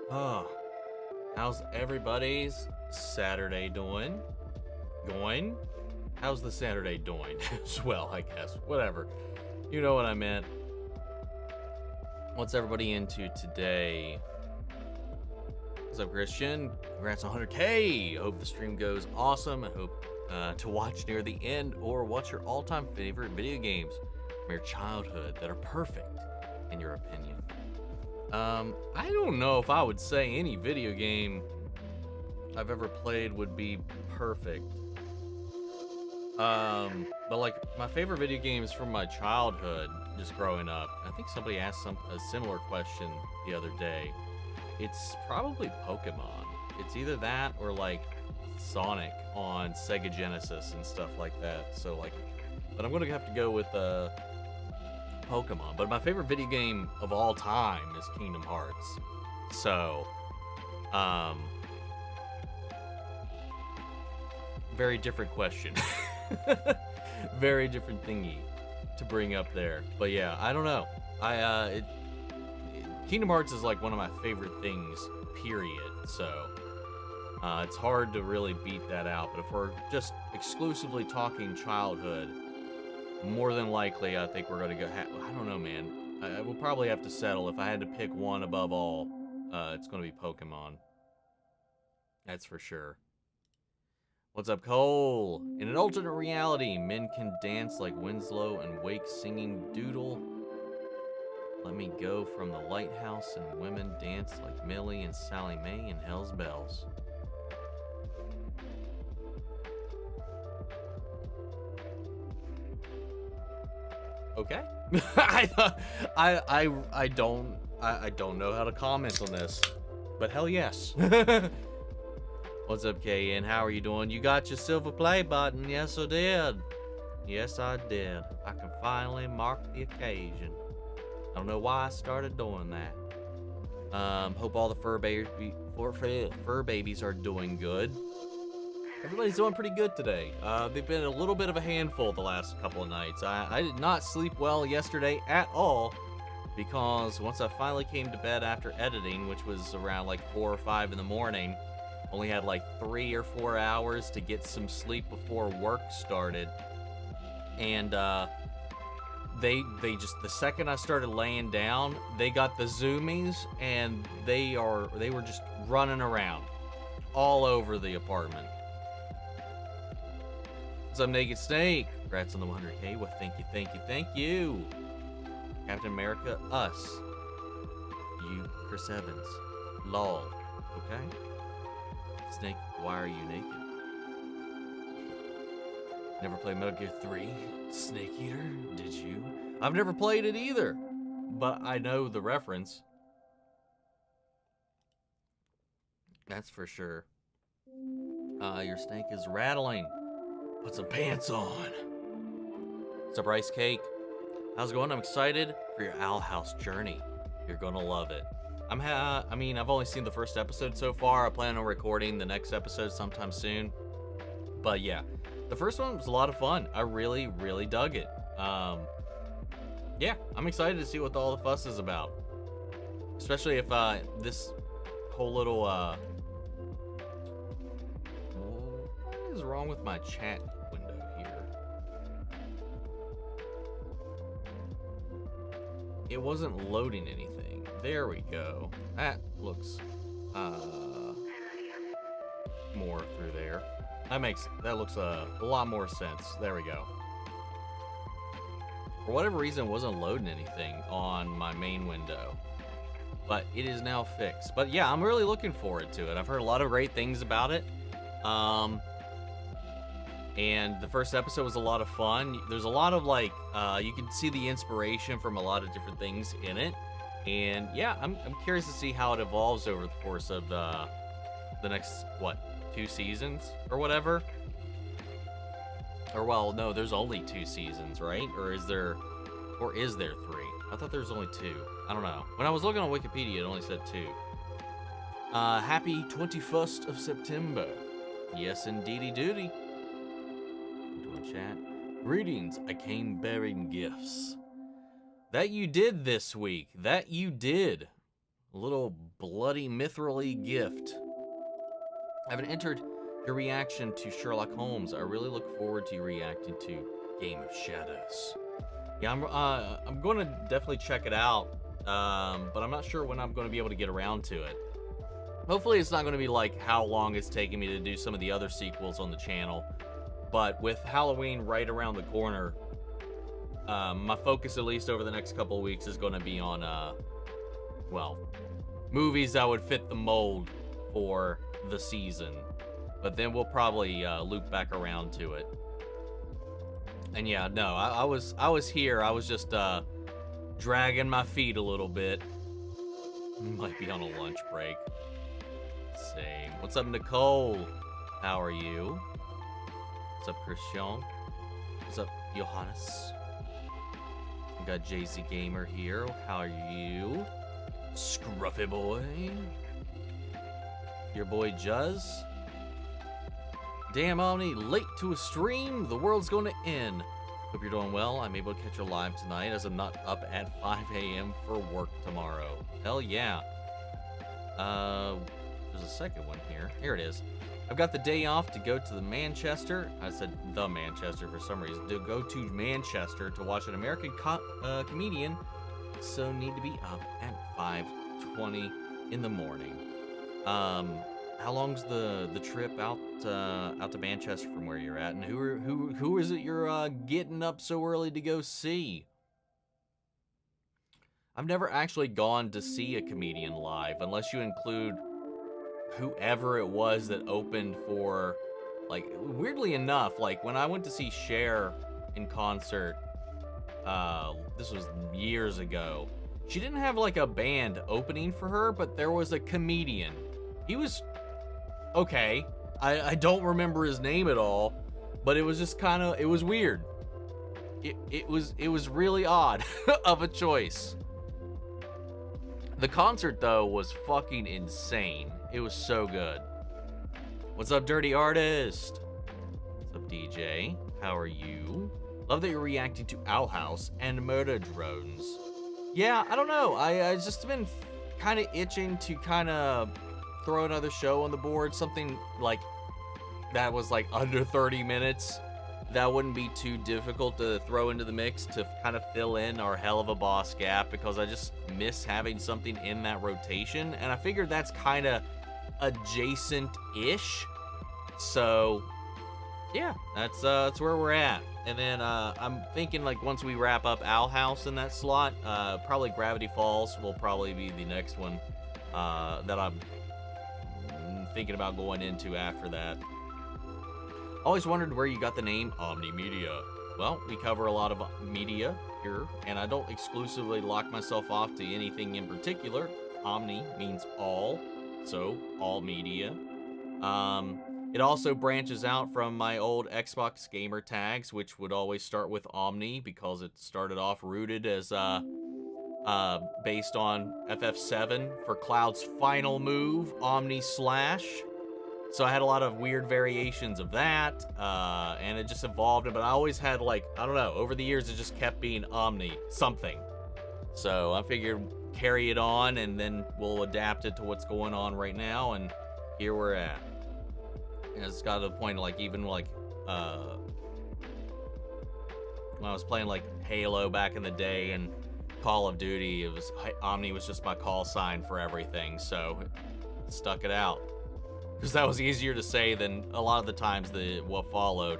Oh, how's everybody's Saturday doing? How's the Saturday doing? As well, I guess. Whatever. You know what I meant. What's everybody into today? What's up, Christian? Congrats on 100K. I hope the stream goes awesome. I hope to watch near the end, or what's your all-time favorite video games from your childhood that are perfect, in your opinion? I don't know if I would say any video game I've ever played would be perfect. But like my favorite video games from my childhood, just growing up. I think somebody asked a similar question the other day. It's probably Pokemon. It's either that or like Sonic on Sega Genesis and stuff like that. So like, but I'm gonna have to go with Pokemon. But my favorite video game of all time is Kingdom Hearts. So, very different question. Very different thingy to bring up there. But yeah, I don't know. Kingdom Hearts is like one of my favorite things, period. So, it's hard to really beat that out. But if we're just exclusively talking childhood, more than likely, I think we're going to go... I don't know, man. I will probably have to settle. If I had to pick one above all, it's going to be Pokemon. That's for sure. What's up, Cole? In an alternate reality, men can dance like Winslow and Wake singing Doodle. Let me go from the lighthouse, and women dance like Millie and Sally Mae in Hell's Bells. Okay. I don't know how to comment on this, but hell yes. What's up, KN? How are you doing? You got your silver play button. Yes, I did. Yes, I did. I can finally mark the occasion. I don't know why I started doing that. Hope all the fur babies are doing good. Everybody's doing pretty good today. They've been a little bit of a handful the last couple of nights. I did not sleep well yesterday at all, because once I finally came to bed after editing, which was around like 4 or 5 in the morning, only had like 3 or 4 hours to get some sleep before work started. And they just, the second I started laying down, they got the zoomies, and they were just running around all over the apartment. What's up, Naked Snake? Congrats on the 100K. Well, thank you. Captain America, us. You, Chris Evans. Lol. Okay? Snake, why are you naked? Never played Metal Gear 3? Snake Eater? Did you? I've never played it either, but I know the reference. That's for sure. Your snake is rattling. Put some pants on. What's up, Rice Cake? How's it going? I'm excited for your Owl House journey. You're gonna love it. I mean, I've only seen the first episode so far. I plan on recording the next episode sometime soon. But yeah, the first one was a lot of fun. I really, really dug it. Yeah, I'm excited to see what all the fuss is about. Especially if this whole little what is wrong with my chat window here? It wasn't loading anything. There we go. That looks more through there. That looks a lot more sense. There we go. For whatever reason, it wasn't loading anything on my main window, but it is now fixed. But yeah, I'm really looking forward to it. I've heard a lot of great things about it. And the first episode was a lot of fun. There's a lot of like, you can see the inspiration from a lot of different things in it. And yeah, I'm curious to see how it evolves over the course of the next, what, 2 seasons or whatever? Or well, no, there's only 2 seasons, right? Or is there 3? I thought there was only 2. I don't know. When I was looking on Wikipedia, it only said 2. Happy 21st of September. Yes, indeedy doody. Doing chat. Greetings, I came bearing gifts. That you did this week. That you did. Little bloody mithrily gift. I haven't entered your reaction to Sherlock Holmes. I really look forward to you reacting to Game of Shadows. Yeah, I'm going to definitely check it out, but I'm not sure when I'm going to be able to get around to it. Hopefully it's not going to be like how long it's taking me to do some of the other sequels on the channel, but with Halloween right around the corner, my focus, at least over the next couple of weeks, is going to be on, well, movies that would fit the mold for the season. But then we'll probably loop back around to it. And yeah, no, I was here. I was just dragging my feet a little bit. Might be on a lunch break. Same. What's up, Nicole? How are you? What's up, Christian? What's up, Johannes? We got JZ Gamer here. How are you? Scruffy boy. Your boy Juz. Damn, Omni, late to a stream. The world's going to end. Hope you're doing well. I'm able to catch you live tonight as I'm not up at 5 a.m. for work tomorrow. Hell yeah. There's a second one here. Here it is. I've got the day off to go to the Manchester. I said the Manchester for some reason. To go to Manchester to watch an American comedian. So need to be up at 5:20 in the morning. How long's the trip out to Manchester from where you're at, and who is it you're getting up so early to go see? I've never actually gone to see a comedian live, unless you include whoever it was that opened for, like, weirdly enough, like when I went to see Cher in concert, this was years ago. She didn't have like a band opening for her, but there was a comedian. He was okay. I don't remember his name at all, but it was just kind of, it was weird. It was really odd of a choice. The concert though was fucking insane. It was so good. What's up, Dirty Artist? What's up, DJ? How are you? Love that you're reacting to Owl House and Murder Drones. Yeah, I don't know. I just been kind of itching to kind of throw another show on the board, something like that was like under 30 minutes. That wouldn't be too difficult to throw into the mix to kind of fill in our Hell of a Boss gap, because I just miss having something in that rotation, and I figured that's kind of adjacent-ish. So yeah, that's where we're at. And then I'm thinking, like, once we wrap up Owl House in that slot, probably Gravity Falls will probably be the next one that I'm thinking about going into after that. Always wondered where you got the name Omni Media. Well, we cover a lot of media here, and I don't exclusively lock myself off to anything in particular. Omni means all, so all media. It also branches out from my old Xbox gamer tags, which would always start with Omni, because it started off rooted as based on FF7 for Cloud's final move, Omni Slash. So I had a lot of weird variations of that, and it just evolved. But I always had, like, I don't know, over the years it just kept being Omni something. So I figured carry it on, and then we'll adapt it to what's going on right now, and here we're at. And it's got to the point, like, even like when I was playing like Halo back in the day and Call of Duty, it was Omni was just my call sign for everything, so stuck it out. Because that was easier to say than a lot of the times what followed.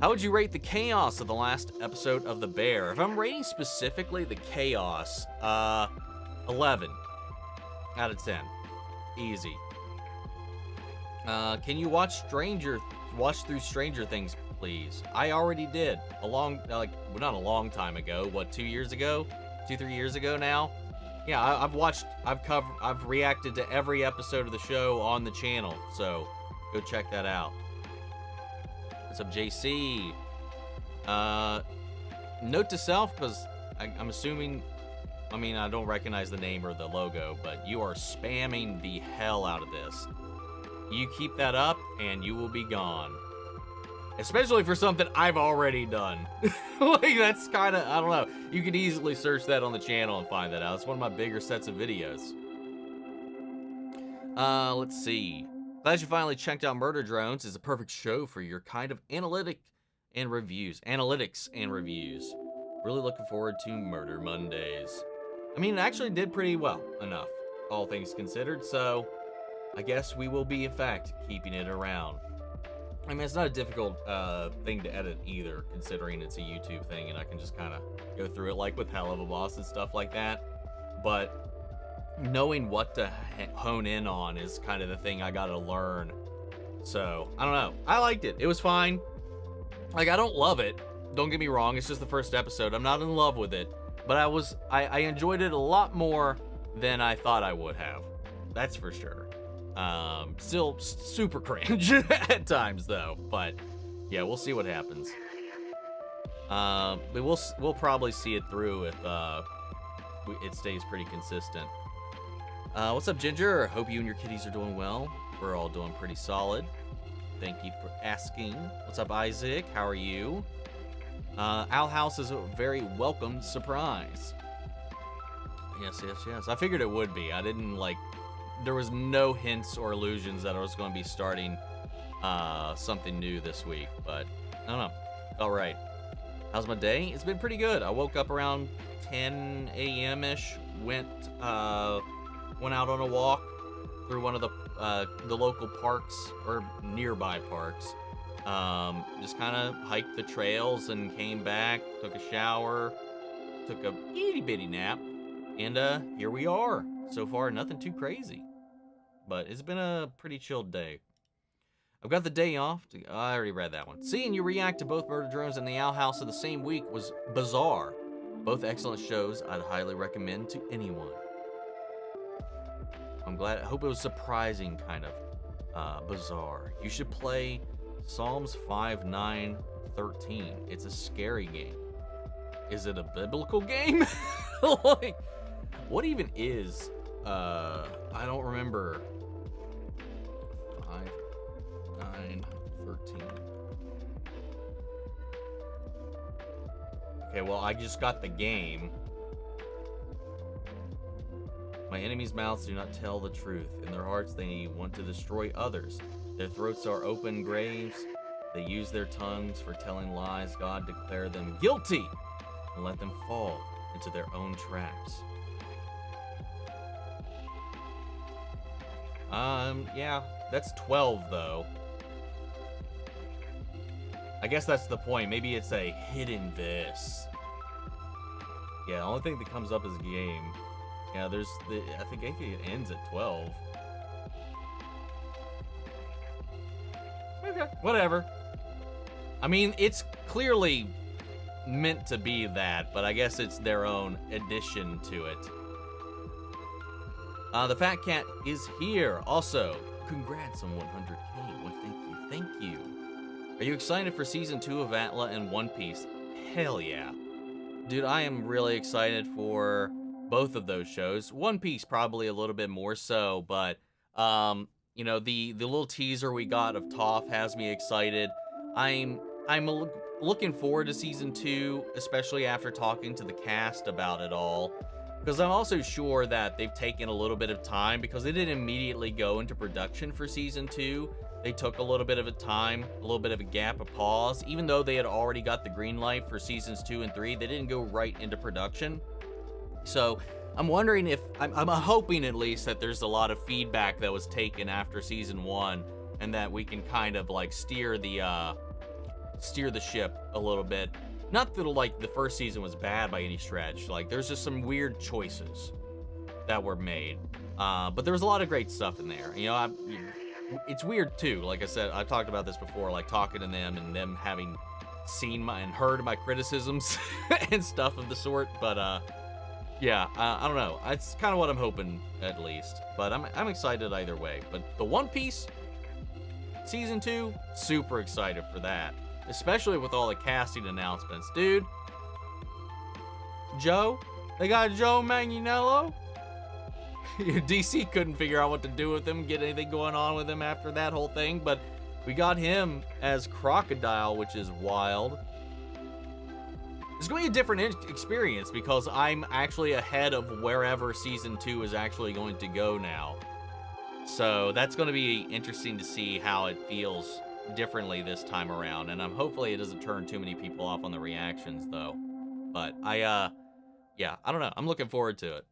How would you rate the chaos of the last episode of The Bear? If I'm rating specifically the chaos, 11 out of 10. Easy. Can you watch through Stranger Things, please? I already did. Not a long time ago. What, 2 years ago? 2-3 years ago now? Yeah, I've reacted to every episode of the show on the channel, so go check that out. What's up, JC? Note to self, because I'm assuming, I mean, I don't recognize the name or the logo, but you are spamming the hell out of this. You keep that up, and you will be gone. Especially for something I've already done. Like, that's kind of, I don't know. You can easily search that on the channel and find that out. It's one of my bigger sets of videos. Let's see. Glad you finally checked out Murder Drones. Is a perfect show for your kind of analytics and reviews. Really looking forward to Murder Mondays. I mean, it actually did pretty well enough, all things considered, so I guess we will be, in fact, keeping it around. I mean, it's not a difficult thing to edit either, considering it's a YouTube thing, and I can just kind of go through it like with Hell of a Boss and stuff like that. But knowing what to hone in on is kind of the thing I gotta learn. So, I don't know. I liked it. It was fine. Like, I don't love it. Don't get me wrong. It's just the first episode. I'm not in love with it. But I enjoyed it a lot more than I thought I would have. That's for sure. Still super cringe at times, though. But, yeah, we'll see what happens. But we'll probably see it through if it stays pretty consistent. What's up, Ginger? Hope you and your kitties are doing well. We're all doing pretty solid. Thank you for asking. What's up, Isaac? How are you? Owl House is a very welcomed surprise. Yes. I figured it would be. I didn't there was no hints or illusions that I was going to be starting something new this week, but I don't know. All right. How's my day? It's been pretty good. I woke up around 10 a.m.-ish, went out on a walk through one of the local parks or nearby parks. Just kind of hiked the trails and came back, took a shower, took a itty bitty nap, and here we are. So far, nothing too crazy, but it's been a pretty chilled day. I've got the day off. I already read that one. Seeing you react to both Murder Drones and the Owl House in the same week was bizarre. Both excellent shows I'd highly recommend to anyone. I'm glad. I hope it was surprising, kind of bizarre. You should play Psalms 5, 9, 13. It's a scary game. Is it a biblical game? Like, what even is? I don't remember. 5, 9, 13. Okay, well, I just got the game. My enemies' mouths do not tell the truth. In their hearts, they want to destroy others. Their throats are open graves. They use their tongues for telling lies. God, declare them guilty and let them fall into their own traps. Yeah, that's 12, though. I guess that's the point. Maybe it's a hidden this. Yeah, the only thing that comes up is game. Yeah, I think it ends at 12. Okay, whatever. I mean, it's clearly meant to be that, but I guess it's their own addition to it. The Fat Cat is here. Also, congrats on 100K. Well, thank you. Are you excited for Season 2 of ATLA and One Piece? Hell yeah. Dude, I am really excited for both of those shows. One Piece probably a little bit more so, but, you know, the little teaser we got of Toph has me excited. I'm looking forward to Season 2, especially after talking to the cast about it all. Because I'm also sure that they've taken a little bit of time, because they didn't immediately go into production for Season 2. They took a little bit of a time, a little bit of a gap, a pause. Even though they had already got the green light for Seasons 2 and 3, they didn't go right into production. So I'm wondering if, I'm hoping at least that there's a lot of feedback that was taken after Season 1, and that we can kind of like steer the ship a little bit. Not that like the first season was bad by any stretch. Like, there's just some weird choices that were made. But there was a lot of great stuff in there. You know, it's weird too. Like I said, I've talked about this before, like talking to them and them having seen and heard my criticisms and stuff of the sort. But yeah, I don't know. It's kind of what I'm hoping, at least. But I'm excited either way. But the One Piece Season 2, super excited for that. Especially with all the casting announcements. Dude, Joe, they got Joe Manganiello. DC couldn't figure out what to do with him, get anything going on with him after that whole thing, but we got him as Crocodile, which is wild. It's going to be a different experience because I'm actually ahead of wherever Season 2 is actually going to go now. So that's going to be interesting to see how it feels differently this time around. And hopefully it doesn't turn too many people off on the reactions, though. But yeah, I don't know. I'm looking forward to it.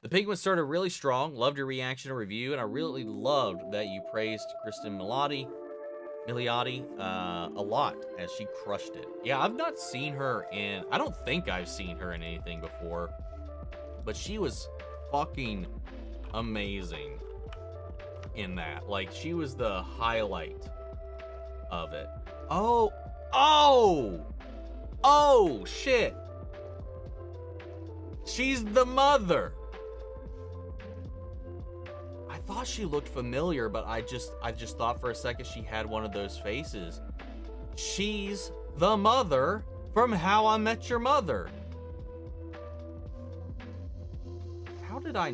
The Penguin started really strong. Loved your reaction and review, and I really loved that you praised Kristen Milioti a lot, as she crushed it. Yeah, I've not seen her in... I don't think I've seen her in anything before, but she was fucking amazing in that. Like, she was the highlight of it. Oh, shit. She's the mother. I thought she looked familiar, but I just thought for a second she had one of those faces. She's the mother from How I Met Your Mother. How did I...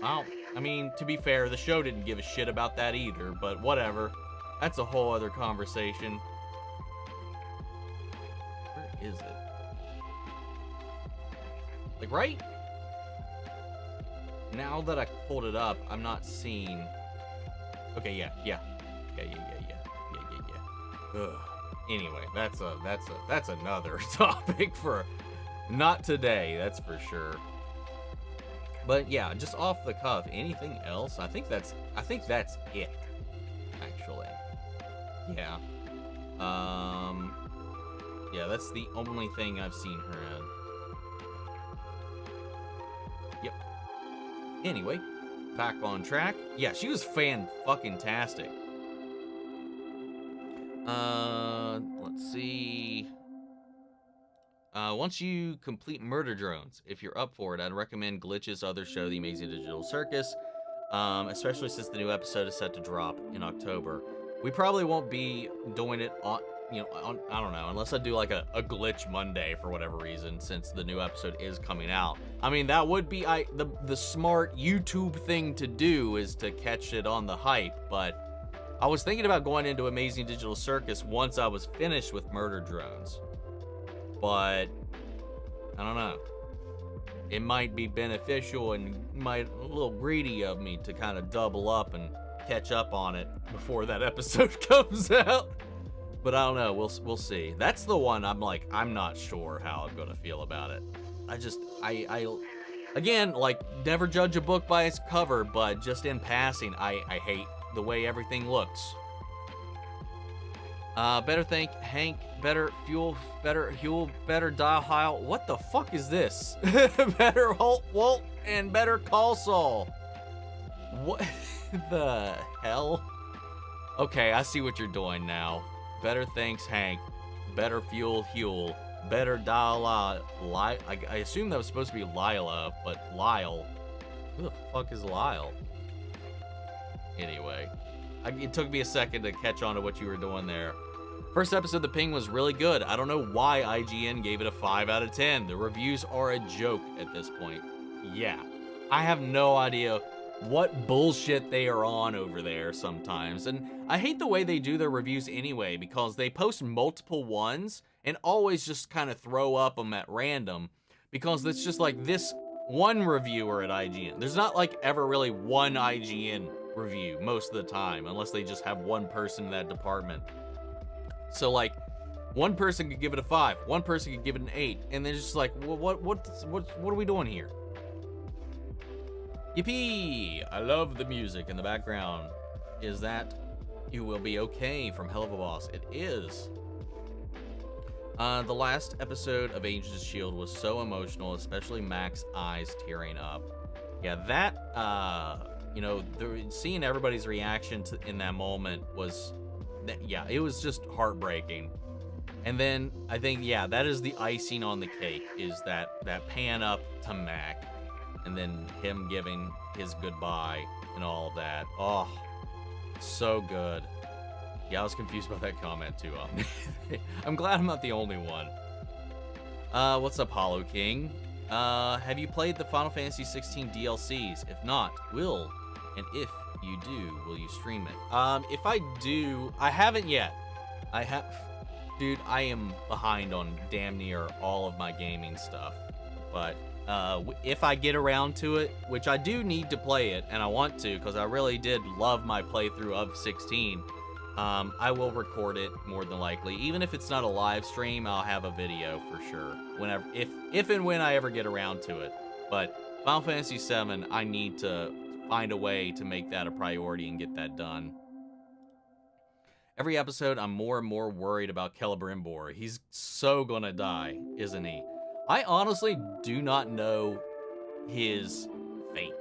Well, I mean, to be fair, the show didn't give a shit about that either, but whatever. That's a whole other conversation. Where is it? Like, right? Now that I pulled it up, I'm not seeing... Okay, yeah. Ugh. Anyway, that's another topic for... Not today, that's for sure. But yeah, just off the cuff, anything else? I think that's it, actually. Yeah. Yeah, that's the only thing I've seen her in. Yep. Anyway, back on track. Yeah, she was fan-fucking-tastic. Let's see. Once you complete Murder Drones, if you're up for it, I'd recommend Glitch's other show, The Amazing Digital Circus, especially since the new episode is set to drop in October. We probably won't be doing it on, I don't know, unless I do like a Glitch Monday for whatever reason, since the new episode is coming out. I mean, that would be the smart YouTube thing to do, is to catch it on the hype, but I was thinking about going into Amazing Digital Circus once I was finished with Murder Drones. But I don't know. It might be beneficial and a little greedy of me to kind of double up and catch up on it before that episode comes out. But I don't know. We'll see. That's the one I'm not sure how I'm gonna feel about it. I again, like, never judge a book by its cover, but just in passing, I hate the way everything looks. Better think Hank, better fuel, better Huel, better dial. What the fuck is this? Better Walt, and better call Saul. What the hell? Okay, I see what you're doing now. Better thanks Hank, better fuel Huel, better dial I assume that was supposed to be Lila, but Lyle. Who the fuck is Lyle? Anyway, it took me a second to catch on to what you were doing there. First episode of The Ping was really good. I don't know why IGN gave it a 5 out of 10. The reviews are a joke at this point. Yeah, I have no idea what bullshit they are on over there sometimes. And I hate the way they do their reviews anyway, because they post multiple ones and always just kind of throw up them at random, because it's just like this one reviewer at IGN. There's not like ever really one IGN review most of the time, unless they just have one person in that department. So like, one person could give it a 5, one person could give it an 8, and they're just like, well, what are we doing here? Yippee! I love the music in the background. Is that You Will Be Okay from Hell of a Boss? It is. The last episode of Agents of S.H.I.E.L.D. was so emotional, especially Mac's eyes tearing up. Yeah, that, seeing everybody's reaction in that moment was, yeah, it was just heartbreaking. And then I think, yeah, that is the icing on the cake, is that pan up to Mac, and then him giving his goodbye and all of that. Oh, so good. Yeah, I was confused about that comment too. I'm glad I'm not the only one. What's up, Hollow King? Have you played the Final Fantasy 16 DLCs? If not, will, and if you do, will you stream it? If I do, I haven't yet. Dude, I am behind on damn near all of my gaming stuff. But If I get around to it, which I do need to play it, and I want to, because I really did love my playthrough of 16, I will record it more than likely. Even if it's not a live stream, I'll have a video for sure. Whenever, if and when I ever get around to it. But Final Fantasy VII, I need to find a way to make that a priority and get that done. Every episode, I'm more and more worried about Celebrimbor. He's so gonna die, isn't he? I honestly do not know his fate.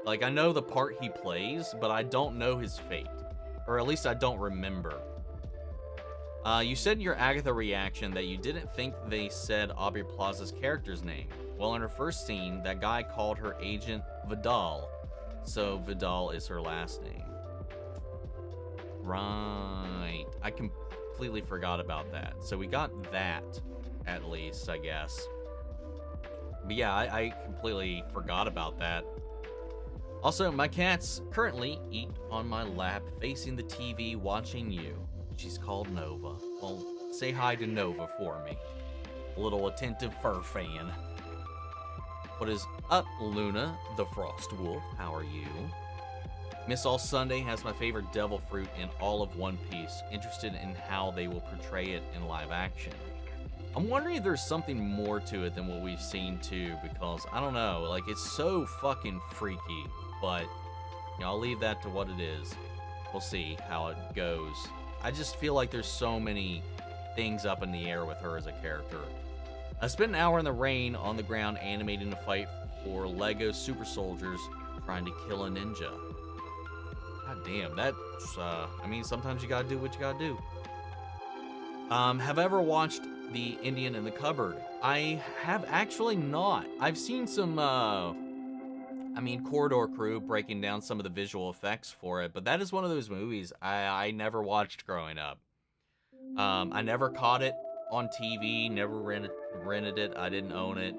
Like, I know the part he plays, but I don't know his fate. Or at least I don't remember. You said in your Agatha reaction that you didn't think they said Aubrey Plaza's character's name. Well, in her first scene, that guy called her Agent Vidal. So Vidal is her last name. Right. I completely forgot about that. So we got that, at least, I guess. But yeah, I completely forgot about that. Also, my cats currently eat on my lap, facing the TV, watching you. She's called Nova. Well, say hi to Nova for me. A little attentive fur fan. What is up, Luna, the Frost Wolf? How are you? Miss All Sunday has my favorite devil fruit in all of One Piece. Interested in how they will portray it in live action. I'm wondering if there's something more to it than what we've seen too, because I don't know, like, it's so fucking freaky, but you know, I'll leave that to what it is. We'll see how it goes. I just feel like there's so many things up in the air with her as a character. I spent an hour in the rain on the ground animating a fight for Lego Super Soldiers trying to kill a ninja. God damn, that's, I mean, sometimes you gotta do what you gotta do. Have I ever watched The Indian in the Cupboard? I have actually not. I've seen some, Corridor Crew breaking down some of the visual effects for it, but that is one of those movies I never watched growing up. I never caught it on TV, never rented it, I didn't own it.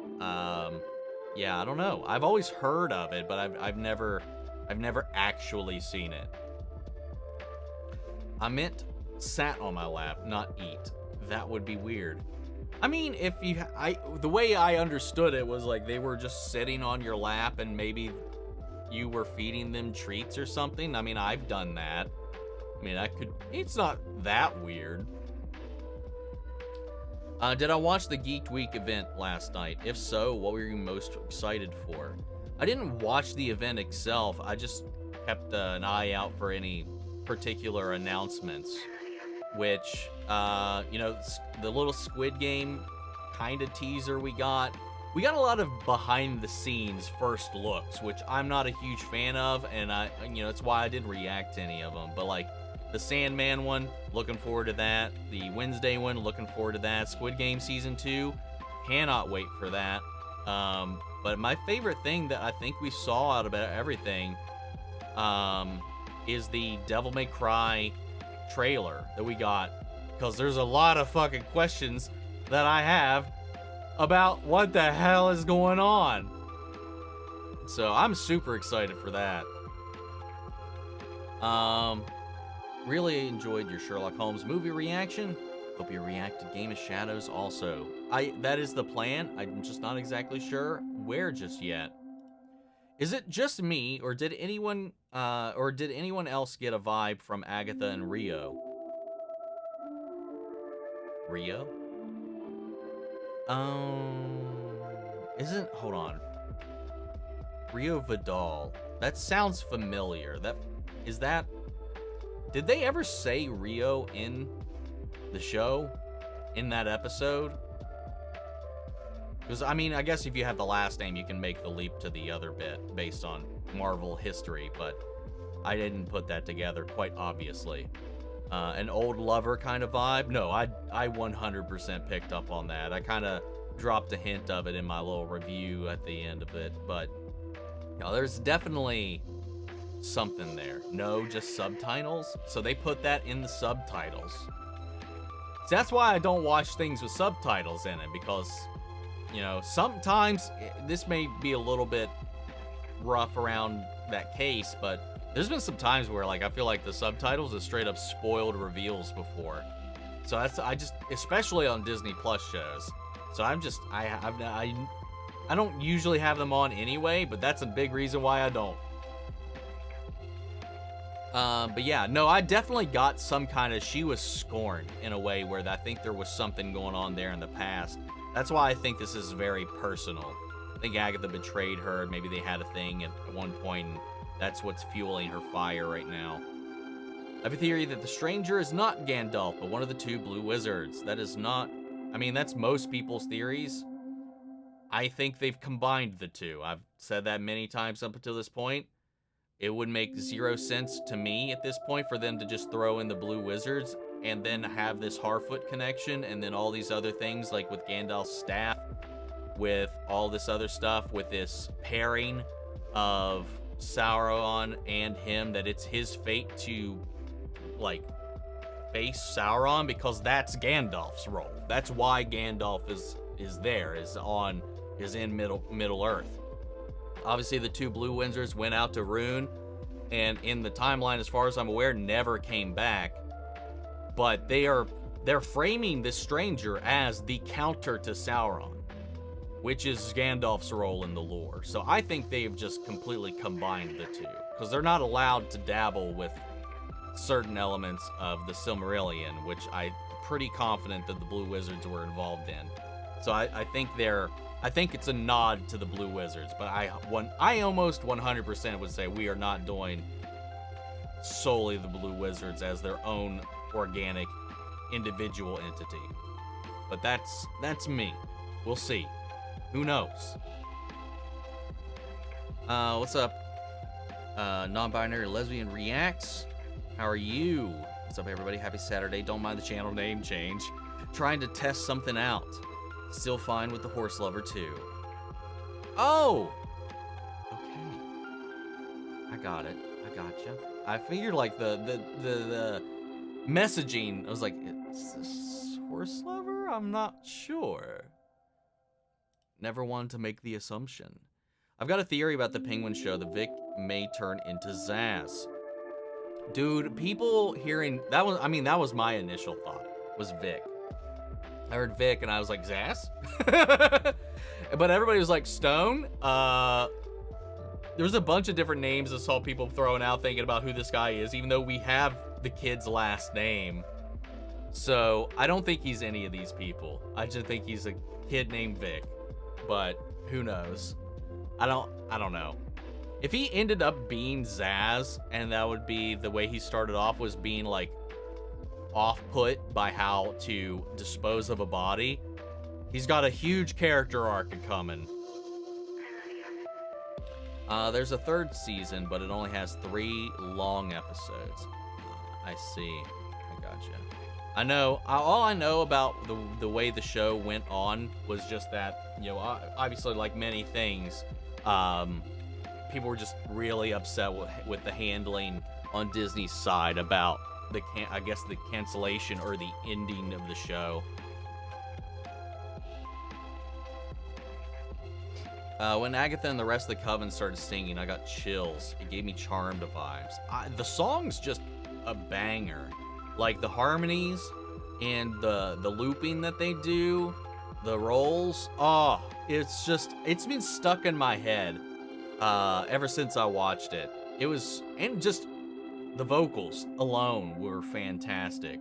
Yeah, I don't know. I've always heard of it, but I've never actually seen it. I meant sat on my lap, not eat. That would be weird. I mean, if you, the way I understood it was like they were just sitting on your lap and maybe you were feeding them treats or something. I mean, I've done that. I mean, it's not that weird. Did I watch the Geeked Week event last night? If so, what were you most excited for? I didn't watch the event itself. I just kept an eye out for any particular announcements, which, you know, the little Squid Game kind of teaser we got a lot of behind the scenes first looks, which I'm not a huge fan of, and you know, that's why I didn't react to any of them. But like the Sandman one, looking forward to that. The Wednesday one, looking forward to that. Squid Game Season 2, cannot wait for that. But my favorite thing that I think we saw out of everything is the Devil May Cry trailer that we got, because there's a lot of fucking questions that I have about what the hell is going on. So I'm super excited for that. Really enjoyed your Sherlock Holmes movie reaction. Hope you react to Game of Shadows also. That is the plan. I'm just not exactly sure where just yet. Is it just me, or did anyone else get a vibe from Agatha and Rio? Rio? Hold on. Rio Vidal. That sounds familiar. Did they ever say Rio in the show? In that episode? Because, I mean, I guess if you have the last name, you can make the leap to the other bit based on Marvel history, but I didn't put that together quite obviously. An old lover kind of vibe? No, I 100% picked up on that. I kind of dropped a hint of it in my little review at the end of it, but you know, there's definitely something there. No, just subtitles? So they put that in the subtitles. So that's why I don't watch things with subtitles in it, because, you know, sometimes this may be a little bit rough around that case, but there's been some times where, like, I feel like the subtitles have straight up spoiled reveals before. So I just, especially on Disney Plus shows. So I I don't usually have them on anyway, but that's a big reason why I don't. But yeah, no, I definitely got some kind of, she was scorned in a way where I think there was something going on there in the past. That's why I think this is very personal. I think Agatha betrayed her, maybe they had a thing at one point, and that's what's fueling her fire right now. I have a theory that the stranger is not Gandalf, but one of the two blue wizards. That is not, I mean, that's most people's theories. I think they've combined the two. I've said that many times up until this point. It would make 0 sense to me at this point for them to just throw in the blue wizards and then have this Harfoot connection and then all these other things like with Gandalf's staff, with all this other stuff, with this pairing of Sauron and him, that it's his fate to like face Sauron because that's Gandalf's role. That's why Gandalf is in Middle Earth. Obviously, the two blue wizards went out to Rune, and in the timeline, as far as I'm aware, never came back. But they're framing this stranger as the counter to Sauron, which is Gandalf's role in the lore. So I think they've just completely combined the two, because they're not allowed to dabble with certain elements of the Silmarillion, which I'm pretty confident that the blue wizards were involved in. So I think it's a nod to the blue wizards, but I almost 100% would say we are not doing solely the blue wizards as their own organic individual entity. But that's me. We'll see. Who knows? What's up? Non-binary lesbian reacts. How are you? What's up, everybody? Happy Saturday. Don't mind the channel name change. Trying to test something out. Still fine with the horse lover too. Oh! Okay. I got it. I gotcha. I figured like the messaging, I was like, is this horse lover? I'm not sure. Never wanted to make the assumption. I've got a theory about the Penguin show that Vic may turn into Zaz. Dude, people hearing, that was my initial thought, was Vic. I heard Vic and I was like, Zaz? But everybody was like, Stone? There was a bunch of different names I saw people throwing out thinking about who this guy is, even though we have the kid's last name. So I don't think he's any of these people. I just think he's a kid named Vic. But who knows? I don't know. If he ended up being Zaz, and that would be the way he started off, was being like off-put by how to dispose of a body, he's got a huge character arc coming. There's a third season, but it only has 3 long episodes. I see. I gotcha. I know. All I know about the way the show went on was just that, you know, obviously, like many things, people were just really upset with the handling on Disney's side about the cancellation or the ending of the show. When Agatha and the rest of the coven started singing, I got chills. It gave me Charmed vibes. The song's just a banger. Like the harmonies and the looping that they do, the rolls. Oh, it's been stuck in my head ever since I watched it. It was, and just the vocals alone were fantastic.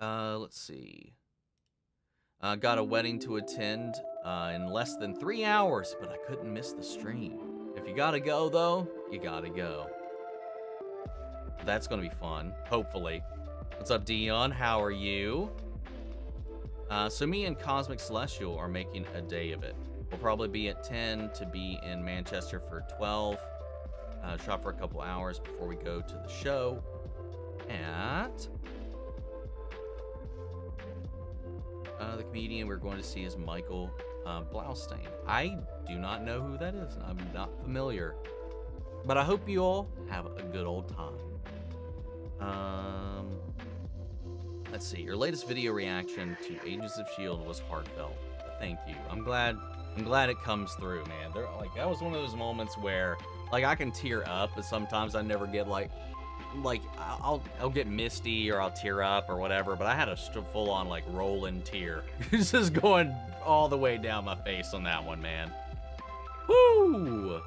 Let's see. Got a wedding to attend in less than 3 hours, but I couldn't miss the stream. If you gotta go, though, you gotta go. That's gonna be fun, hopefully. What's up, Dion? How are you? So me and Cosmic Celestial are making a day of it. We'll probably be at 10 to be in Manchester for 12. Shop for a couple hours before we go to the show. At... the comedian we're going to see is Michael Blaustein. I do not know who that is. I'm not familiar. But I hope you all have a good old time. Let's see. Your latest video reaction to Agents of S.H.I.E.L.D. was heartfelt. Thank you. I'm glad it comes through, man. That was one of those moments where, like, I can tear up, but sometimes I never get, like, like, I'll get misty or I'll tear up or whatever, but I had a full-on, like, rolling tear. It's just going all the way down my face on that one, man. Woo!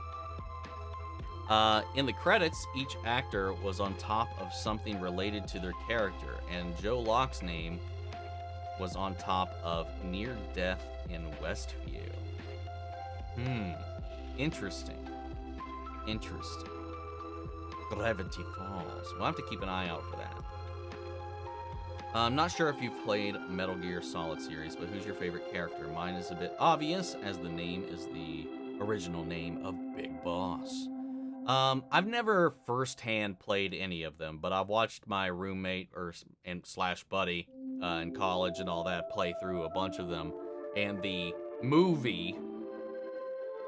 In the credits, each actor was on top of something related to their character, and Joe Locke's name was on top of near death in Westview. Interesting. Interesting. Gravity Falls. We'll have to keep an eye out for that. I'm not sure if you've played Metal Gear Solid series, but who's your favorite character? Mine is a bit obvious, as the name is the original name of Big Boss. I've never firsthand played any of them, but I've watched my roommate slash buddy in college and all that play through a bunch of them. And the movie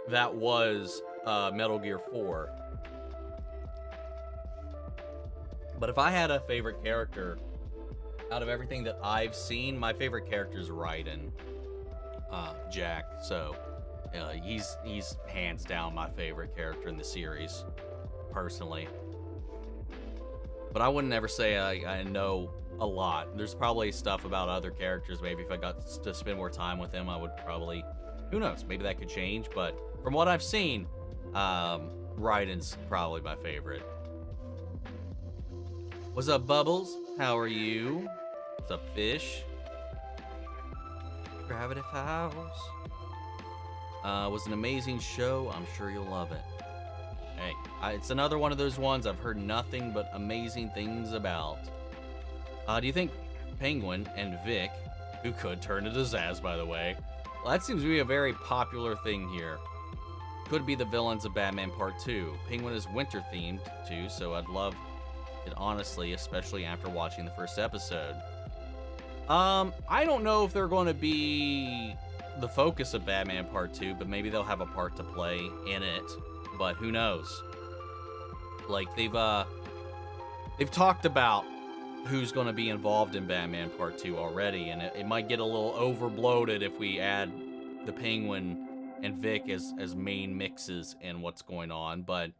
that was Metal Gear 4. But if I had a favorite character, out of everything that I've seen, my favorite character is Raiden, Jack. So he's hands down my favorite character in the series, personally. But I wouldn't ever say I know a lot. There's probably stuff about other characters. Maybe if I got to spend more time with them, I would probably, who knows, maybe that could change. But from what I've seen, Raiden's probably my favorite. What's up, Bubbles? How are you? What's up, Fish? Gravity Falls. Was an amazing show. I'm sure you'll love it. Hey, it's another one of those ones I've heard nothing but amazing things about. Do you think Penguin and Vic, who could turn into Zaz, by the way, well, that seems to be a very popular thing here, could be the villains of Batman Part 2. Penguin is winter-themed, too, so I'd love it, honestly, especially after watching the first episode. I don't know if they're going to be the focus of Batman Part 2, but maybe they'll have a part to play in it, but who knows? Like, they've talked about who's going to be involved in Batman Part 2 already, and it might get a little overbloated if we add the Penguin and Vic as main mixes in what's going on, but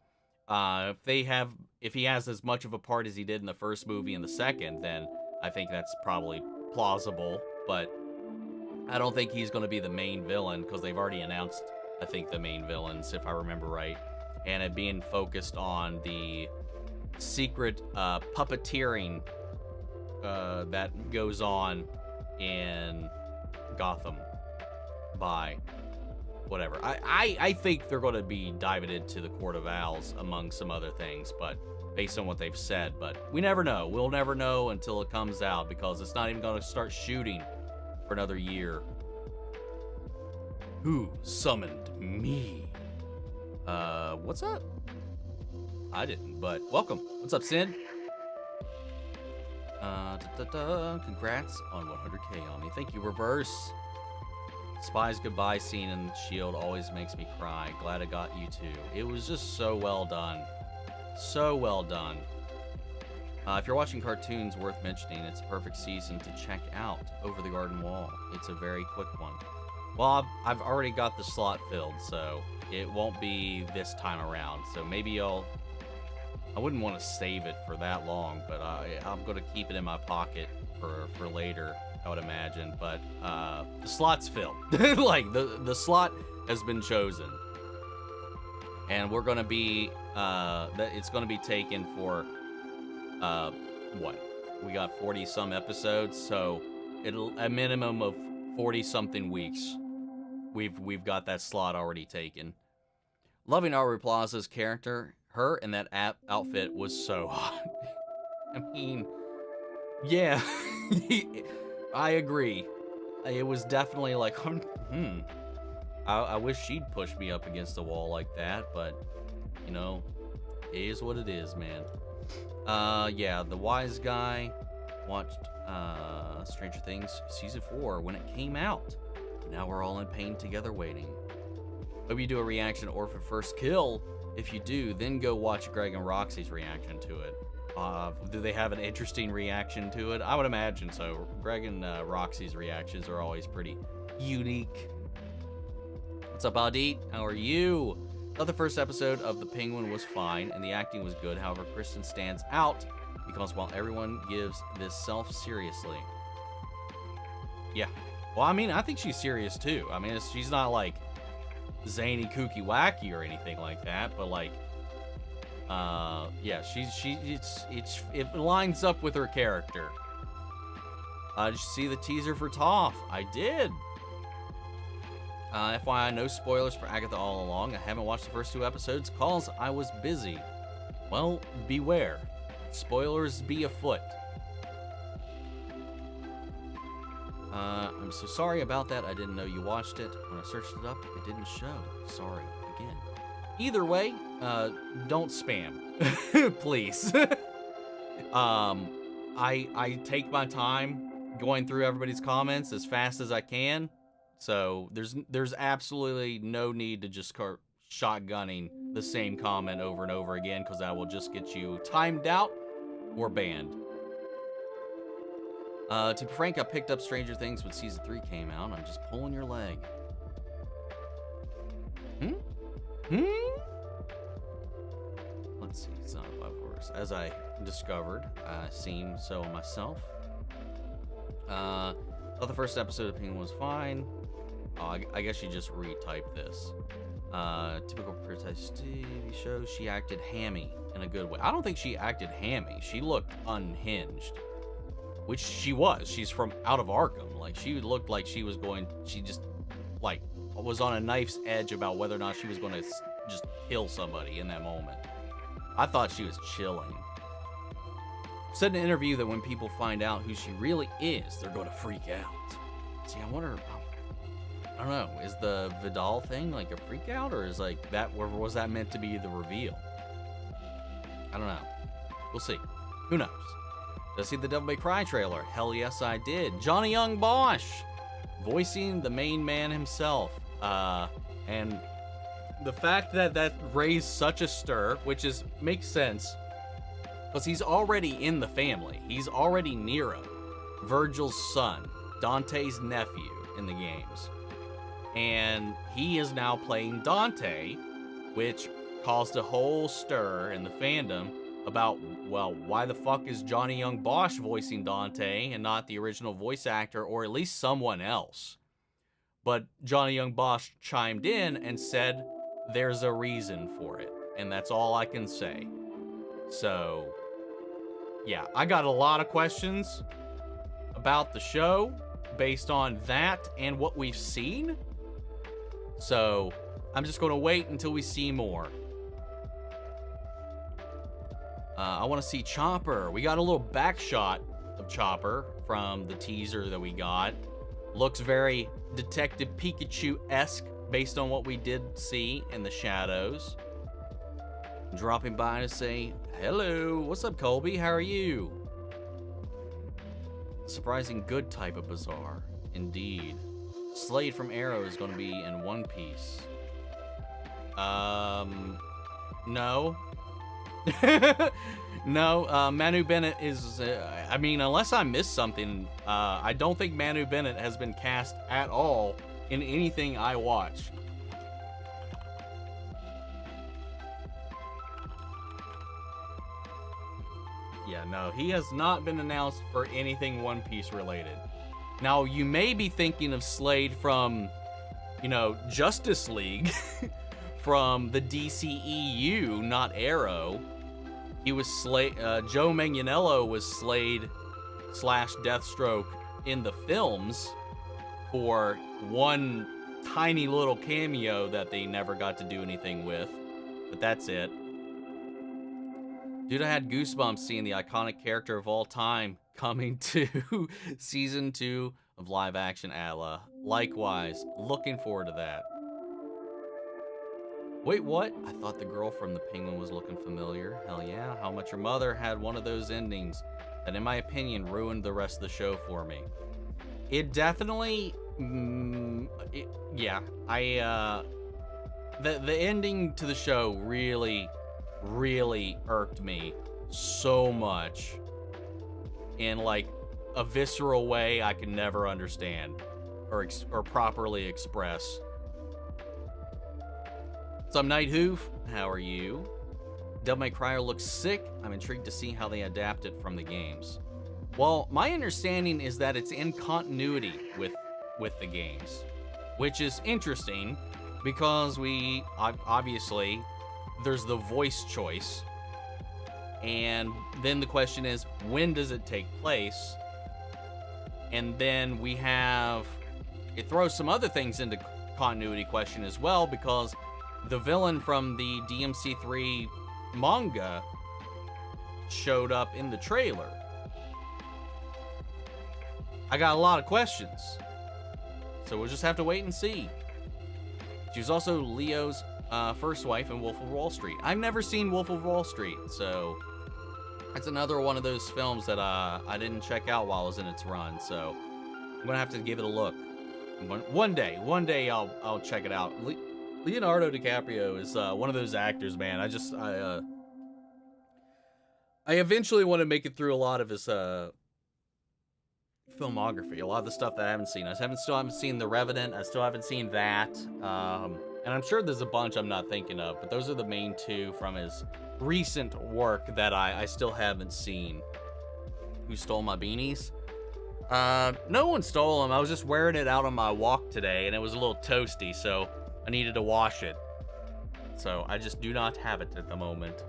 if he has as much of a part as he did in the first movie and the second, then I think that's probably plausible, but I don't think he's going to be the main villain, because they've already announced, I think, the main villains, if I remember right, and it being focused on the secret puppeteering that goes on in Gotham by whatever. I think they're going to be diving into the Court of Owls, among some other things, but based on what they've said, but we never know. We'll never know until it comes out, because it's not even going to start shooting for another year. Who summoned me? What's up? I didn't, but welcome. What's up, Sid? Congrats on 100K on me. Thank you, Reverse. Spy's goodbye scene in S.H.I.E.L.D. always makes me cry. Glad I got you too. It was just so well done. So well done. If you're watching cartoons worth mentioning, it's a perfect season to check out Over the Garden Wall. It's a very quick one. Well, I've already got the slot filled, so it won't be this time around. So maybe I wouldn't want to save it for that long, but I'm going to keep it in my pocket for later, I would imagine. But the slot's filled. Like, the slot has been chosen. And we're going to be, it's going to be taken for, what? We got 40-some episodes, so it'll a minimum of 40-something weeks. We've got that slot already taken. Loving Aubrey Plaza's character. Her in that outfit was so hot. I mean, yeah, I agree. It was definitely like, I wish she'd push me up against the wall like that, but, you know, it is what it is, man. Yeah, The Wise Guy watched Stranger Things Season 4 when it came out. Now we're all in pain together waiting. Hope you do a reaction to Orphan First Kill. If you do, then go watch Greg and Roxy's reaction to it. Do they have an interesting reaction to it? I would imagine so. Greg and Roxy's reactions are always pretty unique. What's up, Adit? How are you? Thought the first episode of The Penguin was fine, and the acting was good. However, Kristen stands out because while everyone gives this self-seriously. Yeah. Well, I mean, I think she's serious, too. I mean, she's not, like, zany, kooky, wacky or anything like that, but, like, yeah, it lines up with her character. Did you see the teaser for Toph? I did. FYI, no spoilers for Agatha all along. I haven't watched the first 2 episodes cause I was busy. Well, beware. Spoilers be afoot. I'm so sorry about that. I didn't know you watched it. When I searched it up, it didn't show. Sorry again. Either way, don't spam. Please. I take my time going through everybody's comments as fast as I can. So there's absolutely no need to just start shotgunning the same comment over and over again, because that will just get you timed out or banned. To be frank, I picked up Stranger Things when season 3 came out. I'm just pulling your leg. Let's see, it's not above worse. As I discovered, I seem so myself. Thought the first episode of Penguin was fine. Oh, I guess you just retyped this. Typical Princess TV show. She acted hammy in a good way. I don't think she acted hammy. She looked unhinged, which she was. She's from out of Arkham. Like, she looked like she was going. She just like was on a knife's edge about whether or not she was going to just kill somebody in that moment. I thought she was chilling. Said in an interview that when people find out who she really is, they're going to freak out. See, I wonder. I don't know. Is the Vidal thing like a freak out, or is like that? Or was that meant to be the reveal? I don't know. We'll see. Who knows? Did I see the Devil May Cry trailer? Hell yes, I did. Johnny Young Bosch voicing the main man himself. And the fact that that raised such a stir, which makes sense, because he's already in the family. He's already Nero, Virgil's son, Dante's nephew in the games. And he is now playing Dante, which caused a whole stir in the fandom about, well, why the fuck is Johnny Young Bosch voicing Dante and not the original voice actor, or at least someone else? But Johnny Young Bosch chimed in and said there's a reason for it, and that's all I can say. So, yeah, I got a lot of questions about the show based on that and what we've seen. So, I'm just going to wait until we see more. I want to see Chopper. We got a little back shot of Chopper from the teaser that we got. Looks very Detective Pikachu-esque based on what we did see in the shadows. Dropping by to say, hello. What's up, Colby? How are you? Surprising good type of bizarre. Indeed. Slade from Arrow is going to be in One Piece. No. No, Manu Bennett is, I mean, unless I missed something, I don't think Manu Bennett has been cast at all in anything I watch. Yeah, no, he has not been announced for anything One Piece related. Now, you may be thinking of Slade from, you know, Justice League, from the DCEU, not Arrow. He was Slade, Joe Manganiello was Slade / Deathstroke in the films for one tiny little cameo that they never got to do anything with, but that's it. Dude, I had goosebumps seeing the iconic character of all time coming to season 2 of live action ATLA. Likewise, looking forward to that. Wait, what? I thought the girl from The Penguin was looking familiar. Hell yeah. How Much Your Mother had one of those endings that, in my opinion, ruined the rest of the show for me. It definitely... yeah. The ending to the show really irked me so much in, like, a visceral way I could never understand or properly express. What's up, Night Hoof? How are you? Devil May Cry looks sick. I'm intrigued to see how they adapt it from the games. Well, my understanding is that it's in continuity with the games, which is interesting because we obviously there's the voice choice, and then the question is, when does it take place? And then we have, it throws some other things into continuity question as well, because the villain from the DMC3 manga showed up in the trailer. I got a lot of questions, so we'll just have to wait and see. She was also Leo's first wife in Wolf of Wall Street. I've never seen Wolf of Wall Street, so it's another one of those films that I didn't check out while it was in its run, so I'm gonna have to give it a look. One day I'll check it out. Leonardo DiCaprio is one of those actors, man. I eventually want to make it through a lot of his filmography, a lot of the stuff that I haven't seen. I still haven't seen The Revenant. I still haven't seen that. And I'm sure there's a bunch I'm not thinking of, but those are the main two from his recent work that I still haven't seen. Who stole my beanies? No one stole them. I was just wearing it out on my walk today, and it was a little toasty, so I needed to wash it. So I just do not have it at the moment.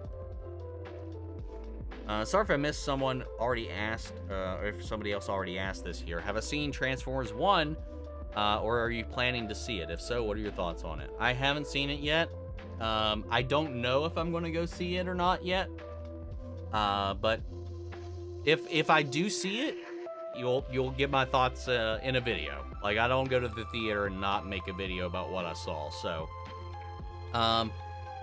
Sorry if I missed someone already asked, or if somebody else already asked this here. Have I seen Transformers 1, or are you planning to see it? If so, what are your thoughts on it? I haven't seen it yet. I don't know if I'm going to go see it or not yet. But if I do see it, you'll get my thoughts in a video. Like, I don't go to the theater and not make a video about what I saw. So,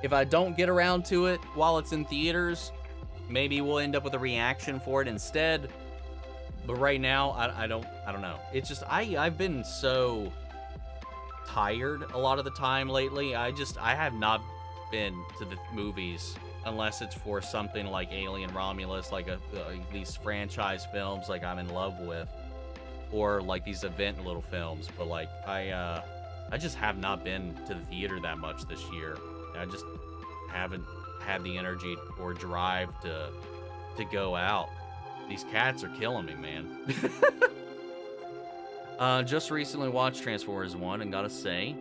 if I don't get around to it while it's in theaters, maybe we'll end up with a reaction for it instead. But right now, I don't know. It's just, I've been so tired a lot of the time lately. I have not been to the movies unless it's for something like Alien Romulus, like these franchise films like I'm in love with, or like these event little films. But like, I just have not been to the theater that much this year. I just haven't had the energy or drive to go out. These cats are killing me, man. Just recently watched Transformers 1 and gotta say,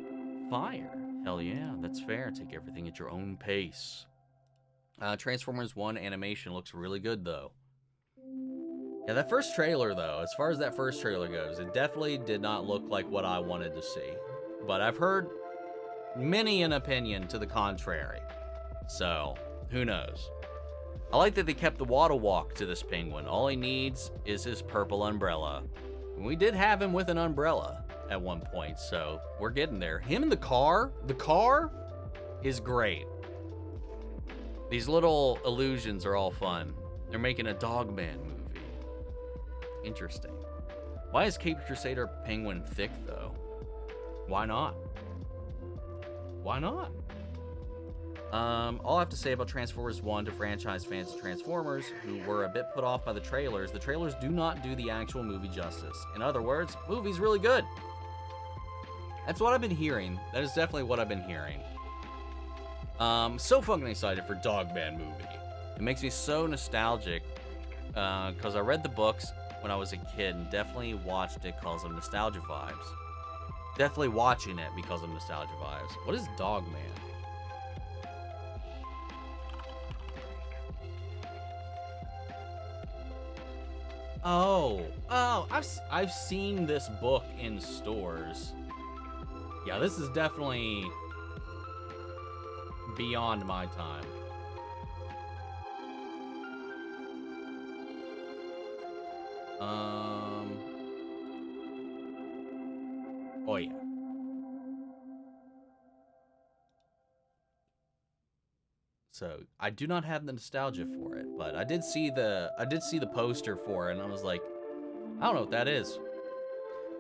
fire. Hell yeah, that's fair. Take everything at your own pace. Transformers 1 animation looks really good, though. Yeah, that first trailer, though, as far as that first trailer goes, it definitely did not look like what I wanted to see. But I've heard many an opinion to the contrary. So, who knows? I like that they kept the water walk to this penguin. All he needs is his purple umbrella. We did have him with an umbrella at one point, so we're getting there. Him in the car is great. These little illusions are all fun. They're making a Dogman movie. Interesting. Why is Cape Crusader penguin thick, though? Why not? Why not? All I have to say about Transformers 1 to franchise fans of Transformers who were a bit put off by the trailers do not do the actual movie justice. In other words, movie's really good. That's what I've been hearing. That is definitely what I've been hearing. So fucking excited for Dogman movie. It makes me so nostalgic, because I read the books when I was a kid and definitely watched it because of nostalgia vibes. Definitely watching it because of nostalgia vibes. What is Dogman? Oh, I've seen this book in stores. Yeah, this is definitely beyond my time. Oh yeah. So I do not have the nostalgia for it, but I did see the poster for it, and I was like, I don't know what that is.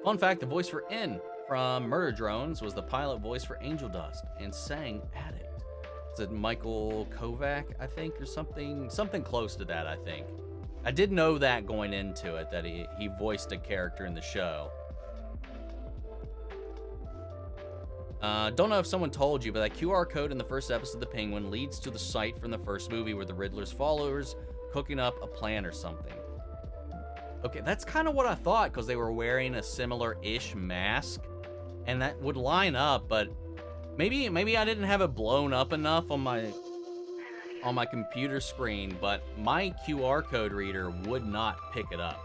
Fun fact: the voice for N from Murder Drones was the pilot voice for Angel Dust and sang Addict. Is it Michael Kovac, I think, or something close to that? I think. I did know that going into it, that he voiced a character in the show. Don't know if someone told you, but that QR code in the first episode of The Penguin leads to the site from the first movie where the Riddler's followers cooking up a plan or something. Okay, that's kind of what I thought, because they were wearing a similar-ish mask, and that would line up, but maybe I didn't have it blown up enough on my computer screen, but my QR code reader would not pick it up.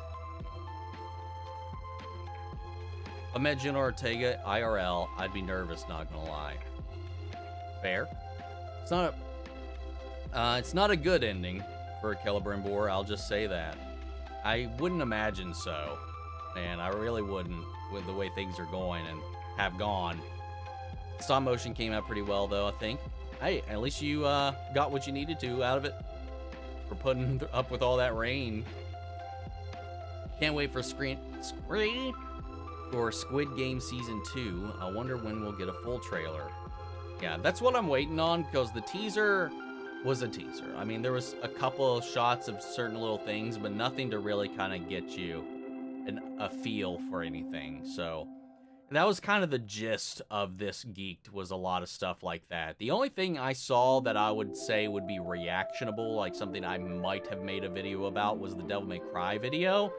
If I met Jenna Ortega IRL, I'd be nervous, not gonna lie. Fair. It's not a good ending for Celebrimbor, I'll just say that. I wouldn't imagine so. Man, I really wouldn't, with the way things are going and have gone. Stop motion came out pretty well, though, I think. Hey, at least you got what you needed to out of it for putting up with all that rain. Can't wait for for Squid Game Season 2. I wonder when we'll get a full trailer. Yeah, that's what I'm waiting on, because the teaser was a teaser. I mean, there was a couple of shots of certain little things, but nothing to really kind of get you a feel for anything. So that was kind of the gist of this Geeked, was a lot of stuff like that. The only thing I saw that I would say would be reactionable, like something I might have made a video about, was the Devil May Cry video,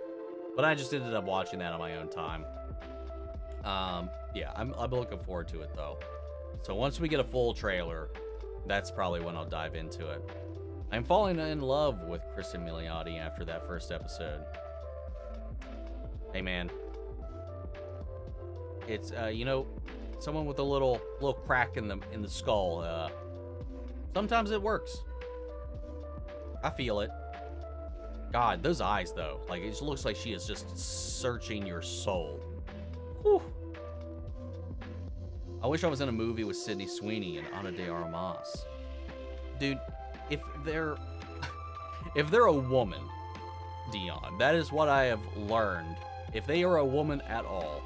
but I just ended up watching that on my own time. Yeah, I'm looking forward to it, though. So once we get a full trailer, that's probably when I'll dive into it. I'm falling in love with Kristen Milioti after that first episode. Hey, man. It's, you know, someone with a little crack in the skull. Sometimes it works. I feel it. God, those eyes, though. Like, it just looks like she is just searching your soul. Whew. I wish I was in a movie with Sydney Sweeney and Ana de Armas. Dude, if they're a woman, Dion, that is what I have learned. If they are a woman at all,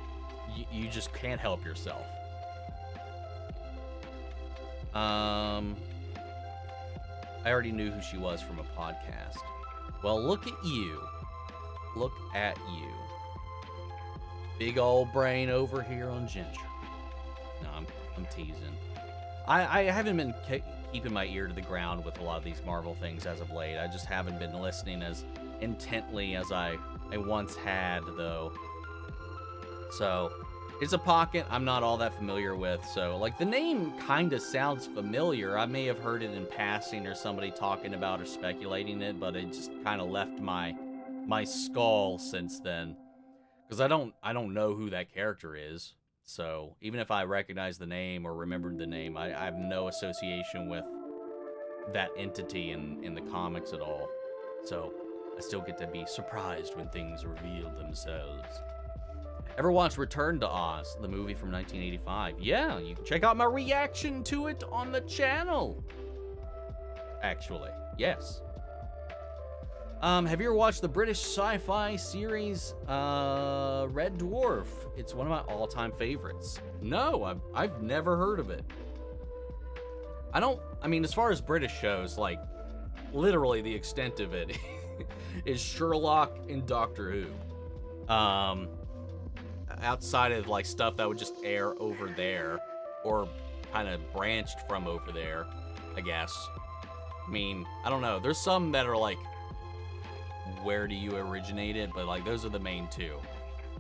you just can't help yourself. I already knew who she was from a podcast. Well, look at you. Look at you. Big old brain over here on Ginger. No, I'm teasing. I haven't been keeping my ear to the ground with a lot of these Marvel things as of late. I just haven't been listening as intently as I once had, though. So, it's a pocket I'm not all that familiar with. So, like, the name kind of sounds familiar. I may have heard it in passing or somebody talking about or speculating it, but it just kind of left my skull since then. Because I don't know who that character is. So, even if I recognize the name or remembered the name, I have no association with that entity in the comics at all. So, I still get to be surprised when things reveal themselves. Ever watched Return to Oz, the movie from 1985? Yeah, you can check out my reaction to it on the channel. Actually, yes. Have you ever watched the British sci-fi series, Red Dwarf? It's one of my all-time favorites. No, I've never heard of it. I mean, as far as British shows, like, literally the extent of it is Sherlock and Doctor Who. Outside of, like, stuff that would just air over there, or kind of branched from over there, I guess. I mean, I don't know. There's some that are, like, where do you originate it? But, like, those are the main two.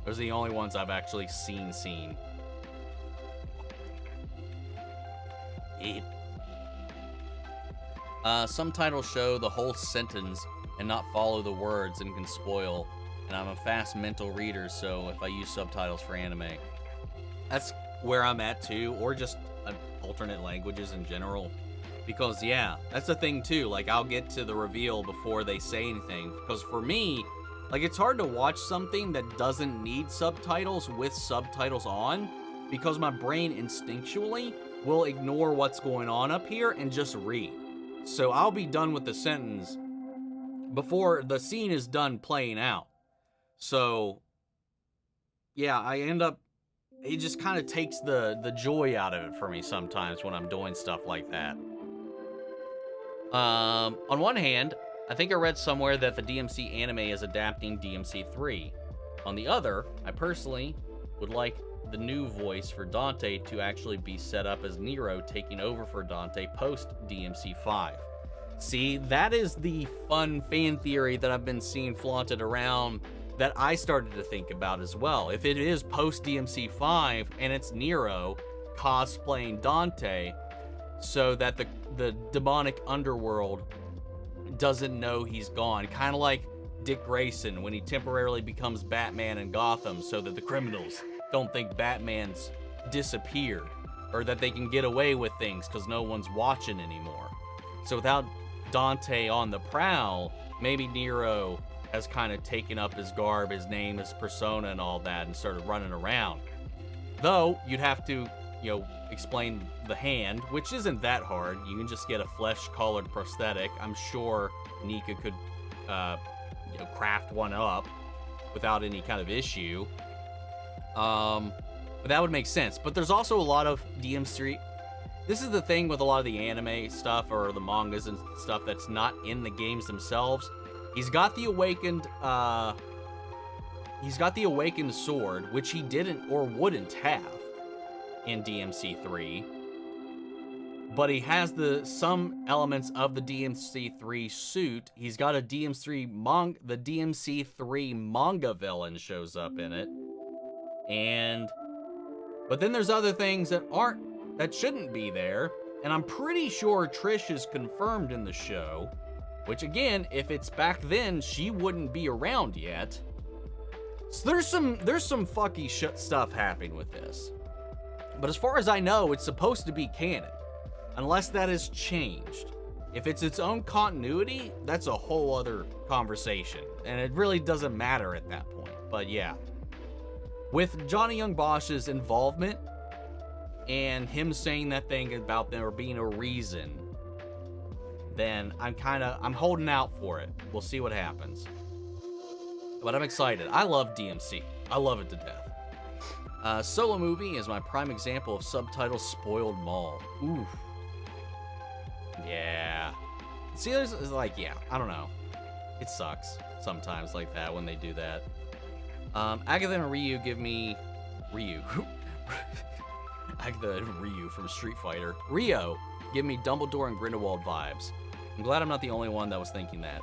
Those are the only ones I've actually seen. Some titles show the whole sentence and not follow the words and can spoil. And I'm a fast mental reader, so if I use subtitles for anime, that's where I'm at too, or just alternate languages in general. Because, yeah, that's the thing too, like, I'll get to the reveal before they say anything. Because for me, like, it's hard to watch something that doesn't need subtitles with subtitles on, because my brain instinctually will ignore what's going on up here and just read. So I'll be done with the sentence before the scene is done playing out. So, yeah, I end up, it just kind of takes the joy out of it for me sometimes when I'm doing stuff like that. On one hand, I think I read somewhere that the DMC anime is adapting DMC 3. On the other, I personally would like the new voice for Dante to actually be set up as Nero taking over for Dante post DMC5. See, that is the fun fan theory that I've been seeing flaunted around that I started to think about as well. If it is post DMC5 and it's Nero cosplaying Dante, so that the demonic underworld doesn't know he's gone. Kind of like Dick Grayson when he temporarily becomes Batman in Gotham so that the criminals don't think Batman's disappeared or that they can get away with things because no one's watching anymore. So without Dante on the prowl, maybe Nero has kind of taken up his garb, his name, his persona and all that and started running around. Though you'd have to, explain the hand, which isn't that hard. You can just get a flesh-colored prosthetic. I'm sure Nika could, craft one up without any kind of issue. But that would make sense. But there's also a lot of DMC. This is the thing with a lot of the anime stuff or the mangas and stuff that's not in the games themselves. He's got the awakened sword, which he didn't or wouldn't have in DMC3, but he has some elements of the DMC3 suit. He's got the DMC3 manga villain shows up in it, but then there's other things that shouldn't be there, and I'm pretty sure Trish is confirmed in the show, which again, if it's back then, she wouldn't be around yet. So there's some fucky stuff happening with this. But as far as I know, it's supposed to be canon, unless that has changed. If it's its own continuity, that's a whole other conversation, and it really doesn't matter at that point. But yeah, with Johnny Young Bosch's involvement and him saying that thing about there being a reason, then I'm holding out for it. We'll see what happens. But I'm excited. I love DMC. I love it to death. Solo movie is my prime example of subtitle spoiled mall. Oof. Yeah. See, there's I don't know. It sucks sometimes like that when they do that. Agatha and Ryu give me... Agatha and Ryu from Street Fighter. Rio give me Dumbledore and Grindelwald vibes. I'm glad I'm not the only one that was thinking that.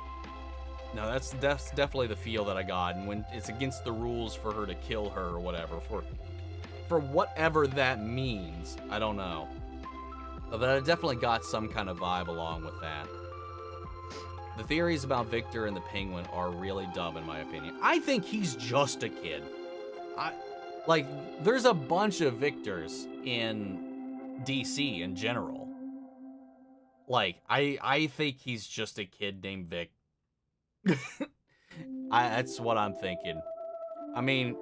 No, that's definitely the feel that I got, and when it's against the rules for her to kill her or whatever, for whatever that means, I don't know. But I definitely got some kind of vibe along with that. The theories about Victor and the Penguin are really dumb in my opinion. I think he's just a kid. There's a bunch of Victors in DC in general. I think he's just a kid named Vic. That's what I'm thinking. I mean,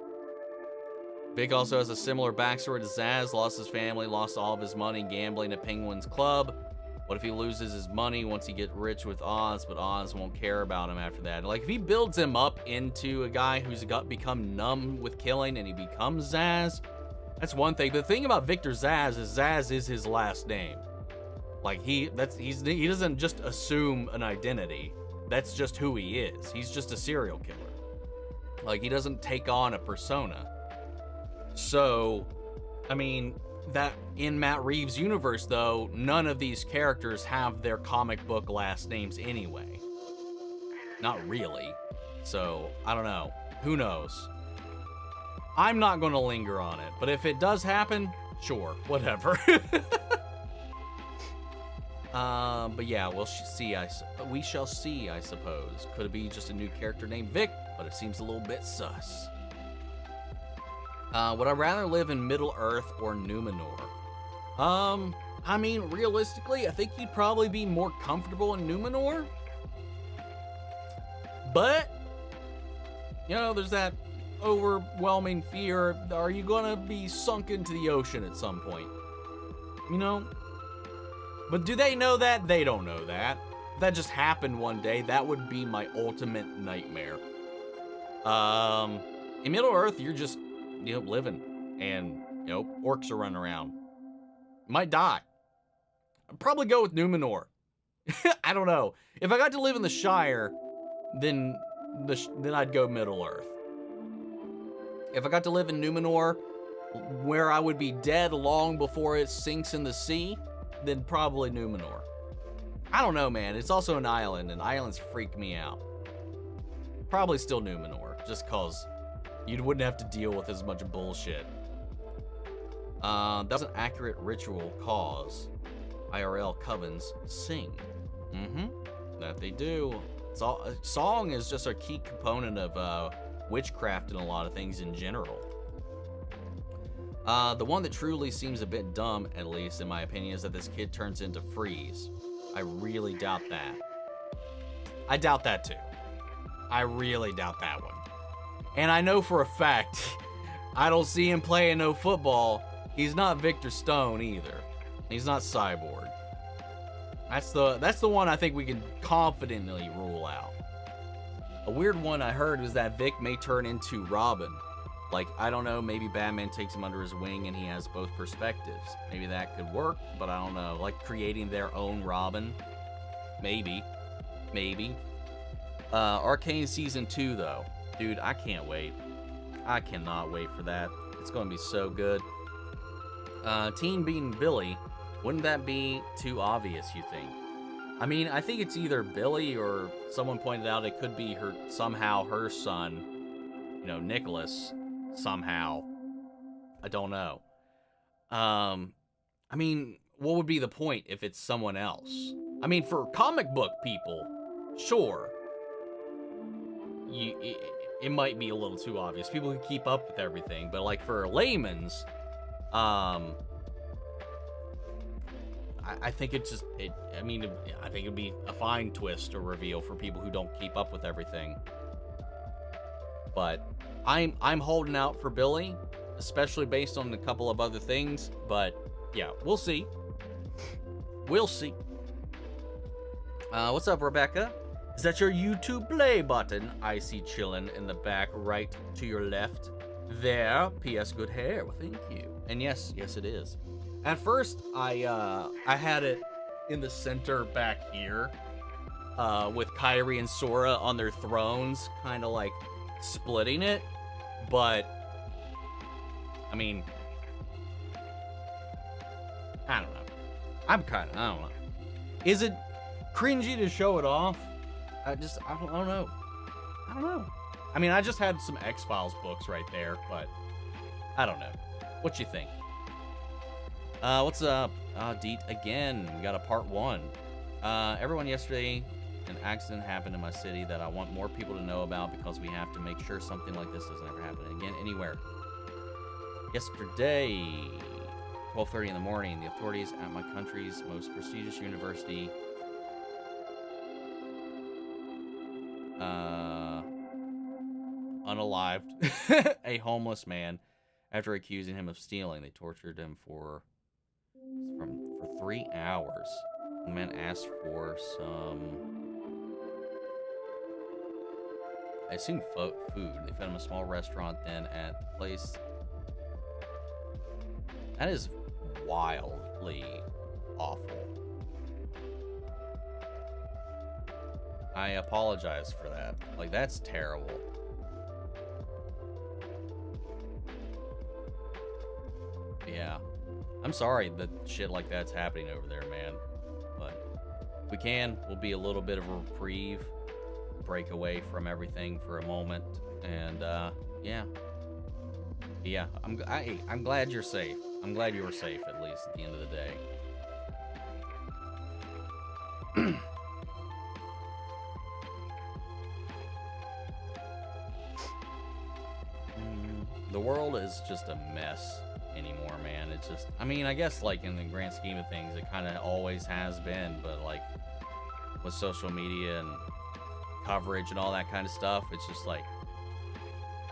Vic also has a similar backstory to Zaz. Lost his family, lost all of his money gambling at Penguin's Club. What if he loses his money once he gets rich with Oz, but Oz won't care about him after that? If he builds him up into a guy who's become numb with killing and he becomes Zaz, that's one thing. The thing about Victor Zaz is his last name. He doesn't just assume an identity. That's just who he is. He's just a serial killer. He doesn't take on a persona. So, I mean, that in Matt Reeves' universe, though, none of these characters have their comic book last names anyway. Not really. So, I don't know. Who knows? I'm not going to linger on it, but if it does happen, sure, whatever. But yeah, we shall see, I suppose. Could it be just a new character named Vic? But it seems a little bit sus. Would I rather live in Middle-earth or Numenor? I mean, realistically, I think you'd probably be more comfortable in Numenor. But, there's that overwhelming fear. Are you gonna be sunk into the ocean at some point? But do they know that? They don't know that. If that just happened one day, that would be my ultimate nightmare. In Middle-earth, you're just, living, and, orcs are running around. You might die. I'd probably go with Numenor. I don't know. If I got to live in the Shire, then I'd go Middle-earth. If I got to live in Numenor, where I would be dead long before it sinks in the sea, then probably Numenor. I don't know, man. It's also an island, and islands freak me out. Probably still Numenor, just cause you wouldn't have to deal with as much bullshit. That was an accurate ritual cause. IRL covens sing. That they do. Song is just a key component of witchcraft and a lot of things in general. The one that truly seems a bit dumb, at least in my opinion, is that this kid turns into Freeze. I really doubt that. I doubt that too. I really doubt that one. And I know for a fact, I don't see him playing no football. He's not Victor Stone either. He's not Cyborg. That's the one I think we can confidently rule out. A weird one I heard was that Vic may turn into Robin. Like, I don't know, maybe Batman takes him under his wing and he has both perspectives. Maybe that could work, but I don't know. Like creating their own Robin. Maybe. Arcane Season 2, though. Dude, I can't wait. I cannot wait for that. It's going to be so good. Teen beating Billy. Wouldn't that be too obvious, you think? I mean, I think it's either Billy or someone pointed out it could be her son, you know, Nicholas, somehow. I don't know. I mean, what would be the point if it's someone else? I mean, for comic book people, sure. It might be a little too obvious. People who keep up with everything, but like for layman's, I think it's just, I think it'd be a fine twist or reveal for people who don't keep up with everything. But I'm holding out for Billy, especially based on a couple of other things. But yeah, we'll see. We'll see. What's up, Rebecca? Is that your YouTube play button? I see chilling in the back right to your left. There. P.S. Good hair. Well, thank you. And yes, it is. At first, I had it in the center back here, with Kyrie and Sora on their thrones, kind of like splitting it. But I mean, I don't know. I don't know. Is it cringy to show it off? I don't know. I mean, I just had some X-Files books right there, but I don't know. What you think? What's up? Deet again. We got a part 1. Everyone, yesterday an accident happened in my city that I want more people to know about because we have to make sure something like this doesn't ever happen again anywhere. Yesterday, 12:30 in the morning, the authorities at my country's most prestigious university unalived a homeless man after accusing him of stealing. They tortured him for 3 hours. The man asked for some, I assume, food. They fed him a small restaurant then at the place. That is wildly awful. I apologize for that. Like, that's terrible. Yeah. I'm sorry that shit like that's happening over there, man. But if we can, we'll be a little bit of a reprieve, break away from everything for a moment, and yeah. I'm glad you're safe. I'm glad you were safe, at least at the end of the day. The world is just a mess anymore, man. It's just, I mean, I guess like in the grand scheme of things, it kind of always has been, but like with social media and coverage and all that kind of stuff, it's just like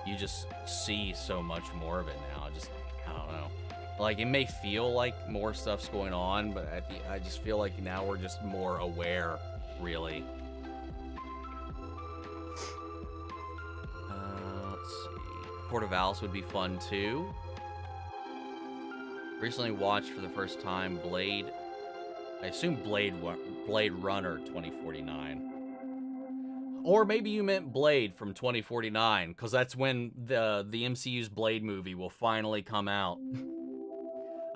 you just see so much more of it now. I don't know. Like, it may feel like more stuff's going on, but I just feel like now we're just more aware, really. Let's see. Court of Owls would be fun too. Recently watched for the first time Blade Runner 2049. Or maybe you meant Blade from 2049, because that's when the MCU's Blade movie will finally come out.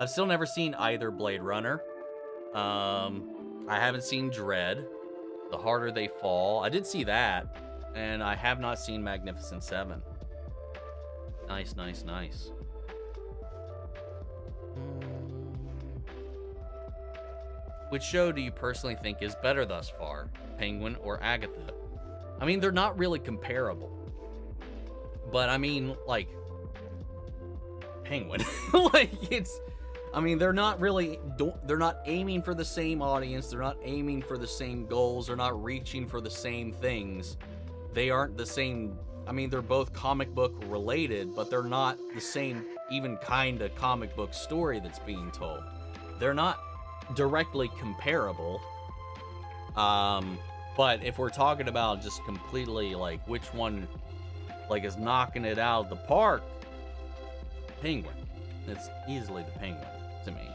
I've still never seen either Blade Runner. I haven't seen Dread, The Harder They Fall. I did see that, and I have not seen Magnificent Seven. Nice, nice, nice. Which show do you personally think is better thus far, Penguin or Agatha? I mean, they're not really comparable. But I mean, like, Penguin. Like, it's... I mean, they're not really... They're not aiming for the same audience. They're not aiming for the same goals. They're not reaching for the same things. They aren't the same... I mean, they're both comic book related, but they're not the same even kind of comic book story that's being told. They're not directly comparable. But if we're talking about just completely, like, which one, like, is knocking it out of the park, Penguin. It's easily the Penguin to me.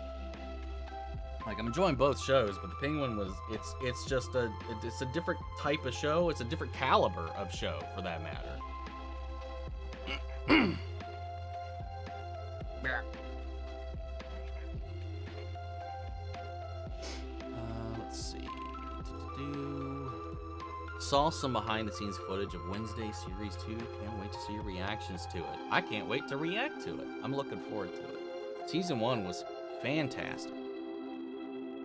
Like, I'm enjoying both shows, but the Penguin was, it's just it's a different type of show. It's a different caliber of show, for that matter. Let's see. Saw some behind-the-scenes footage of Wednesday Series 2. Can't wait to see your reactions to it. I can't wait to react to it. I'm looking forward to it. Season 1 was fantastic.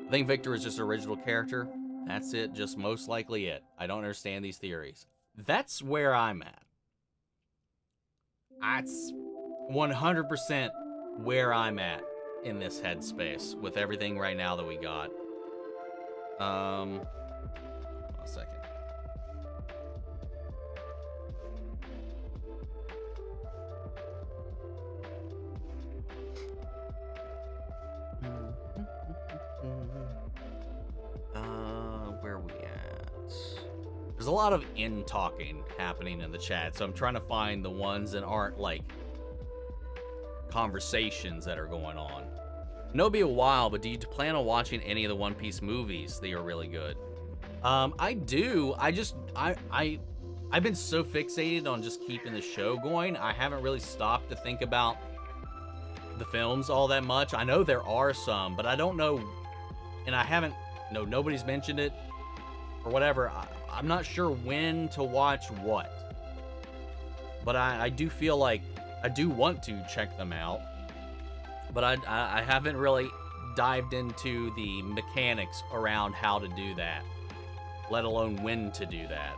I think Victor is just an original character. That's it, just most likely it. I don't understand these theories. That's where I'm at. That's 100% where I'm at in this headspace with everything right now that we got. Hold on a second. Where are we at? There's a lot of in-talking happening in the chat, so I'm trying to find the ones that aren't, like, conversations that are going on. I know it'll be a while, but do you plan on watching any of the One Piece movies? They are really good. I do. I've been so fixated on just keeping the show going, I haven't really stopped to think about the films all that much. I know there are some, but I don't know, and I haven't, no, nobody's mentioned it, or whatever. I'm not sure when to watch what. But I do feel like I do want to check them out. But I haven't really dived into the mechanics around how to do that, let alone when to do that.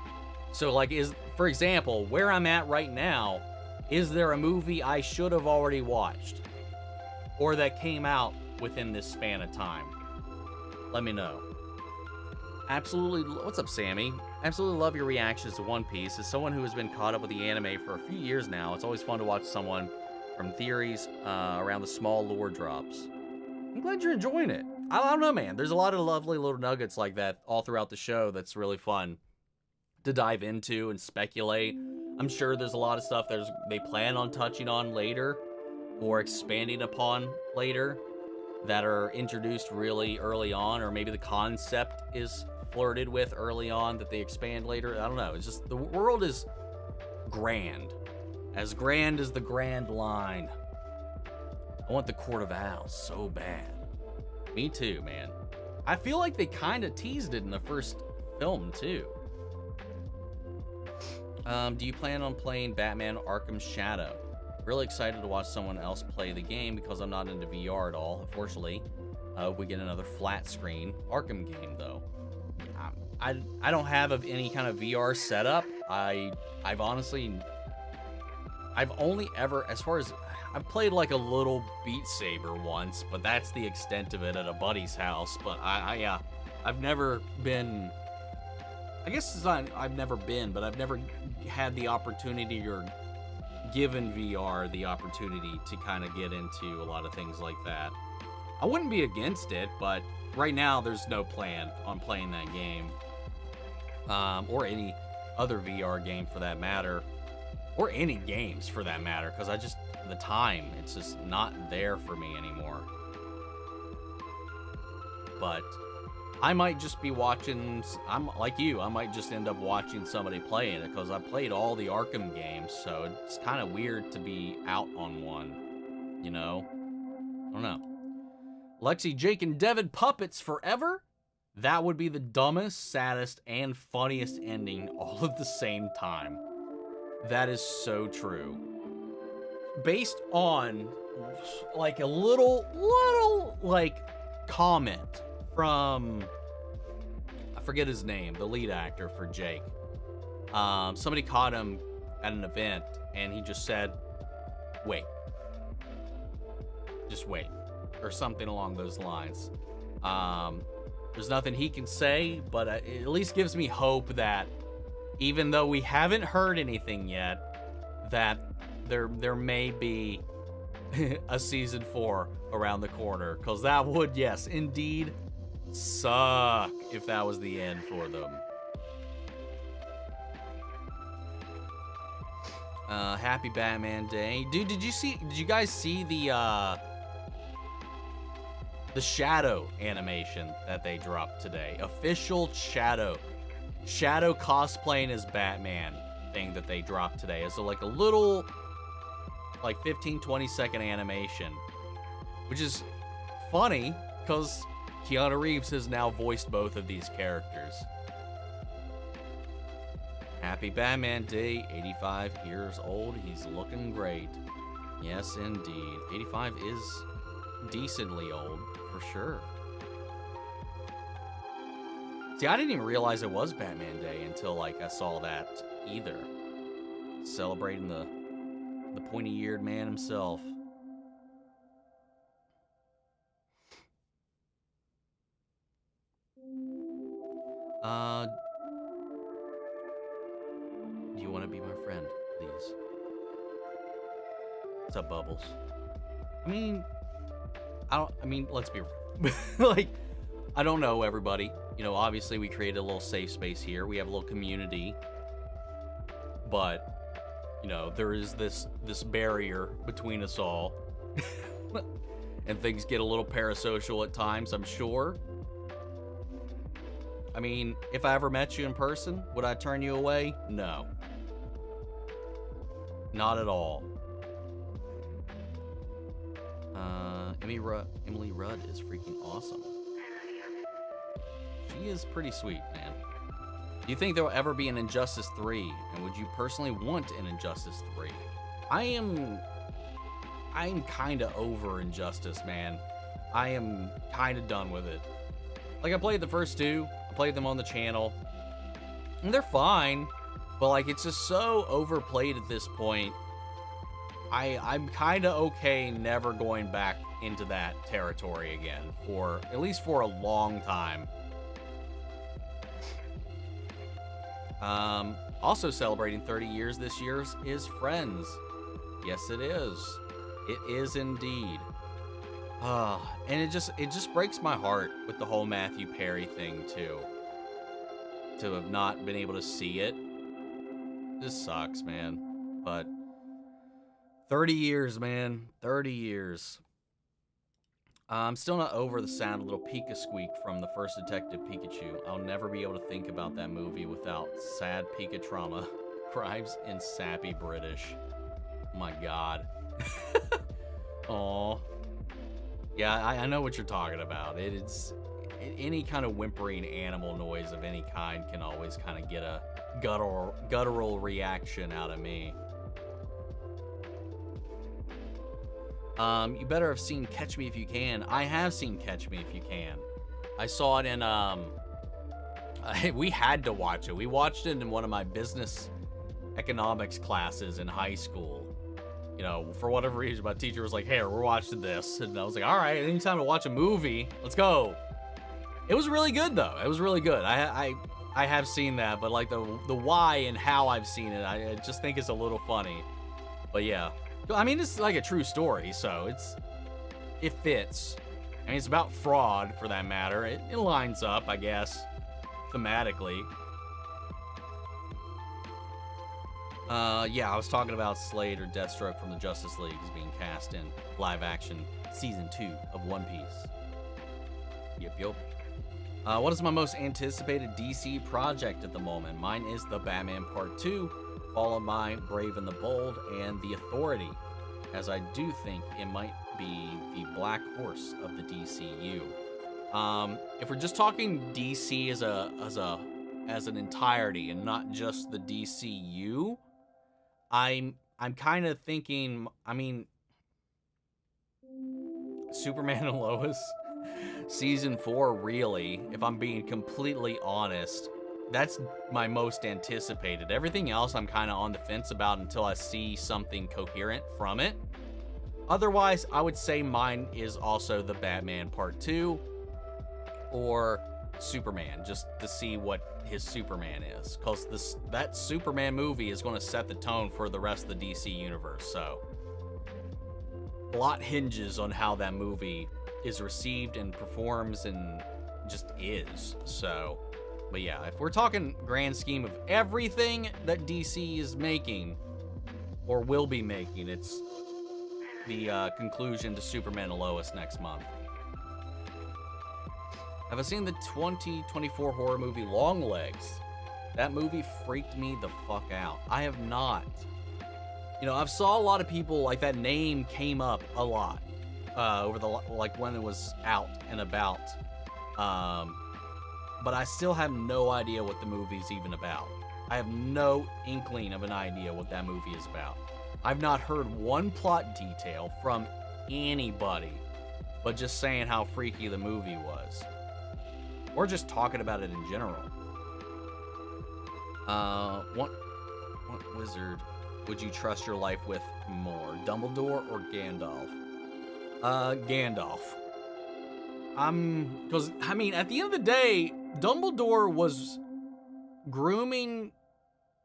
So, like, for example, where I'm at right now, is there a movie I should have already watched? Or that came out within this span of time? Let me know. Absolutely. What's up, Sammy? Absolutely love your reactions to One Piece. As someone who has been caught up with the anime for a few years now, it's always fun to watch someone from theories around the small lore drops. I'm glad you're enjoying it. I don't know, man. There's a lot of lovely little nuggets like that all throughout the show that's really fun to dive into and speculate. I'm sure there's a lot of stuff they plan on touching on later or expanding upon later that are introduced really early on, or maybe the concept is flirted with early on that they expand later. I don't know. It's just the world is grand. As grand as the Grand Line. I want the Court of Owls so bad. Me too, man. I feel like they kind of teased it in the first film too. Do you plan on playing Batman Arkham Shadow? Really excited to watch someone else play the game because I'm not into VR at all, unfortunately. We get another flat screen Arkham game though. I don't have any kind of VR setup. I've only ever, as far as, I've played like a little Beat Saber once, but that's the extent of it at a buddy's house. But I've never been, I guess it's not, I've never been, but I've never had the opportunity or given VR the opportunity to kind of get into a lot of things like that. I wouldn't be against it, but right now there's no plan on playing that game. Or any other VR game for that matter. Or any games for that matter, because the time, it's just not there for me anymore. But I might just be watching, I'm like you, I might just end up watching somebody playing it, because I played all the Arkham games, so it's kind of weird to be out on one, you know? I don't know. Lexi, Jake, and Devin puppets forever? That would be the dumbest, saddest, and funniest ending all at the same time. That is so true. Based on, like, a little, like, comment from, I forget his name, the lead actor for Jake. Somebody caught him at an event, and he just said, wait. Just wait. Or something along those lines. There's nothing he can say, but it at least gives me hope that even though we haven't heard anything yet, that there may be a season 4 around the corner, because that would, yes, indeed suck if that was the end for them. Happy Batman Day. Dude, did you guys see the Shadow animation that they dropped today? Official Shadow cosplaying as Batman thing that they dropped today. It's like a little, like 15-20 second animation, which is funny because Keanu Reeves has now voiced both of these characters. Happy Batman Day, 85 years old. He's looking great. Yes, indeed. 85 is decently old, for sure. See, I didn't even realize it was Batman Day until, like, I saw that either. Celebrating the pointy-eared man himself. Do you want to be my friend, please? What's up, Bubbles? I mean, let's be real. Like, I don't know everybody. You know, obviously we created a little safe space here. We have a little community. But, you know, there is this barrier between us all. And things get a little parasocial at times, I'm sure. I mean, if I ever met you in person, would I turn you away? No. Not at all. Emily Rudd is freaking awesome. She is pretty sweet, man. Do you think there will ever be an Injustice 3? And would you personally want an Injustice 3? I'm kind of over Injustice, man. I am kind of done with it. Like, I played the first two. I played them on the channel. And they're fine. But, like, it's just so overplayed at this point. I'm kind of okay never going back into that territory again. At least for a long time. Also celebrating 30 years this year is Friends. Yes, it is. It is indeed. And it just breaks my heart with the whole Matthew Perry thing too. To have not been able to see it. Just sucks, man. But 30 years, man. 30 years. I'm still not over the sound of little Pika squeak from the first Detective Pikachu. I'll never be able to think about that movie without sad Pika trauma. Cries in sappy British. Oh my god. Aw. Yeah, I know what you're talking about. It's any kind of whimpering animal noise of any kind can always kind of get a guttural reaction out of me. You better have seen Catch Me If You Can. I have seen Catch Me If You Can. I saw it in, we had to watch it. We watched it in one of my business economics classes in high school. You know, for whatever reason, my teacher was like, hey, we're watching this. And I was like, all right, anytime to watch a movie, let's go. It was really good, though. It was really good. I have seen that, but like the why and how I've seen it, I just think it's a little funny. But yeah. I mean, it's like a true story, so it fits. I mean, it's about fraud, for that matter. It lines up, I guess, thematically. Yeah, I was talking about Slade or Deathstroke from the Justice League is being cast in live action Season 2 of One Piece. Yep. What is my most anticipated DC project at the moment? Mine is The Batman Part 2, followed by Brave and the Bold and The Authority, as I do think it might be the black horse of the DCU. If we're just talking DC as an entirety and not just the DCU, I'm kind of thinking, I mean, Superman and Lois season 4, really, if I'm being completely honest, that's my most anticipated. Everything else I'm kind of on the fence about until I see something coherent from it. Otherwise, I would say mine is also the Batman Part 2 or Superman, just to see what his Superman is. Because that Superman movie is going to set the tone for the rest of the DC universe. So, a lot hinges on how that movie is received and performs and just is. So, but yeah, if we're talking grand scheme of everything that DC is making or will be making, it's the conclusion to Superman and Lois next month. Have I seen the 2024 horror movie Longlegs? That movie freaked me the fuck out. I have not. You know, I've saw a lot of people, like, that name came up a lot over the, like, when it was out and about. But I still have no idea what the movie's even about. I have no inkling of an idea what that movie is about. I've not heard one plot detail from anybody, but just saying how freaky the movie was. Or just talking about it in general. What wizard would you trust your life with more, Dumbledore or Gandalf? Gandalf. Because, I mean, at the end of the day, Dumbledore was grooming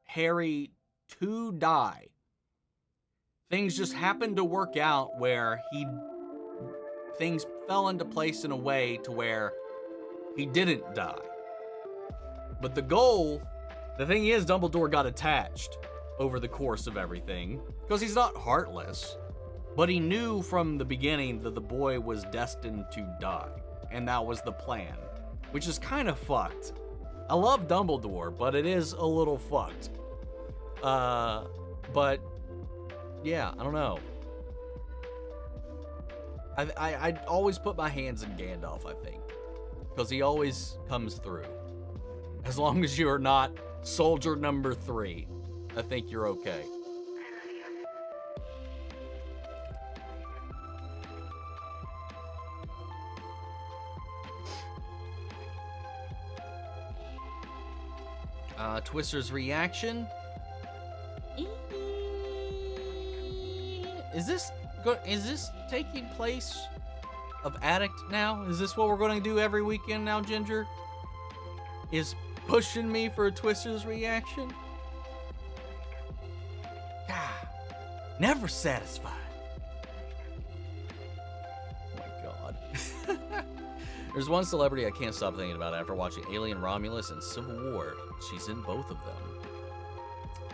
Harry to die. Things just happened to work out where things fell into place in a way to where he didn't die. But the thing is, Dumbledore got attached over the course of everything, because he's not heartless, but he knew from the beginning that the boy was destined to die, and that was the plan, which is kind of fucked. I love Dumbledore, but it is a little fucked. But yeah, I don't know. I'd always put my hands in Gandalf, I think, because he always comes through. As long as you're not soldier number 3, I think you're okay. Twister's reaction. Is this taking place of Addict now? Is this what we're going to do every weekend now, Ginger? Is pushing me for a Twister's reaction? God, never satisfied. Oh my God. There's one celebrity I can't stop thinking about after watching Alien, Romulus, and Civil War. She's in both of them.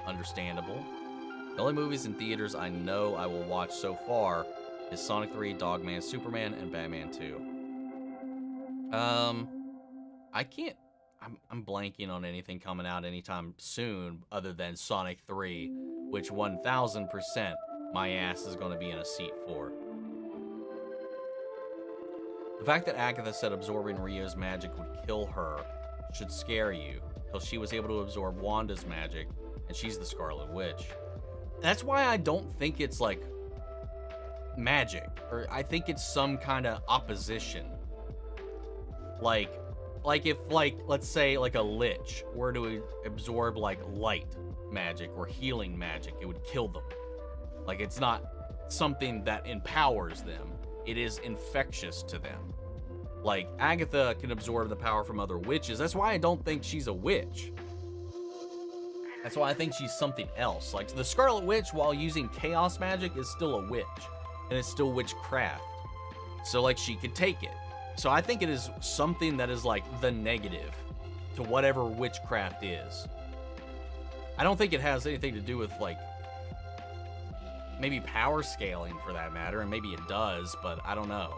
Understandable. The only movies in theaters I know I will watch so far is Sonic 3, Dogman, Superman, and Batman 2. I can't... I'm blanking on anything coming out anytime soon other than Sonic 3, which 1000% my ass is going to be in a seat for. The fact that Agatha said absorbing Rio's magic would kill her should scare you, because she was able to absorb Wanda's magic, and she's the Scarlet Witch. That's why I don't think it's, like, magic, or I think it's some kind of opposition. Like if, like, let's say, like, a lich were to absorb, like, light magic or healing magic, it would kill them. Like, it's not something that empowers them. It is infectious to them. Like, Agatha can absorb the power from other witches. That's why I don't think she's a witch. That's why I think she's something else. Like, the Scarlet Witch, while using chaos magic, is still a witch. And it's still witchcraft. So, like, she could take it. So I think it is something that is, like, the negative to whatever witchcraft is. I don't think it has anything to do with, like, maybe power scaling for that matter, and maybe it does, but I don't know.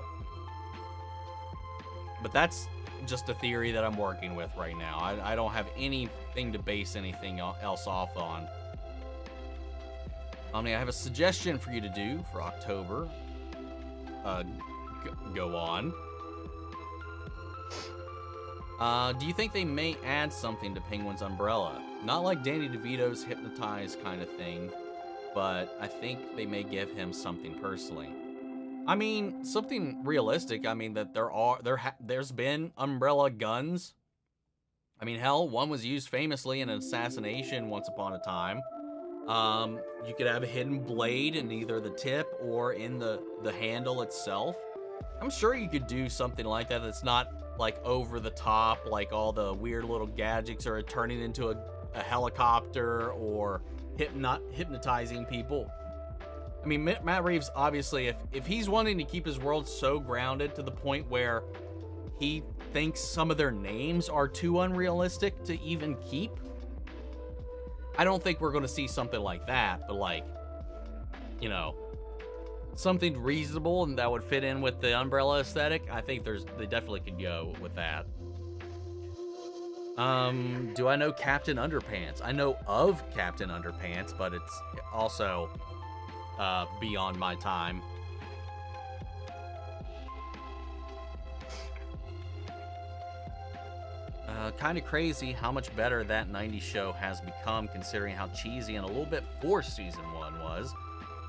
But that's just a theory that I'm working with right now. I don't have anything to base anything else off on. Omni, I have a suggestion for you to do for October. Go on. Do you think they may add something to Penguin's umbrella? Not like Danny DeVito's hypnotized kind of thing, but I think they may give him something personally. I mean, something realistic. I mean, that there's been umbrella guns. I mean, hell, one was used famously in an assassination once upon a time. You could have a hidden blade in either the tip or in the handle itself. I'm sure you could do something like that that's not like over the top, like all the weird little gadgets are turning into a helicopter or hypnotizing people. I mean, Matt Reeves, obviously, if he's wanting to keep his world so grounded to the point where he thinks some of their names are too unrealistic to even keep, I don't think we're going to see something like that, but like, you know, something reasonable and that would fit in with the umbrella aesthetic. I think they definitely could go with that. Do I know Captain Underpants? I know of Captain Underpants, but it's also beyond my time. Kind of crazy how much better that 90s show has become, considering how cheesy and a little bit forced season 1 was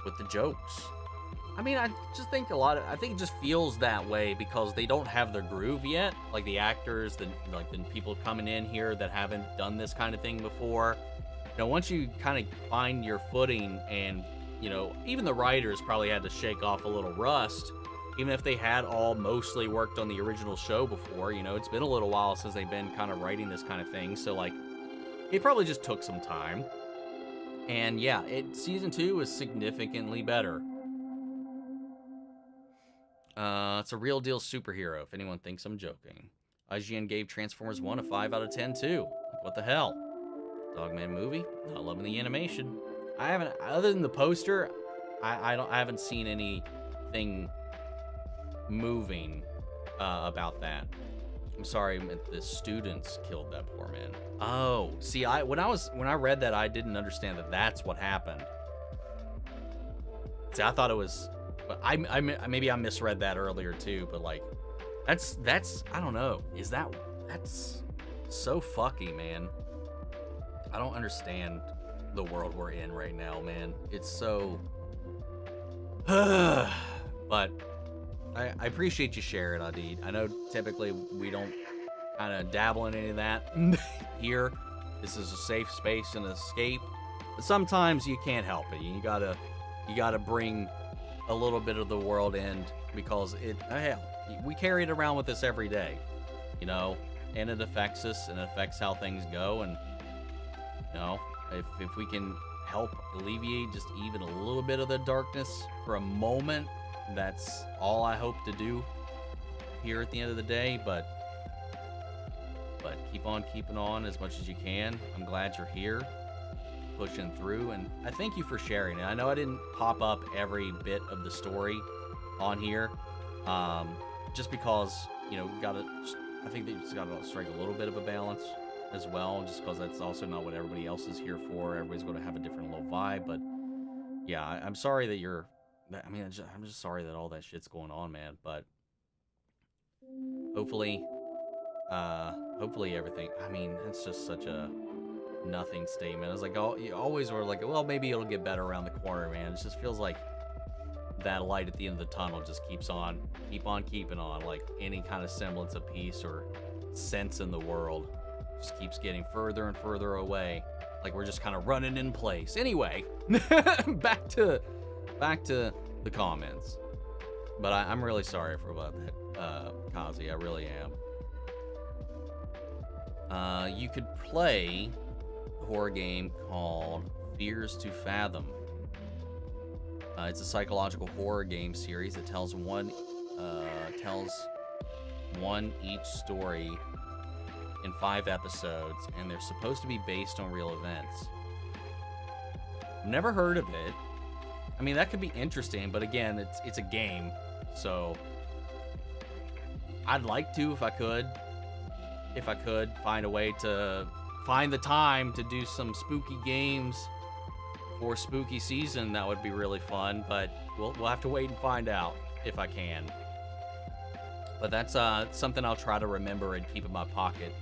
with the jokes. I mean, I just think I think it just feels that way because they don't have their groove yet. Like the actors, the people coming in here that haven't done this kind of thing before. You know, once you kind of find your footing, and you know, even the writers probably had to shake off a little rust, even if they had all mostly worked on the original show before. You know, it's been a little while since they've been kind of writing this kind of thing, so like, it probably just took some time. And yeah, season 2 is significantly better. It's a real deal superhero, if anyone thinks I'm joking. IGN gave Transformers 1 a 5 out of 10 too. Like, what the hell? Dogman movie? Not loving the animation. I haven't, other than the poster, I haven't seen anything moving about that. I'm sorry, the students killed that poor man. Oh, see, when I read that, I didn't understand that that's what happened. See, I thought it was, but maybe I misread that earlier too. But like, that's I don't know. That's so fucky, man. I don't understand the world we're in right now, man. It's so. But I appreciate you sharing, Adid. I know typically we don't kind of dabble in any of that here. This is a safe space and escape. But sometimes you can't help it. You gotta bring a little bit of the world in, because hell, we carry it around with us every day, you know, and it affects us and it affects how things go. And you know, if we can help alleviate just even a little bit of the darkness for a moment, that's all I hope to do here at the end of the day. But keep on keeping on as much as you can. I'm glad you're here, pushing through, and I thank you for sharing it. I know I didn't pop up every bit of the story on here, just because, you know, I think they just gotta strike a little bit of a balance as well, just because that's also not what everybody else is here for. Everybody's going to have a different little vibe. But yeah, I'm sorry that I'm just sorry that all that shit's going on, man. But hopefully everything, I mean, it's just such a nothing statement. It's like, you always were like, well, maybe it'll get better around the corner, man. It just feels like that light at the end of the tunnel just keep on keeping on. Like any kind of semblance of peace or sense in the world just keeps getting further and further away. Like we're just kind of running in place. Anyway, back to the comments. But I'm really sorry about that, Kazi. I really am. You could play a horror game called Fears to Fathom. It's a psychological horror game series that tells one each story in 5 episodes, and they're supposed to be based on real events. Never heard of it. I mean, that could be interesting, but again, it's a game, so I'd like to if I could. If I could find a way to find the time to do some spooky games for spooky season, that would be really fun. But we'll have to wait and find out if I can. But that's something I'll try to remember and keep in my pocket.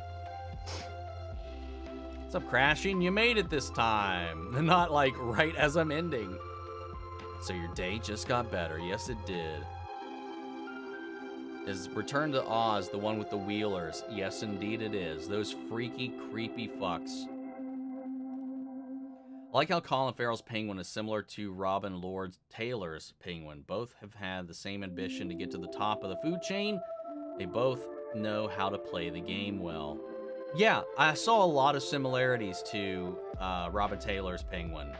What's up, Crashing? You made it this time. Not like right as I'm ending. So your day just got better. Yes, it did. Is Return to Oz the one with the Wheelers? Yes, indeed it is. Those freaky, creepy fucks. I like how Colin Farrell's penguin is similar to Robin Lord Taylor's penguin. Both have had the same ambition to get to the top of the food chain. They both know how to play the game well. Yeah, I saw a lot of similarities to Robin Taylor's penguin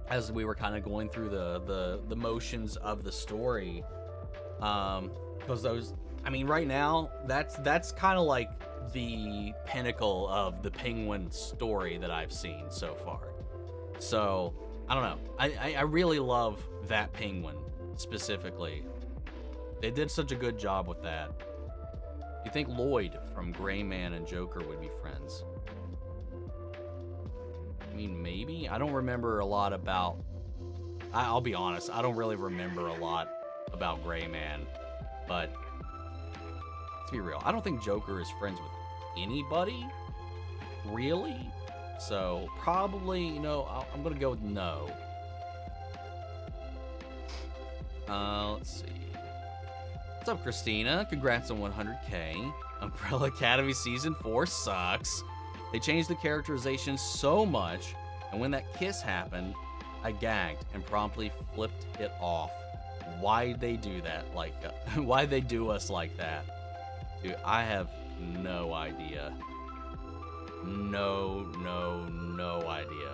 as we were kind of going through the motions of the story. Because those, I mean, right now, that's kind of like the pinnacle of the penguin story that I've seen so far. So, I don't know. I really love that penguin, specifically. They did such a good job with that. You think Lloyd from Gray Man and Joker would be friends? I mean, maybe? I don't remember a lot about... I'll be honest, I don't really remember a lot about Gray Man. But, let's be real, I don't think Joker is friends with anybody, really? So, probably, you know, I'm gonna go with no. Let's see. What's up, Christina? Congrats on 100K. Umbrella Academy Season 4 sucks. They changed the characterization so much, and when that kiss happened, I gagged and promptly flipped it off. Why'd they do that? Like, why'd they do us like that? Dude, I have no idea. No idea.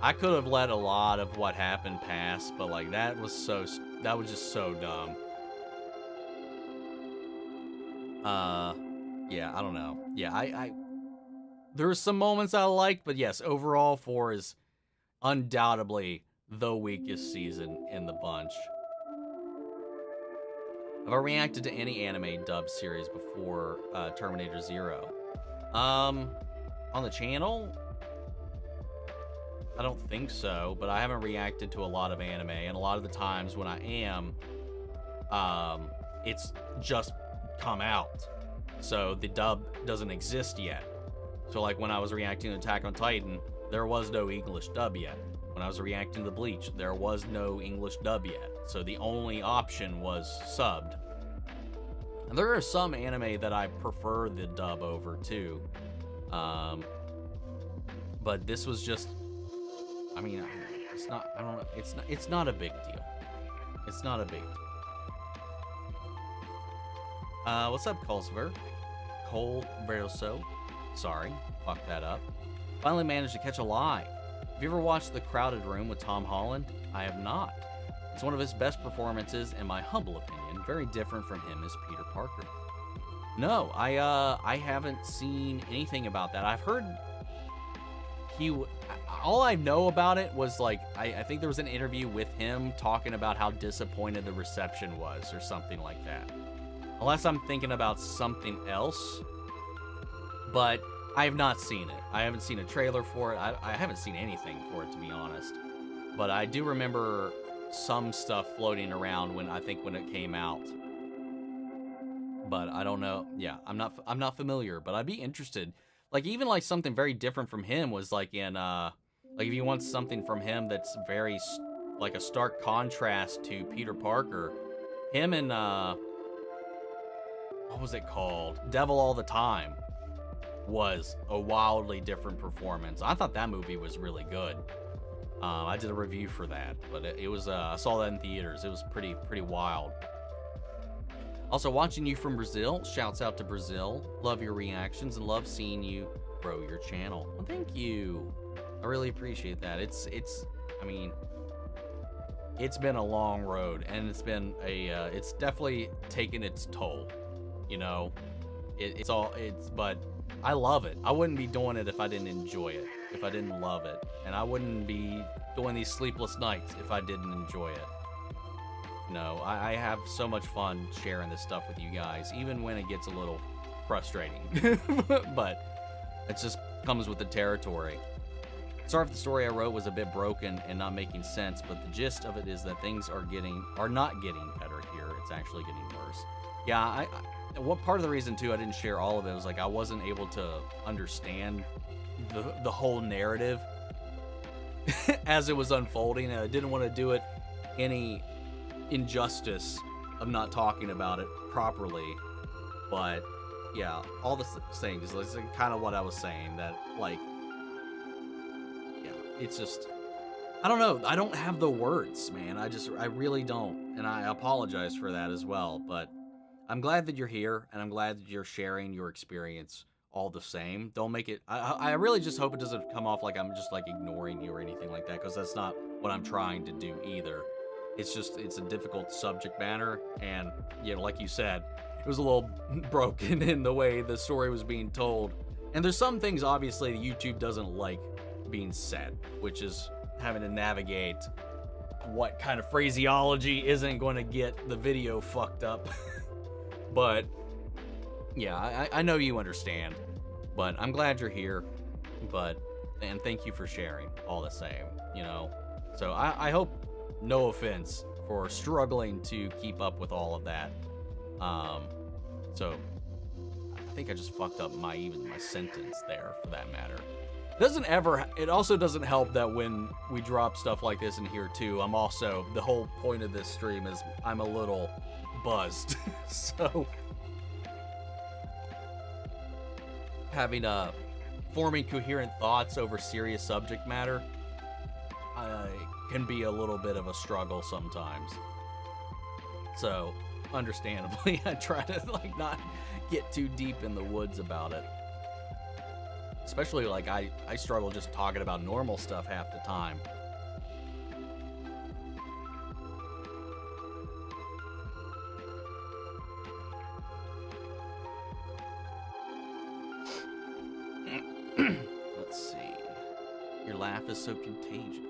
I could have let a lot of what happened pass, but like that was just so dumb. Yeah, I don't know. Yeah, there were some moments I liked, but yes, overall 4 is undoubtedly the weakest season in the bunch. Have I reacted to any anime dub series before Terminator Zero? On the channel? I don't think so, but I haven't reacted to a lot of anime, and a lot of the times when I am, it's just come out. So the dub doesn't exist yet. So like when I was reacting to Attack on Titan, there was no English dub yet. When I was reacting to Bleach, there was no English dub yet. So the only option was subbed. And there are some anime that I prefer the dub over too. But this was just, I mean, it's not, I don't know, it's not a big deal. It's not a big deal. What's up, Colsver? Cole Verso. Sorry, fucked that up. Finally managed to catch a live. Have you ever watched The Crowded Room with Tom Holland? I have not. It's one of his best performances, in my humble opinion. Very different from him as Peter Parker. No, I haven't seen anything about that. I've heard all I know about it was like, I think there was an interview with him talking about how disappointed the reception was or something like that. Unless I'm thinking about something else, but I have not seen it. I haven't seen a trailer for it. I haven't seen anything for it, to be honest. But I do remember some stuff floating around when it came out. But I don't know. Yeah, I'm not familiar, but I'd be interested. Like even like something very different from him was like in like if you want something from him that's very like a stark contrast to Peter Parker, him and what was it called? Devil All the Time was a wildly different performance. I thought that movie was really good. I did a review for that, but it was I saw that in theaters. It was pretty wild. Also, watching you from Brazil. Shouts out to Brazil. Love your reactions and love seeing you grow your channel. Well, thank you. I really appreciate that. I mean, it's been a long road, and it's been it's definitely taken its toll. You know, but I love it. I wouldn't be doing it if I didn't enjoy it, if I didn't love it. And I wouldn't be doing these sleepless nights if I didn't enjoy it. No, I have so much fun sharing this stuff with you guys, even when it gets a little frustrating. But it just comes with the territory. Sorry if the story I wrote was a bit broken and not making sense, but the gist of it is that things are not getting better here. It's actually getting worse. Yeah, what part of the reason too I didn't share all of it was like I wasn't able to understand the whole narrative as it was unfolding, and I didn't want to do it any injustice of not talking about it properly. But yeah, all the things, it's kind of what I was saying, that like, yeah, it's just, I don't know, I don't have the words, man. I really don't, and I apologize for that as well. But I'm glad that you're here, and I'm glad that you're sharing your experience all the same. Don't make it, I really just hope it doesn't come off like I'm just like ignoring you or anything like that, because that's not what I'm trying to do either. It's just, it's a difficult subject matter, and, you know, like you said, it was a little broken in the way the story was being told. And there's some things, obviously, that YouTube doesn't like being said, which is having to navigate what kind of phraseology isn't going to get the video fucked up. But, yeah, I know you understand. But I'm glad you're here. And thank you for sharing all the same, you know. So I hope, no offense, for struggling to keep up with all of that. So I think I just fucked up my sentence there, for that matter. It also doesn't help that when we drop stuff like this in here too, I'm also, the whole point of this stream is I'm a little buzzed. So having forming coherent thoughts over serious subject matter can be a little bit of a struggle sometimes. So understandably, I try to like not get too deep in the woods about it. Especially like I struggle just talking about normal stuff half the time. Let's see. Your laugh is so contagious.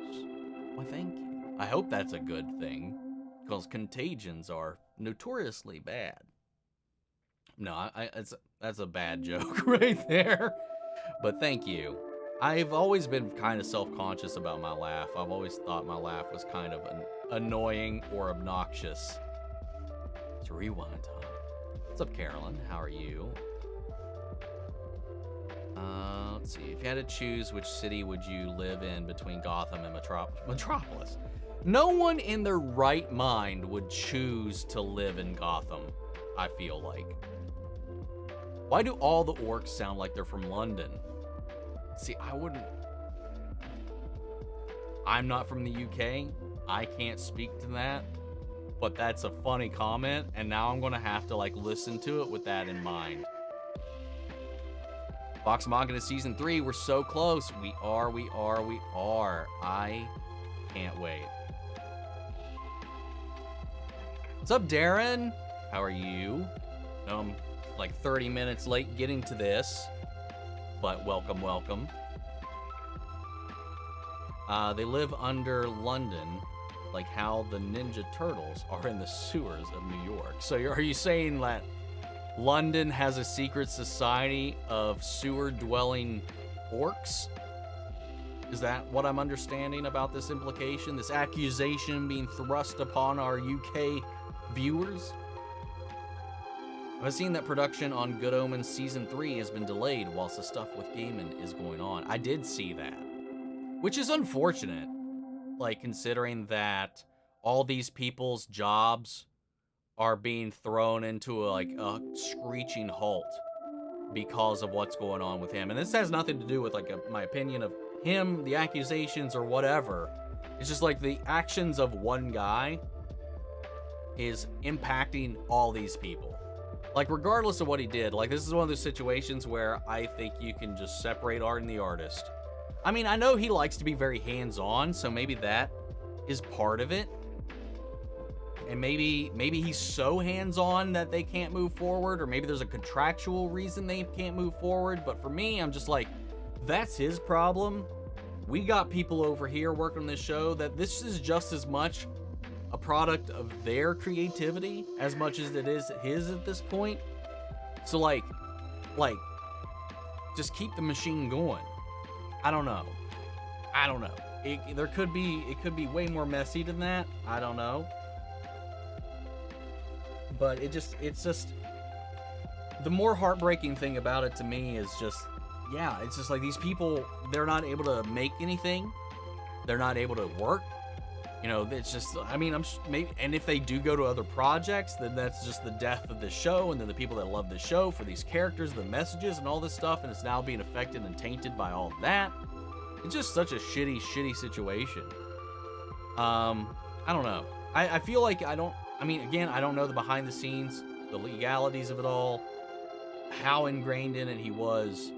Why, thank you. I hope that's a good thing, because contagions are notoriously bad. No, that's a bad joke right there. But thank you. I've always been kind of self-conscious about my laugh. I've always thought my laugh was kind of annoying or obnoxious. It's rewind time. What's up, Carolyn? How are you? Let's see. If you had to choose, which city would you live in between Gotham and Metropolis? No one in their right mind would choose to live in Gotham, I feel like. Why do all the orcs sound like they're from London? See, I'm not from the UK. I can't speak to that. But that's a funny comment, and now I'm gonna have to like listen to it with that in mind. Vox Machina Season 3, we're so close. We are. I can't wait. What's up, Darren? How are you? I'm like 30 minutes late getting to this, but welcome. They live under London, like how the Ninja Turtles are in the sewers of New York. So are you saying that London has a secret society of sewer-dwelling orcs? Is that what I'm understanding about this implication? This accusation being thrust upon our UK viewers? I've seen that production on Good Omens Season 3 has been delayed whilst the stuff with Gaiman is going on. I did see that, which is unfortunate, like considering that all these people's jobs are being thrown into a screeching halt because of what's going on with him. And this has nothing to do with my opinion of him, the accusations, or whatever. It's just like the actions of one guy is impacting all these people. Like, regardless of what he did, like, this is one of those situations where I think you can just separate art and the artist. I mean, I know he likes to be very hands-on, so maybe that is part of it. And maybe he's so hands-on that they can't move forward, or maybe there's a contractual reason they can't move forward. But for me, I'm just like, that's his problem. We got people over here working on this show that this is just as much product of their creativity as much as it is his at this point. So like, just keep the machine going. I don't know. It could be way more messy than that. I don't know. But it's just the more heartbreaking thing about it to me is just, yeah, it's just like these people, they're not able to make anything. They're not able to work. You know, it's just, I mean, maybe, and if they do go to other projects, then that's just the death of the show, and then the people that love the show for these characters, the messages, and all this stuff, and it's now being affected and tainted by all of that. It's just such a shitty situation. I don't know. I feel like I don't know the behind the scenes, the legalities of it all, how ingrained in it he was.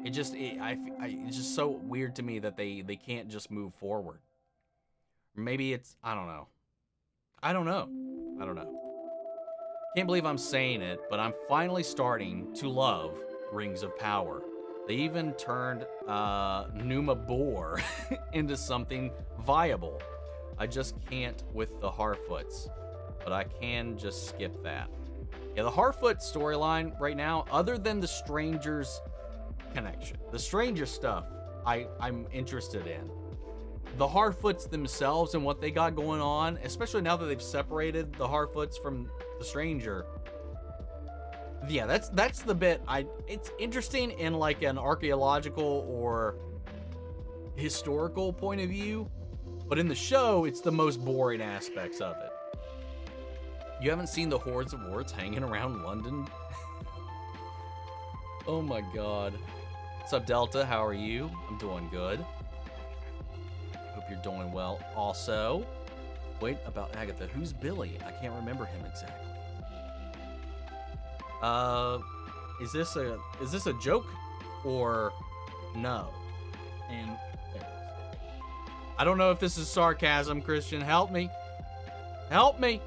It's just so weird to me that they can't just move forward. Maybe it's, I don't know. Can't believe I'm saying it, but I'm finally starting to love Rings of Power. They even turned Numa Boar into something viable. I just can't with the Harfoots, but I can just skip that. Yeah, the Harfoot storyline right now, other than the Strangers connection, the Stranger stuff I'm interested in. The Harfoots themselves and what they got going on, especially now that they've separated the Harfoots from the Stranger. Yeah, that's the bit it's interesting in like an archaeological or historical point of view, but in the show, it's the most boring aspects of it. You haven't seen the hordes of wards hanging around London? Oh my god. What's up, Delta? How are you? I'm doing good. Hope you're doing well also. Wait, about Agatha. Who's Billy? I can't remember him exactly. Is this a joke or no? And there it is. I don't know if this is sarcasm, Christian. Help me. Help me.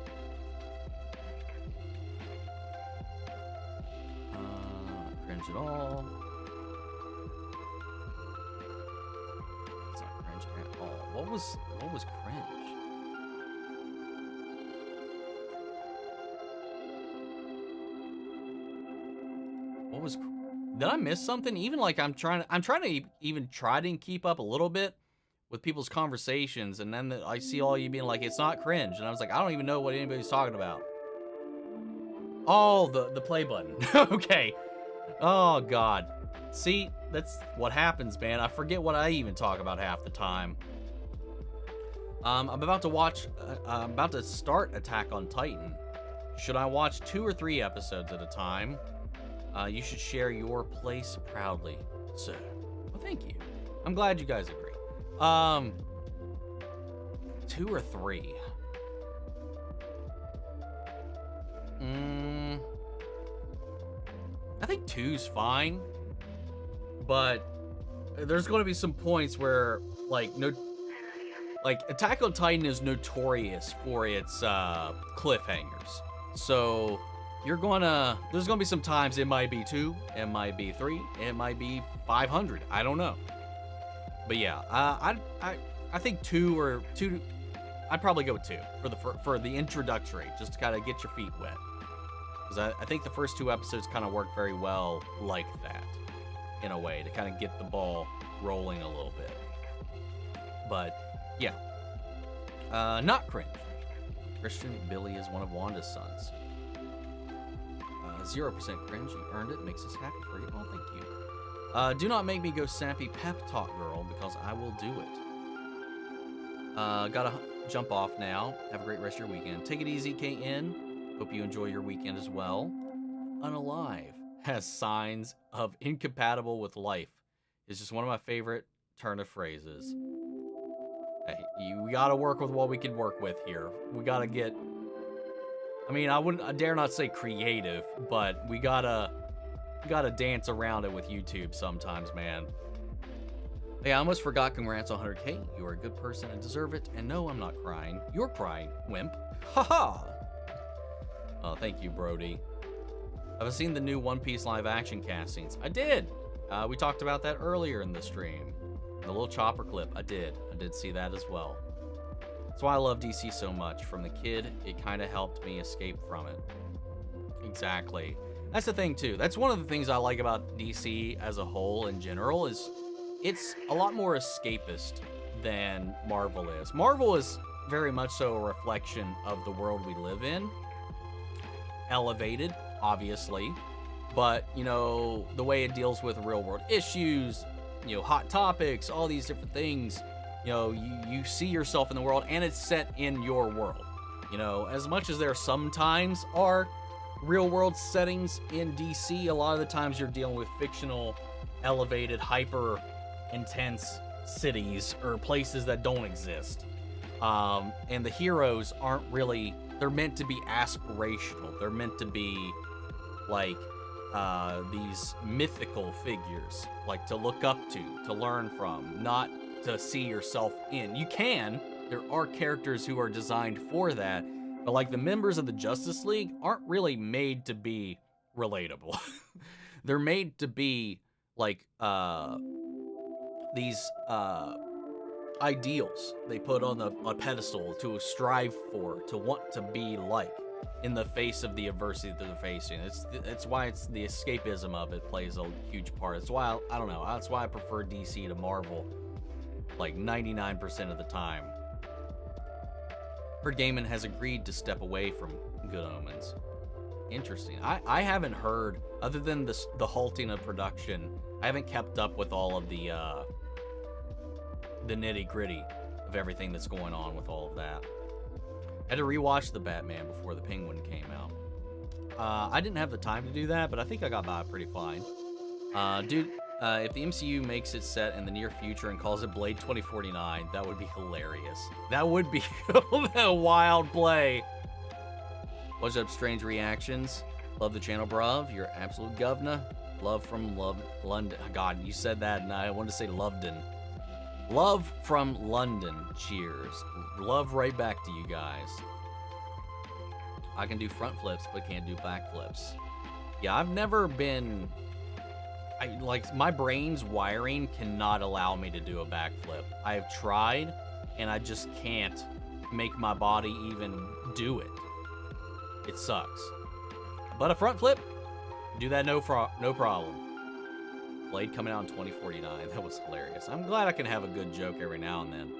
Cringe at all. It's not cringe at all. What was cringe? Did I miss something? Even like I'm trying to even try to keep up a little bit with people's conversations, and then I see all you being like, it's not cringe, and I was like, I don't even know what anybody's talking about. Oh, the play button. Okay. Oh god. See, that's what happens, man. I forget what I even talk about half the time. I'm about to start Attack on Titan. Should I watch 2 or 3 episodes at a time? You should share your place proudly, sir. Well, thank you. I'm glad you guys agree. 2 or 3. I think 2's fine, but there's going to be some points where, like Attack on Titan is notorious for its cliffhangers. So there's gonna be some times it might be 2, it might be 3, it might be 500. I don't know. But yeah, I think 2. I'd probably go with 2 for the introductory, just to kind of get your feet wet. Because I think the first 2 episodes kind of work very well like that, in a way, to kind of get the ball rolling a little bit. But yeah, not cringe. Christian, Billy is one of Wanda's sons. 0% cringe, you earned it, makes us happy for you. Oh, thank you. Do not make me go sappy pep talk, girl, because I will do it. Gotta jump off now. Have a great rest of your weekend. Take it easy, KN. Hope you enjoy your weekend as well. Unalive has signs of incompatible with life. It's just one of my favorite turn of phrases. Hey, we gotta work with what we can work with here. We gotta get... I mean, I dare not say creative, but we gotta dance around it with YouTube sometimes, man. Hey, I almost forgot. Congrats on 100K. You are a good person and deserve it. And no, I'm not crying. You're crying, wimp. Haha. Oh, thank you, Brody. Have I seen the new One Piece live action castings? I did. We talked about that earlier in the stream. The little chopper clip. I did see that as well. That's why I love DC so much. From the kid, it kind of helped me escape from it. Exactly. That's the thing too. That's one of the things I like about DC as a whole in general is it's a lot more escapist than Marvel is. Marvel is very much so a reflection of the world we live in. Elevated, obviously, but you know, the way it deals with real world issues, you know, hot topics, all these different things, you know, you see yourself in the world and it's set in your world. You know, as much as there sometimes are real world settings in DC, a lot of the times you're dealing with fictional, elevated, hyper intense cities or places that don't exist. And the heroes aren't really, they're meant to be aspirational. They're meant to be like these mythical figures, like to look up to learn from, not to see yourself in. You can, there are characters who are designed for that, but like the members of the Justice League aren't really made to be relatable. They're made to be like these ideals they put on a pedestal to strive for, to want to be like, in the face of the adversity that they're facing. It's why it's the escapism of it plays a huge part. It's why I don't know. That's why I prefer DC to Marvel, like 99% of the time. Heard Gaiman has agreed to step away from Good Omens. Interesting. I haven't heard, other than the halting of production, I haven't kept up with all of the nitty gritty of everything that's going on with all of that. I had to rewatch the Batman before the Penguin came out. I didn't have the time to do that, but I think I got by pretty fine. Dude, if the MCU makes it set in the near future and calls it Blade 2049, that would be hilarious. That would be a wild play. What's up, Strange Reactions? Love the channel, bruv. You're absolute governor. Love from London. God, you said that, and I wanted to say Lovedon. Love from London. Cheers. Love right back to you guys. I can do front flips, but can't do back flips. Yeah, I've never been... like, my brain's wiring cannot allow me to do a backflip. I have tried, and I just can't make my body even do it. It sucks. But a front flip, do that no problem. Blade coming out in 2049. That was hilarious. I'm glad I can have a good joke every now and then.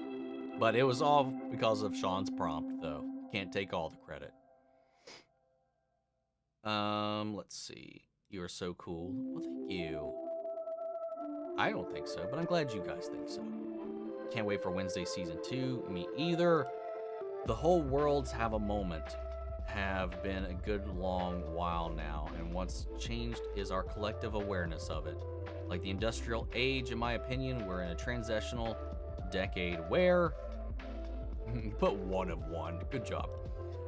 But it was all because of Sean's prompt, though. Can't take all the credit. Let's see. You are so cool. Well, thank you. I don't think so, but I'm glad you guys think so. Can't wait for Wednesday Season 2. Me either. The whole worlds have a moment. Have been a good long while now, and what's changed is our collective awareness of it. Like the industrial age, in my opinion, we're in a transitional decade where... put one of one. Good job.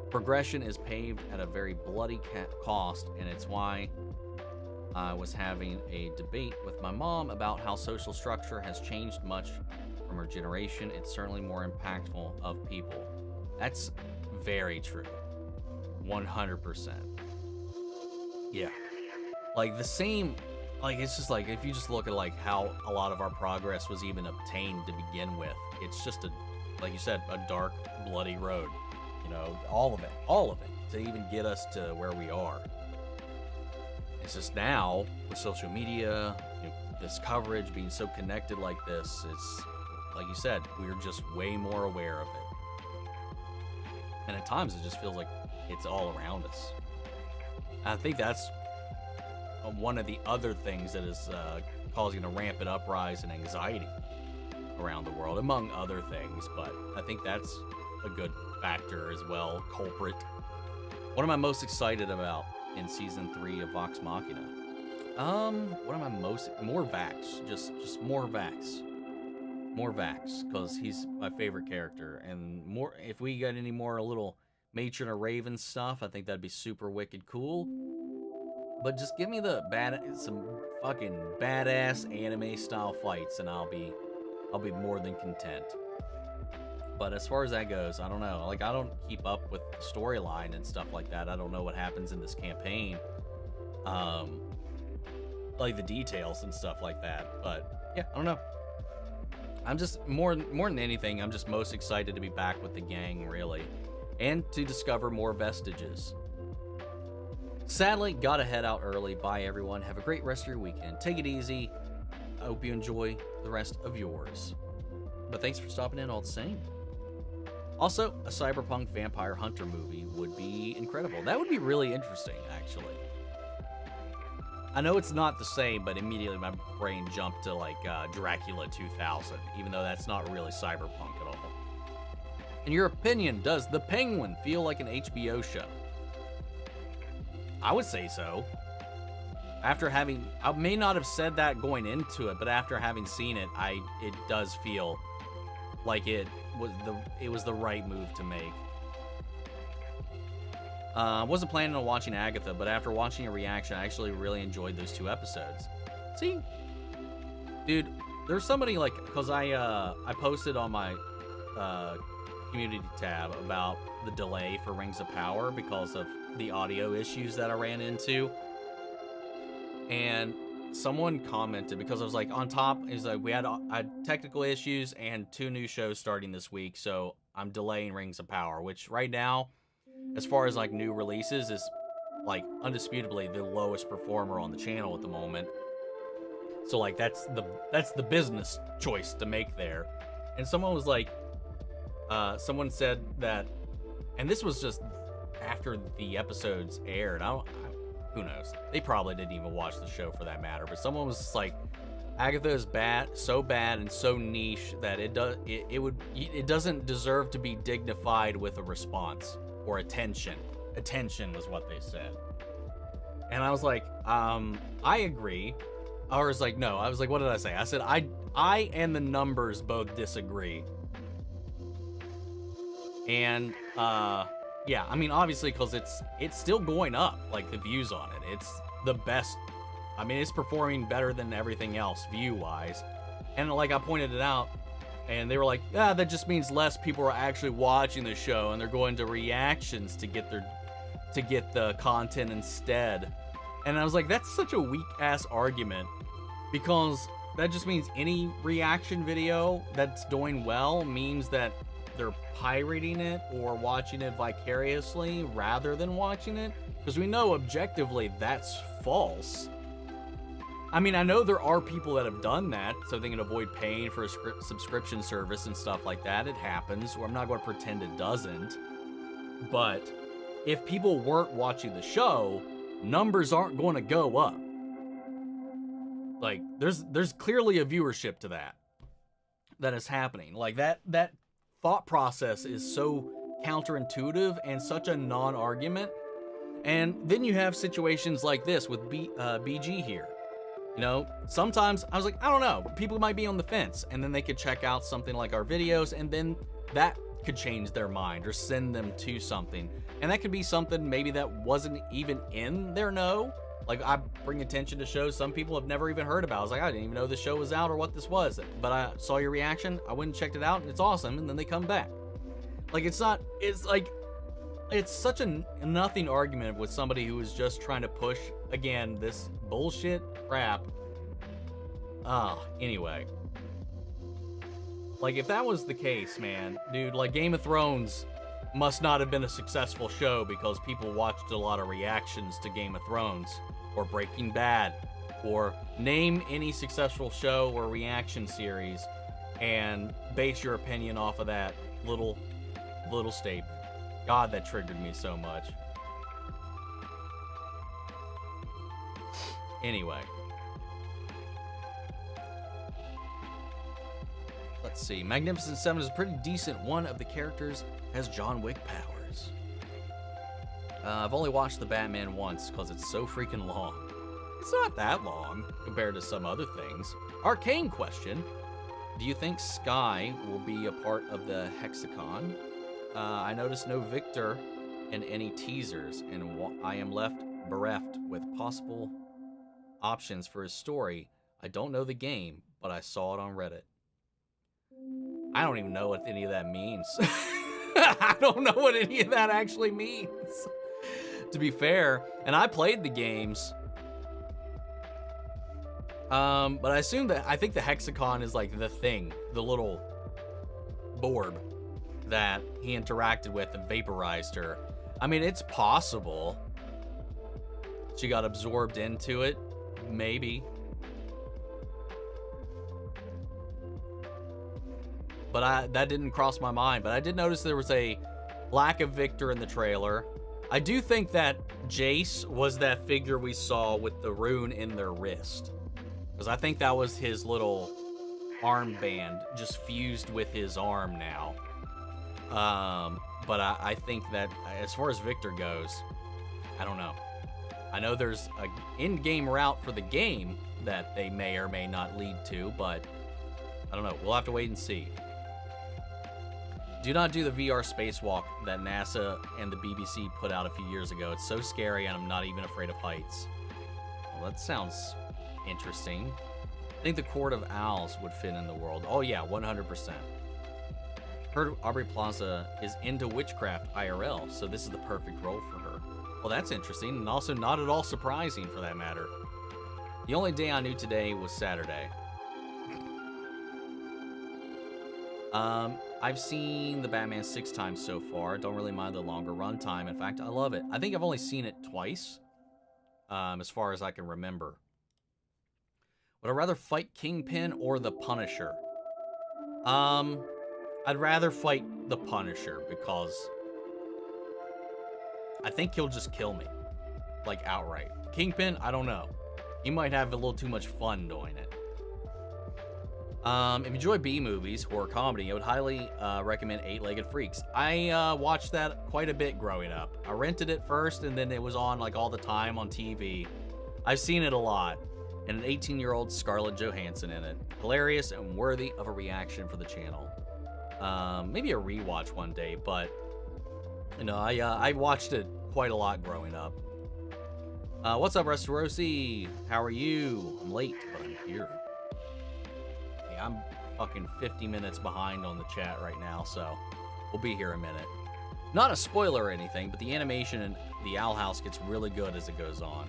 Progression is paved at a very bloody cost, and it's why I was having a debate with my mom about how social structure has changed much from her generation. It's certainly more impactful of people. That's very true. 100%. Yeah. Like the same, like it's just like, if you just look at like how a lot of our progress was even obtained to begin with, it's just a, like you said, a dark, bloody road. You know, all of it, to even get us to where we are. It's just now, with social media, you know, this coverage, being so connected like this, it's, like you said, we're just way more aware of it. And at times, it just feels like it's all around us. I think that's one of the other things that is causing a rampant uprise in anxiety around the world, among other things, but I think that's a good factor as well, culprit. What am I most excited about in Season 3 of Vox Machina? What am I more Vax, just more Vax. More Vax, because he's my favorite character, and more, if we get any more little Matron or Raven stuff, I think that'd be super wicked cool. But just give me some fucking badass anime style fights, and I'll be more than content. But as far as that goes, I don't know. Like, I don't keep up with the storyline and stuff like that. I don't know what happens in this campaign. Like the details and stuff like that. But yeah, I don't know. I'm just more than anything, I'm just most excited to be back with the gang, really, and to discover more vestiges. Sadly, gotta head out early. Bye, everyone. Have a great rest of your weekend. Take it easy. I hope you enjoy the rest of yours. But thanks for stopping in all the same. Also, a cyberpunk vampire hunter movie would be incredible. That would be really interesting, actually. I know it's not the same, but immediately my brain jumped to like Dracula 2000, even though that's not really cyberpunk at all. In your opinion, does The Penguin feel like an HBO show? I would say so. After having, I may not have said that going into it, but after having seen it, it does feel like it was the right move to make. I wasn't planning on watching Agatha, but after watching a reaction, I actually really enjoyed those 2 episodes. See, dude, there's somebody like, cause I posted on my community tab about the delay for Rings of Power because of the audio issues that I ran into, and someone commented, because I was like, on top is like I had technical issues and 2 new shows starting this week, so I'm delaying Rings of Power, which right now, as far as like new releases, is like undisputably the lowest performer on the channel at the moment. So like that's the business choice to make there. And someone was like, someone said that, and this was just after the episodes aired. Who knows? They probably didn't even watch the show for that matter. But someone was just like, Agatha is so bad and so niche that it doesn't deserve to be dignified with a response or attention. Attention was what they said. And I was like, I agree. I was like, no. I was like, what did I say? I said, I and the numbers both disagree. And yeah, I mean, obviously, because it's still going up, like the views on it. It's the best. I mean, it's performing better than everything else view-wise. And like I pointed it out, and they were like, yeah, that just means less people are actually watching the show, and they're going to reactions to get the content instead. And I was like, that's such a weak-ass argument, because that just means any reaction video that's doing well means that they're pirating it or watching it vicariously rather than watching it, because we know objectively that's false. I mean, I know there are people that have done that so they can avoid paying for a subscription service and stuff like that. It happens, or I'm not going to pretend it doesn't. But if people weren't watching the show, numbers aren't going to go up. Like, there's clearly a viewership to that is happening. Like, that thought process is so counterintuitive and such a non-argument. And then you have situations like this with BG here. You know, sometimes I was like, I don't know, people might be on the fence, and then they could check out something like our videos, and then that could change their mind or send them to something. And that could be something maybe that wasn't even in their know. Like, I bring attention to shows some people have never even heard about. I was like, I didn't even know this show was out or what this was. But I saw your reaction, I went and checked it out, and it's awesome, and then they come back. Like, it's such a nothing argument with somebody who is just trying to push, again, this bullshit crap. Anyway. Like, if that was the case, man, dude, like, Game of Thrones must not have been a successful show because people watched a lot of reactions to Game of Thrones, or Breaking Bad, or name any successful show or reaction series and base your opinion off of that little statement. God, that triggered me so much. Anyway. Let's see. Magnificent Seven is a pretty decent one of the characters has John Wick powers. I've only watched the Batman once because it's so freaking long. It's not that long compared to some other things. Arcane question. Do you think Sky will be a part of the Hexacon? I noticed no Victor in any teasers, and I am left bereft with possible options for his story. I don't know the game, but I saw it on Reddit. I don't even know what any of that means. I don't know what any of that actually means, to be fair. And I played the games. But I think the hexacon is like the thing, the little orb that he interacted with and vaporized her. I mean, it's possible she got absorbed into it, maybe. But that didn't cross my mind. But I did notice there was a lack of Victor in the trailer. I do think that Jace was that figure we saw with the rune in their wrist. Because I think that was his little armband just fused with his arm now. But I think that as far as Victor goes, I don't know. I know there's an in-game route for the game that they may or may not lead to, but I don't know. We'll have to wait and see. Do not do the VR spacewalk that NASA and the BBC put out a few years ago. It's so scary, and I'm not even afraid of heights. Well, that sounds interesting. I think the Court of Owls would fit in the world. Oh, yeah, 100%. Heard Aubrey Plaza is into witchcraft IRL, so this is the perfect role for her. Well, that's interesting, and also not at all surprising for that matter. The only day I knew today was Saturday. I've seen the Batman 6 times so far. Don't really mind the longer runtime. In fact, I love it. I think I've only seen it twice, as far as I can remember. Would I rather fight Kingpin or the Punisher? I'd rather fight the Punisher because I think he'll just kill me, like outright. Kingpin, I don't know. He might have a little too much fun doing it. If you enjoy B-movies, horror comedy, I would highly recommend Eight-Legged Freaks. I watched that quite a bit growing up. I rented it first, and then it was on like all the time on TV. I've seen it a lot, and an 18-year-old Scarlett Johansson in it. Hilarious and worthy of a reaction for the channel. Maybe a rewatch one day, but you know, I watched it quite a lot growing up. What's up, Restarosi? How are you? I'm late, but I'm here. I'm fucking 50 minutes behind on the chat right now, so we'll be here a minute. Not a spoiler or anything, but the animation in the Owl House gets really good as it goes on.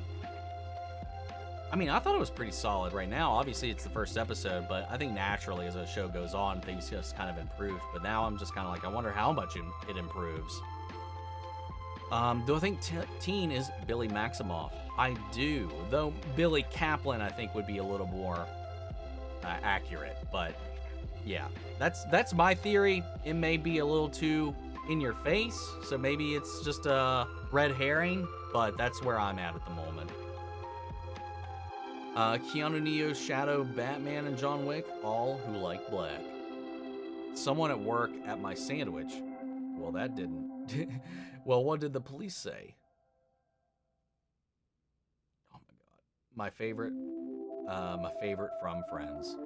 I mean, I thought it was pretty solid right now. Obviously, it's the first episode, but I think naturally as the show goes on, things just kind of improve. But now I'm just kind of like, I wonder how much it improves. Do I think teen is Billy Maximoff? I do, though Billy Kaplan I think would be a little more accurate, but yeah, that's my theory. It may be a little too in your face, so maybe it's just a red herring, but that's where I'm at the moment. Keanu Reeves, Shadow, Batman, and John Wick, all who like black. Someone at work at my sandwich. Well, that didn't. Well, what did the police say? Oh my god, my favorite from Friends.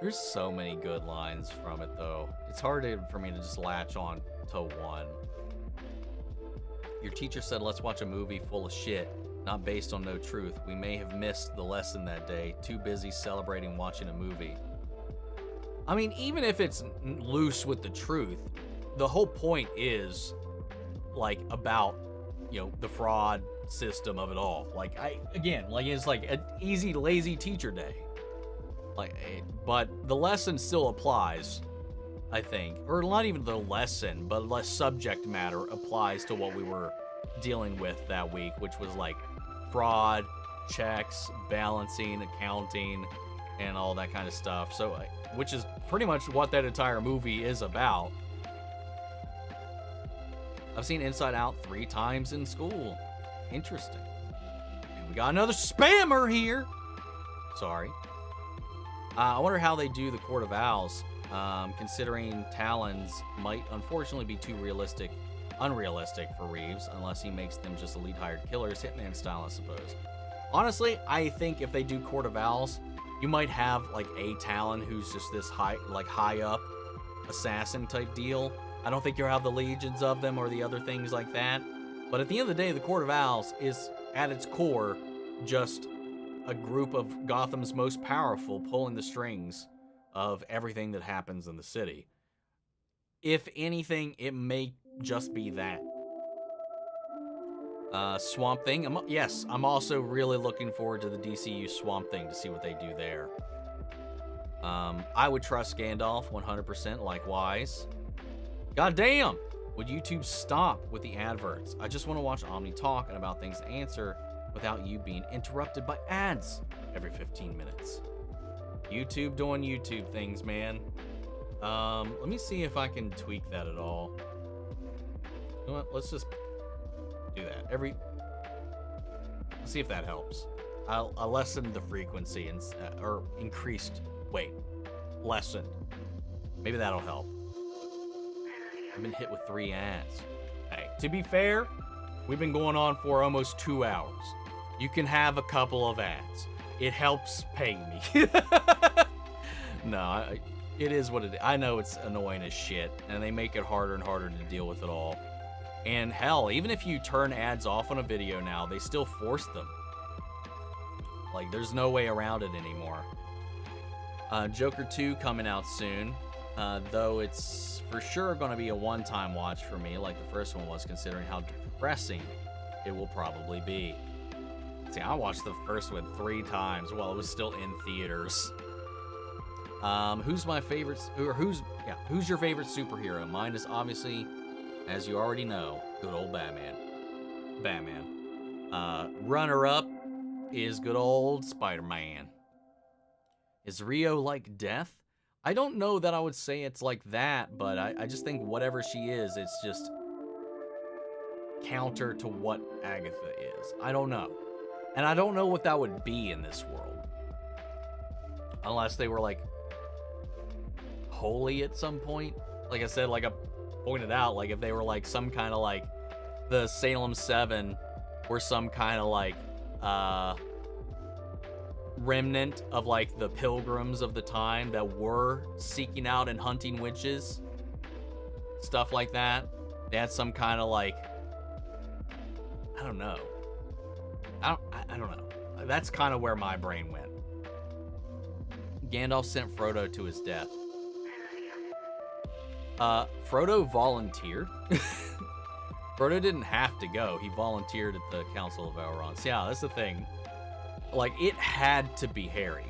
There's so many good lines from it, though. It's hard for me to just latch on to one. Your teacher said, let's watch a movie full of shit, not based on no truth. We may have missed the lesson that day, too busy celebrating watching a movie. I mean, even if it's loose with the truth, the whole point is, like, about, you know, the fraud system of it all. Like, it's like an easy, lazy teacher day. Like, but the lesson still applies, I think. Or not even the lesson, but less subject matter applies to what we were dealing with that week, which was like fraud, checks, balancing, accounting, and all that kind of stuff. So, which is pretty much what that entire movie is about. I've seen Inside Out 3 times in school. Interesting. And we got another spammer here. Sorry. I wonder how they do the Court of Owls, considering Talons might unfortunately be too unrealistic for Reeves, unless he makes them just elite hired killers, Hitman style, I suppose. Honestly, I think if they do Court of Owls, you might have like a Talon who's just this high up assassin type deal. I don't think you'll have the legions of them or the other things like that. But at the end of the day, the Court of Owls is, at its core, just a group of Gotham's most powerful pulling the strings of everything that happens in the city. If anything, it may just be that. Swamp Thing. Yes, I'm also really looking forward to the DCU Swamp Thing to see what they do there. I would trust Gandalf 100%, likewise. Goddamn! Would YouTube stop with the adverts? I just want to watch Omni talk and about things to answer without you being interrupted by ads every 15 minutes. YouTube doing YouTube things, man. Let me see if I can tweak that at all. You know what? Let's just do that. Let's see if that helps. I'll lessen the frequency and or increased. Wait, lessened. Maybe that'll help. I've been hit with 3 ads. Hey, to be fair, we've been going on for almost 2 hours. You can have a couple of ads. It helps pay me. No, it is what it is. I know it's annoying as shit, and they make it harder and harder to deal with it all. And hell, even if you turn ads off on a video now, they still force them. Like, there's no way around it anymore. Joker 2 coming out soon, though it's for sure going to be a one-time watch for me, like the first one was, considering how depressing it will probably be. See, I watched the first one 3 times while it was still in theaters. Who's my favorite, or who's your favorite superhero? Mine is obviously, as you already know, good old Batman. Runner-up is good old Spider-Man. Is Rio like Death? I don't know that I would say it's like that, but I just think whatever she is, it's just counter to what Agatha is. I don't know. And I don't know what that would be in this world. Unless they were, like, holy at some point. Like I said, like I pointed out, like if they were, like, some kind of, like, the Salem 7 or some kind of, like, remnant of, like, the pilgrims of the time that were seeking out and hunting witches. Stuff like that. They had some kind of, like, I don't know. I don't know. That's kind of where my brain went. Gandalf sent Frodo to his death. Frodo volunteered. Frodo didn't have to go. He volunteered at the Council of Elrond. So yeah, that's the thing. Like, it had to be Harry.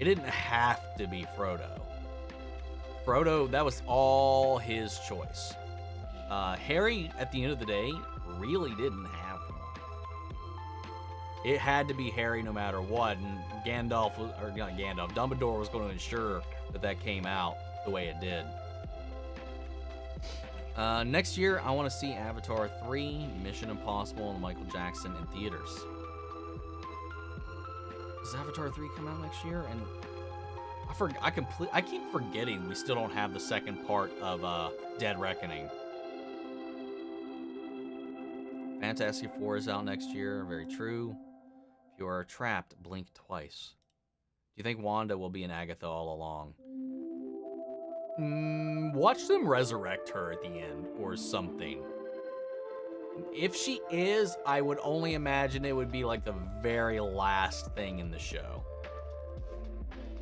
It didn't have to be Frodo. Frodo, that was all his choice. Harry, at the end of the day, really didn't have one. It had to be Harry no matter what, and Gandalf, or not Gandalf, Dumbledore was going to ensure that that came out the way it did. Next year, I want to see Avatar 3, Mission Impossible, and Michael Jackson in theaters. Does Avatar 3 come out next year? And I keep forgetting we still don't have the second part of Dead Reckoning. Fantastic Four is out next year. Very true. If you are trapped, blink twice. Do you think Wanda will be an Agatha all along? Watch them resurrect her at the end or something. If she is, I would only imagine it would be like the very last thing in the show.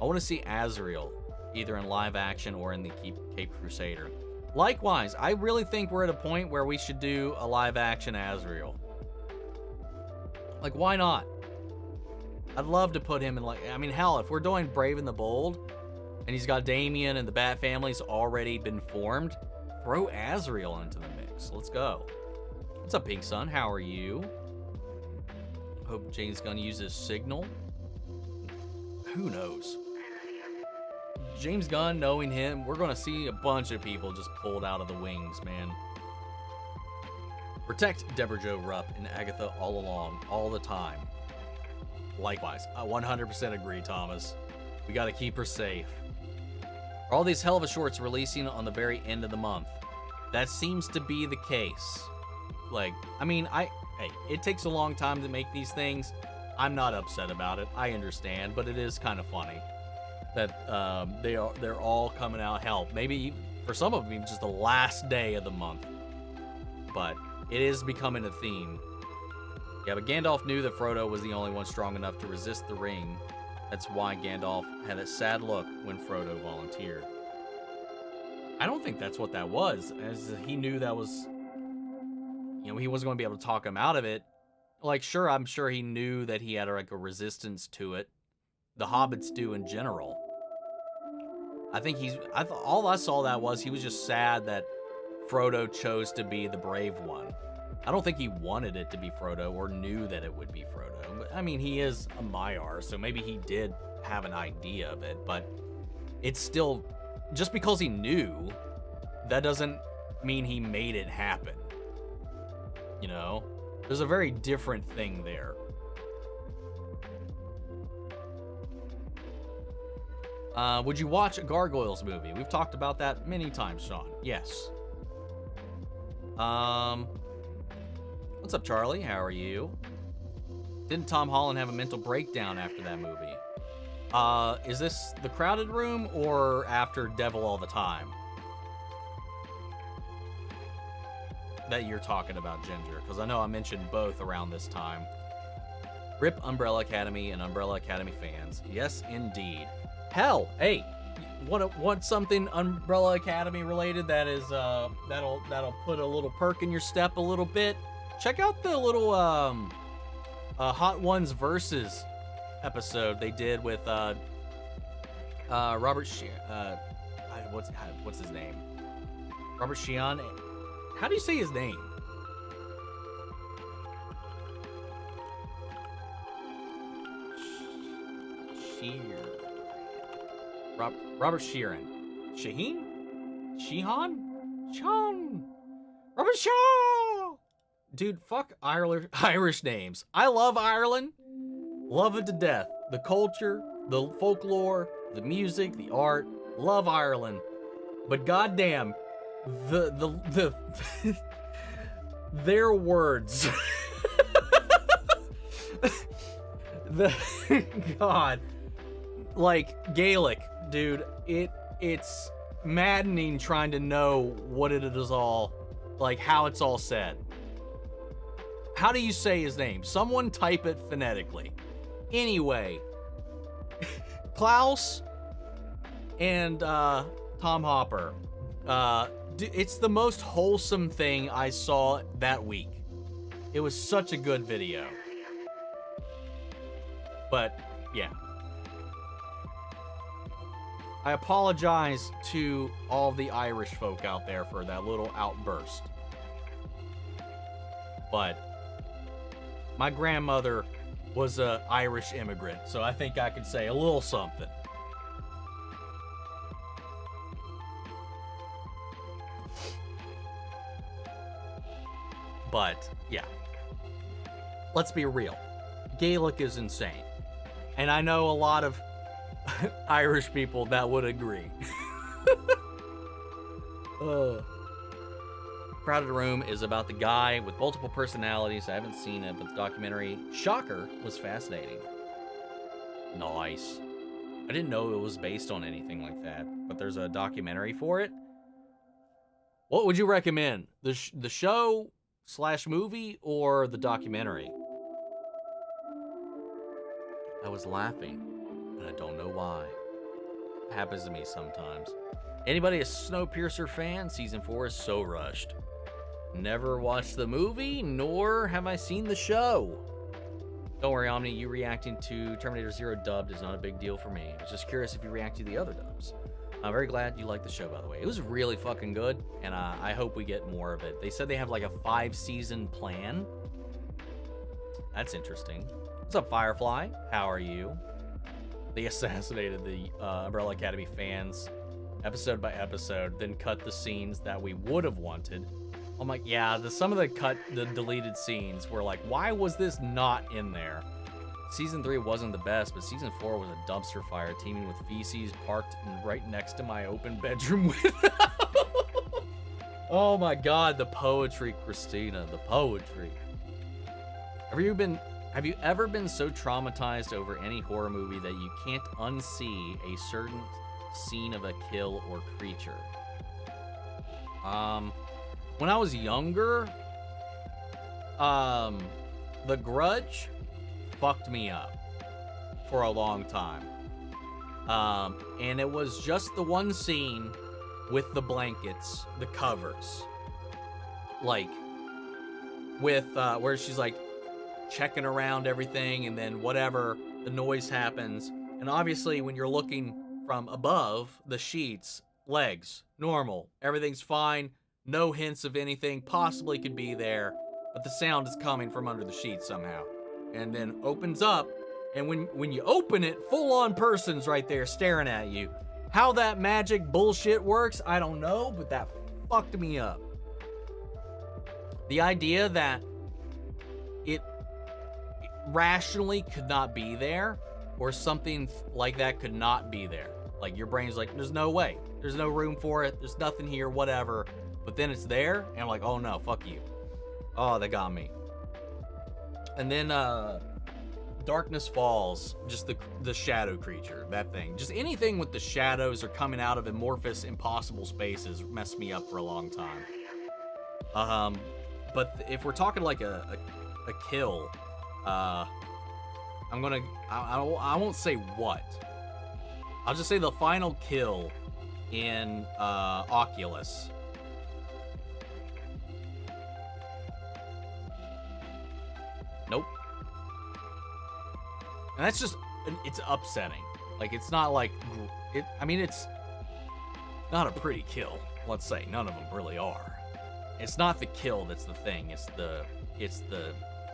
I want to see Azrael, either in live action or in the Cape Crusader. Likewise, I really think we're at a point where we should do a live action Azrael. Like, why not? I'd love to put him in, like, I mean, hell, if we're doing Brave and the Bold, and he's got Damien and the Bat family's already been formed, throw Azrael into the mix. Let's go. What's up, Pink Sun? How are you? Hope James Gunn uses Signal. Who knows? James Gunn, knowing him, we're going to see a bunch of people just pulled out of the wings, man. Protect Deborah Jo Rupp and Agatha all along, all the time. Likewise, I 100% agree, Thomas. We got to keep her safe. Are all these hell of a shorts releasing on the very end of the month? That seems to be the case. Like, I mean, hey, it takes a long time to make these things. I'm not upset about it. I understand, but it is kind of funny that they're all coming out. Hell, maybe for some of them even just the last day of the month. But it is becoming a theme. Yeah, but Gandalf knew that Frodo was the only one strong enough to resist the ring. That's why Gandalf had a sad look when Frodo volunteered. I don't think that's what that was, as he knew that was, you know, he wasn't going to be able to talk him out of it. Like, sure, I'm sure he knew that he had like a resistance to it. The hobbits do in general. I think all I saw that was he was just sad that Frodo chose to be the brave one. I don't think he wanted it to be Frodo or knew that it would be Frodo. But, I mean, he is a Maiar, so maybe he did have an idea of it, but it's still, just because he knew, that doesn't mean he made it happen. You know? There's a very different thing there. Would you watch a Gargoyles movie? We've talked about that many times, Sean. Yes. What's up, Charlie? How are you? Didn't Tom Holland have a mental breakdown after that movie? Is this The Crowded Room or after Devil All the Time? That you're talking about, Ginger, because I know I mentioned both around this time. Rip Umbrella Academy and Umbrella Academy fans. Yes, indeed. Hell, hey, want something Umbrella Academy related that is that'll put a little perk in your step a little bit? Check out the little Hot Ones Versus episode they did with Robert what's his name? Robert Sheehan. How do you say his name? Robert Sheeran. Shaheen? Sheehan? Sean? Robert Shaw! Dude, fuck Irish names. I love Ireland. Love it to death. The culture, the folklore, the music, the art. Love Ireland. But goddamn, the their words. God. Like Gaelic, dude, it's maddening trying to know what it is all, like how it's all said. How do you say his name? Someone type it phonetically. Anyway, Klaus and Tom Hopper. It's the most wholesome thing I saw that week. It was such a good video. But yeah. I apologize to all the Irish folk out there for that little outburst. But my grandmother was an Irish immigrant, so I think I could say a little something. But, yeah. Let's be real. Gaelic is insane. And I know a lot of Irish people that would agree. Crowded Room is about the guy with multiple personalities. I haven't seen it, but the documentary, shocker, was fascinating. Nice. I didn't know it was based on anything like that, but there's a documentary for it. What would you recommend? The show / movie or the documentary? I was laughing, and I don't know why. It happens to me sometimes. Anybody a Snowpiercer fan? Season 4 is so rushed. Never watched the movie, nor have I seen the show. Don't worry, Omni, you reacting to Terminator Zero dubbed is not a big deal for me. I was just curious if you react to the other dubs. I'm very glad you liked the show, by the way. It was really fucking good, and I hope we get more of it. They said they have like a 5-season plan. That's interesting. What's up, Firefly? How are you? They assassinated the Umbrella Academy fans episode by episode, then cut the scenes that we would have wanted. I'm like, yeah, some of the deleted scenes were like, why was this not in there? Season 3 wasn't the best, but Season 4 was a dumpster fire, teeming with feces parked right next to my open bedroom window. Oh my God, the poetry, Christina, the poetry. Have you ever been so traumatized over any horror movie that you can't unsee a certain scene of a kill or creature? When I was younger, The Grudge fucked me up for a long time. And it was just the one scene with the blankets, the covers. Like, with, where she's like, checking around everything, and then whatever, the noise happens. And obviously when you're looking from above the sheets, legs, normal, everything's fine, no hints of anything possibly could be there, but the sound is coming from under the sheets somehow. And then opens up, and when you open it, full-on person's right there staring at you. How that magic bullshit works, I don't know, but that fucked me up. The idea that it rationally could not be there, or something like that could not be there. Like, your brain's like, there's no way. There's no room for it. There's nothing here, whatever. But then it's there, and I'm like, oh no, fuck you. Oh, that got me. And then, Darkness Falls, just the shadow creature, that thing. Just anything with the shadows or coming out of amorphous, impossible spaces messed me up for a long time. But if we're talking like a kill, I won't say what. I'll just say the final kill in Oculus. Nope. And that's just, it's upsetting. Like, it's not like, I mean, it's not a pretty kill. Let's say, none of them really are. It's not the kill that's the thing, it's the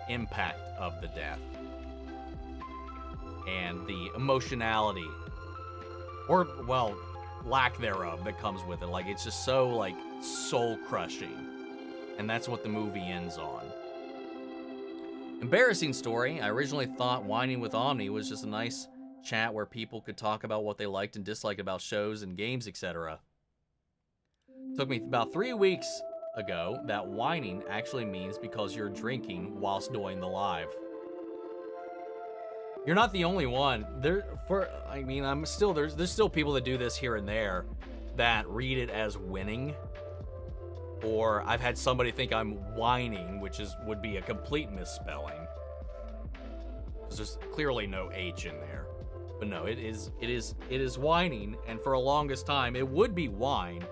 impact of the death. And the emotionality, or, well, lack thereof that comes with it. Like, it's just so, like, soul-crushing. And that's what the movie ends on. Embarrassing story. I originally thought Whining with Omni was just a nice chat where people could talk about what they liked and disliked about shows and games, etc. Took me about 3 weeks ago that whining actually means because you're drinking whilst doing the live. You're not the only one. There's still people that do this here and there that read it as winning. Or I've had somebody think I'm whining, which would be a complete misspelling. There's clearly no H in there. But no, it is whining, and for a longest time it would be wine.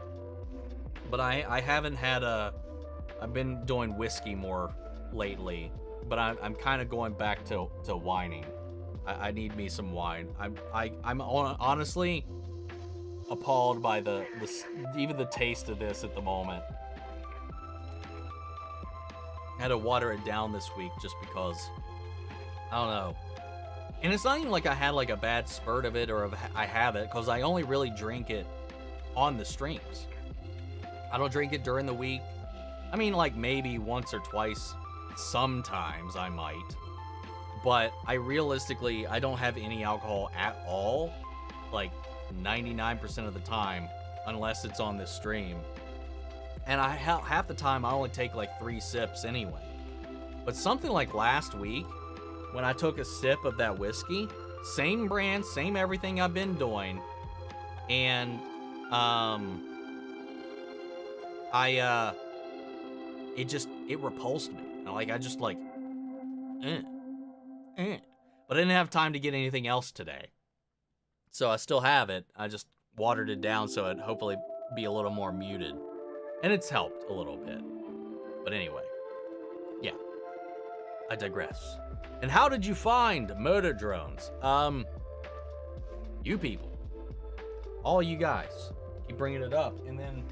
But I haven't had I've been doing whiskey more lately, but I'm kind of going back to whining. I need me some wine. I'm honestly appalled by even the taste of this at the moment. I had to water it down this week just because, I don't know. And it's not even like I had like a bad spurt of it, or I have it, because I only really drink it on the streams. I don't drink it during the week. I mean, like maybe once or twice, sometimes I might. But I don't have any alcohol at all, like 99% of the time, unless it's on this stream. And half the time I only take like 3 sips anyway. But something like last week, when I took a sip of that whiskey, same brand, same everything I've been doing, and it repulsed me. Like, I just like, But I didn't have time to get anything else today. So I still have it. I just watered it down so it'd hopefully be a little more muted. And it's helped a little bit. But anyway, yeah, I digress. And how did you find murder drones? You people. All you guys. Keep bringing it up. And then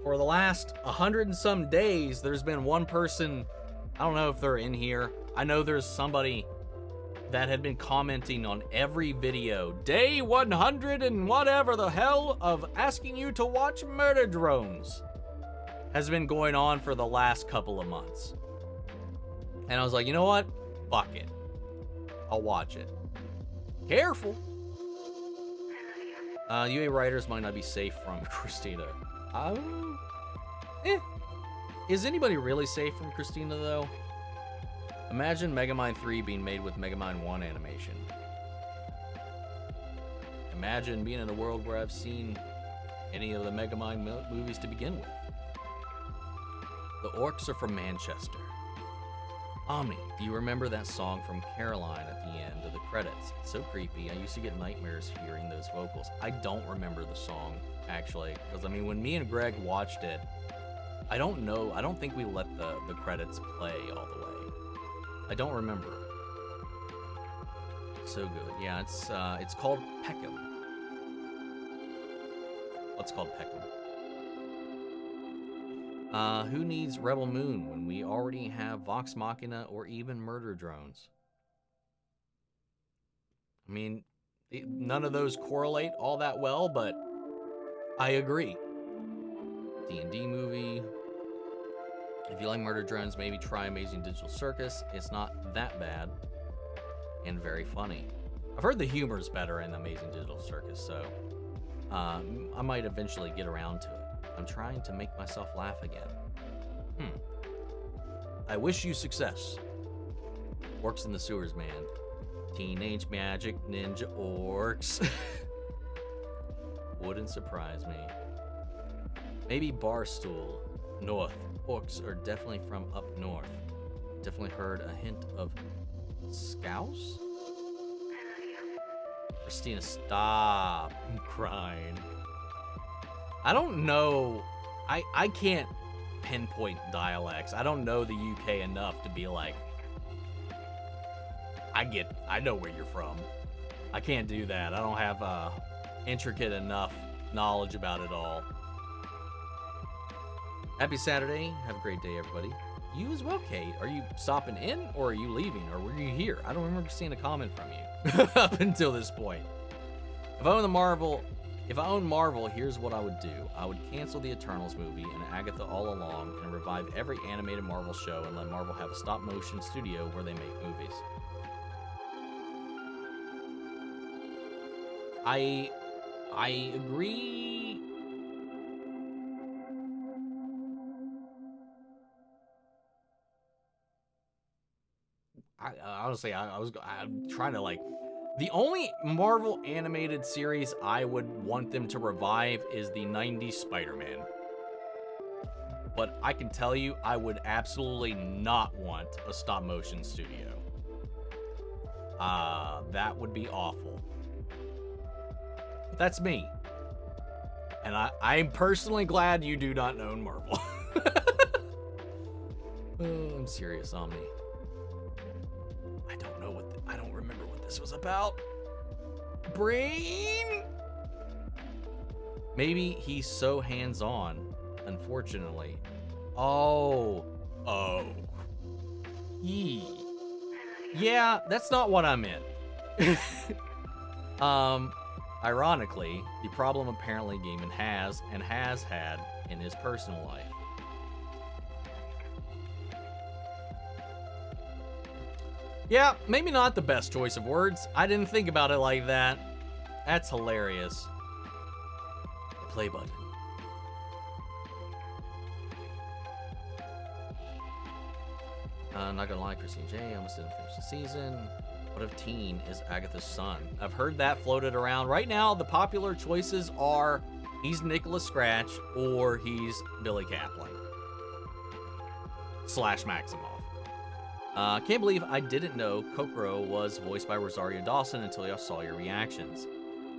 for the last 100 and some days, there's been one person, I don't know if they're in here. I know there's somebody that had been commenting on every video. Day 100 and whatever the hell of asking you to watch murder drones has been going on for the last couple of months. And I was like, you know what? Fuck it. I'll watch it. Careful. UA writers might not be safe from Christina. Is anybody really safe from Christina, though? Imagine Megamind 3 being made with Megamind 1 animation. Imagine being in a world where I've seen any of the Megamind movies to begin with. The orcs are from Manchester. Omni, do you remember that song from Caroline at the end of the credits? It's so creepy. I used to get nightmares hearing those vocals. I don't remember the song, actually. Because, I mean, when me and Greg watched it, I don't know. I don't think we let the credits play all the way. I don't remember. So good. Yeah, it's called Peckham. What's called Peckham? Who needs Rebel Moon when we already have Vox Machina or even Murder Drones? I mean, none of those correlate all that well, but I agree. D&D movie. If you like Murder Drones, maybe try Amazing Digital Circus. It's not that bad and very funny. I've heard the humor's better in Amazing Digital Circus, so I might eventually get around to it. I'm trying to make myself laugh again. I wish you success. Orcs in the Sewers, man. Teenage Magic Ninja Orcs. Wouldn't surprise me. Maybe Barstool. North. Orcs are definitely from up north. Definitely heard a hint of Scouse? Christina, stop. I'm crying. I don't know. I can't pinpoint dialects. I don't know the UK enough to be like, I know where you're from. I can't do that. I don't have intricate enough knowledge about it all. Happy Saturday. Have a great day, everybody. You as well, Kate. Are you stopping in or are you leaving or were you here? I don't remember seeing a comment from you up until this point. If I own Marvel, here's what I would do. I would cancel the Eternals movie and Agatha All Along and revive every animated Marvel show and let Marvel have a stop-motion studio where they make movies. I agree. Honestly, I'm trying to like. The only Marvel animated series I would want them to revive is the 90s Spider-Man. But I can tell you, I would absolutely not want a stop-motion studio. That would be awful. But that's me. And I'm personally glad you do not own Marvel. Oh, I'm serious, Omni. I don't remember what this was about. Brain? Maybe he's so hands-on, unfortunately. Oh. Yeah, that's not what I meant. Ironically, the problem apparently Gaiman has had in his personal life. Yeah, maybe not the best choice of words. I didn't think about it like that. That's hilarious. Play button. Not gonna lie, Christine J. Almost didn't finish the season. What if Teen is Agatha's son? I've heard that floated around. Right now, the popular choices are he's Nicholas Scratch or he's Billy Kaplan. / Maximoff. Can't believe I didn't know Kokoro was voiced by Rosario Dawson until I saw your reactions.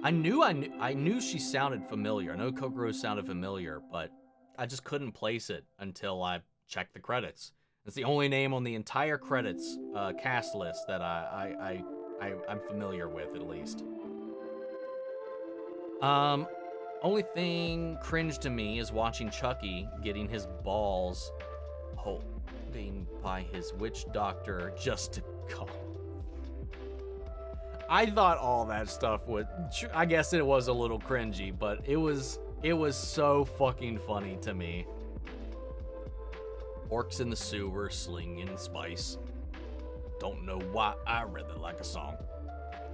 I knew she sounded familiar. I know Kokoro sounded familiar, but I just couldn't place it until I checked the credits. It's the only name on the entire credits cast list that I'm familiar with, at least. Only thing cringe to me is watching Chucky getting his balls holding by his witch doctor just to call. I thought all that stuff would. I guess it was a little cringy, but it was so fucking funny to me. Orcs in the sewer slinging spice. Don't know why I really like a song.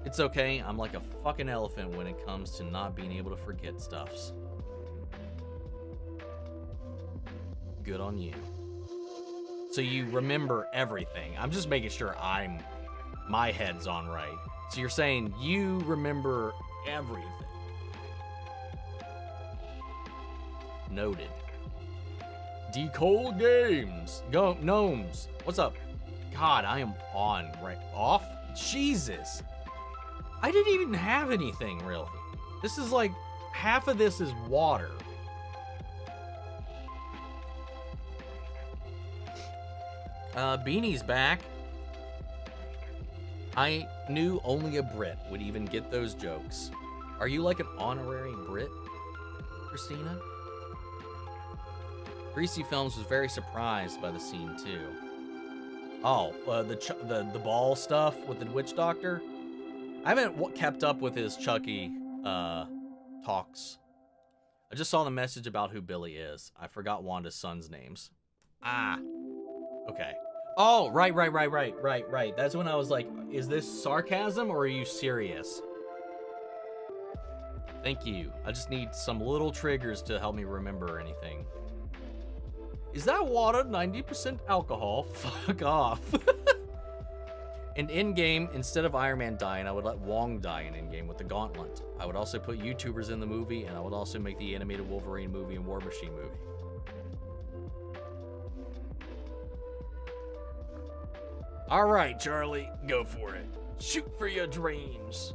It's okay, I'm like a fucking elephant when it comes to not being able to forget stuffs. Good on you. So you remember everything. I'm just making sure my head's on right. So you're saying you remember everything. Noted. Decode Games. Go Gnomes. What's up? God, I am on right off. Jesus. I didn't even have anything really. This is like half of this is water. Beanie's back. I knew only a Brit would even get those jokes. Are you like an honorary Brit, Christina? Greasy Films was very surprised by the scene too. Oh, the ball stuff with the witch doctor? I haven't kept up with his Chucky talks. I just saw the message about who Billy is. I forgot Wanda's son's names. Ah. Okay. Oh, right. That's when I was like, is this sarcasm or are you serious? Thank you. I just need some little triggers to help me remember anything. Is that water 90% alcohol? Fuck off. And in-game, instead of Iron Man dying, I would let Wong die in in-game with the gauntlet. I would also put YouTubers in the movie, and I would also make the animated Wolverine movie and War Machine movie. All right, Charlie, go for it. Shoot for your dreams.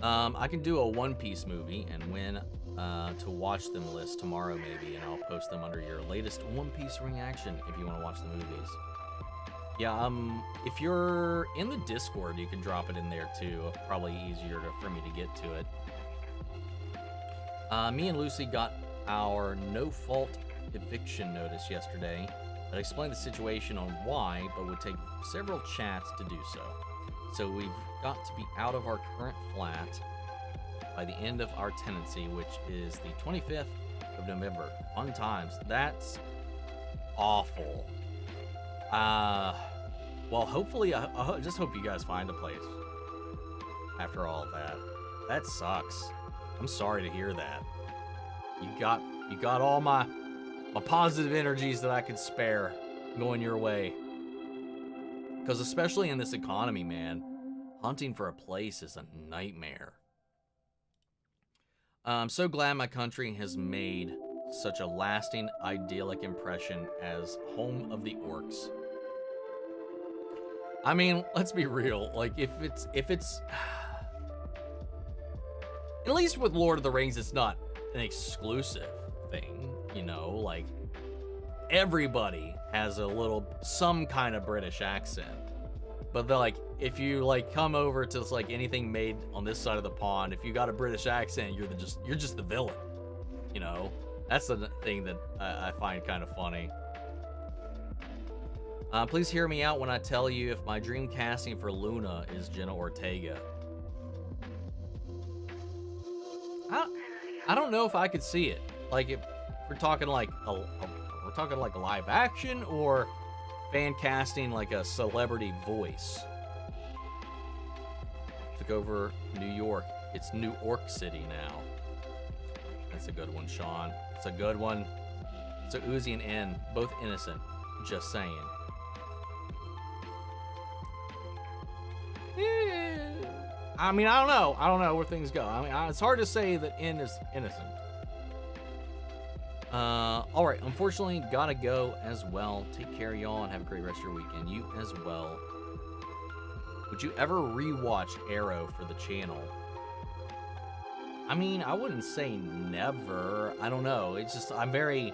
I can do a One Piece movie and win to watch them list tomorrow maybe, and I'll post them under your latest One Piece reaction if you want to watch the movies. Yeah, if you're in the Discord, you can drop it in there too. Probably easier for me to get to it. Me and Lucy got our no-fault eviction notice yesterday. I explained the situation on why, but would take several chats to do so. So we've got to be out of our current flat by the end of our tenancy, which is the 25th of November. Fun times. That's awful. Well, hopefully, I just hope you guys find a place after all of that. That sucks. I'm sorry to hear that. You got all my positive energies that I could spare going your way. Because especially in this economy, man, hunting for a place is a nightmare. I'm so glad my country has made such a lasting, idyllic impression as home of the orcs. I mean, let's be real. Like, if it's at least with Lord of the Rings, it's not an exclusive thing, you know? Like, everybody has some kind of British accent. But they're like, if you like come over to like anything made on this side of the pond, if you got a British accent, you're just the villain, you know? That's the thing that I find kind of funny. Please hear me out when I tell you if my dream casting for Luna is Jenna Ortega. I don't know if I could see it. Like, if we're talking like we're talking like live action or fan casting like a celebrity voice. Took over New York. It's New Orc City now. That's a good one, Sean. It's a good one. So Uzi and N, both innocent. Just saying. I mean, I don't know. I don't know where things go. I mean, it's hard to say that N is innocent. All right. Unfortunately, gotta go as well. Take care, y'all, and have a great rest of your weekend. You as well. Would you ever rewatch Arrow for the channel? I mean, I wouldn't say never. I don't know. It's just I'm very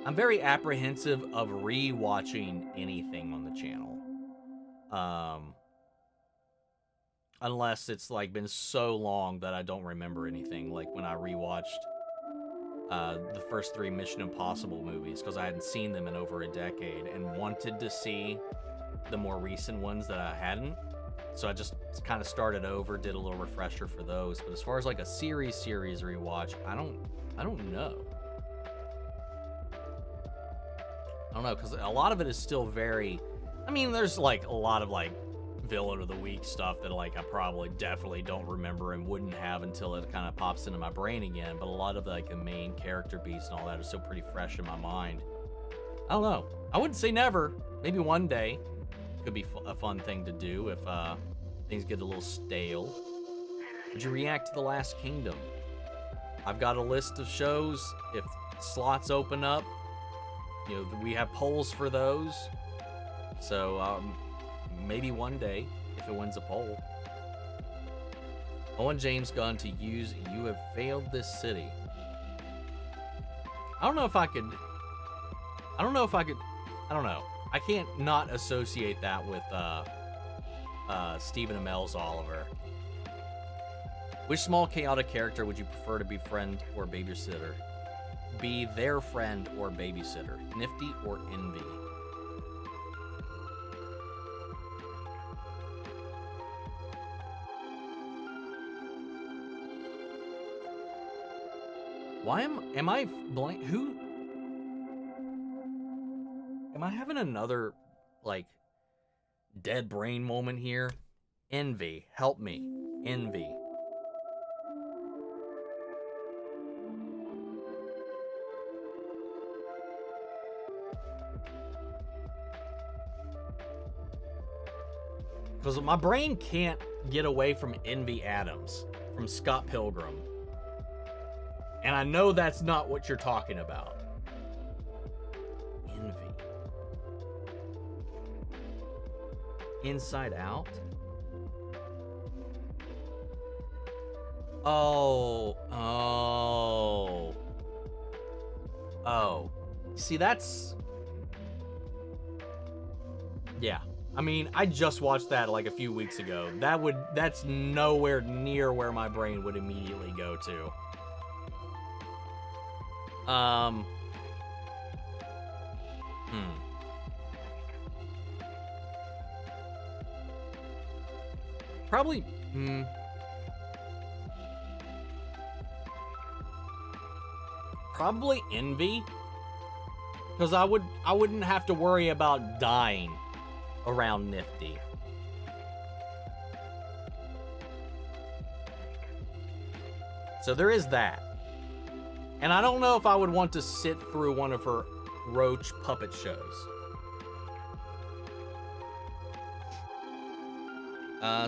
apprehensive of rewatching anything on the channel. Unless it's like been so long that I don't remember anything, like when I rewatched the first 3 Mission Impossible movies, because I hadn't seen them in over a decade and wanted to see the more recent ones that I hadn't. So I just kind of started over, did a little refresher for those. But as far as like a series rewatch, I don't know. I don't know, because a lot of it is still very, I mean, there's like a lot of like villain of the week stuff that like I probably definitely don't remember and wouldn't have until it kind of pops into my brain again. But a lot of like the main character beats and all that is still pretty fresh in my mind. I don't know. I wouldn't say never. Maybe one day could be a fun thing to do if things get a little stale. Would you react to The Last Kingdom? I've got a list of shows. If slots open up, you know, we have polls for those. So maybe one day if it wins a poll. I want James Gunn to use "You have failed this city." I don't know. I can't not associate that with Stephen Amell's Oliver. Which small chaotic character would you prefer to be friend or babysitter? Be their friend or babysitter? Nifty or Envy? Why am I blank? Who? Am I having another, like, dead brain moment here? Envy. Help me. Envy. Because my brain can't get away from Envy Adams from Scott Pilgrim. And I know that's not what you're talking about. Envy. Inside Out? Oh. See, that's... Yeah. I mean, I just watched that like a few weeks ago. That's nowhere near where my brain would immediately go to. Probably, probably Envy, because I wouldn't have to worry about dying around Nifty. So there is that. And I don't know if I would want to sit through one of her roach puppet shows.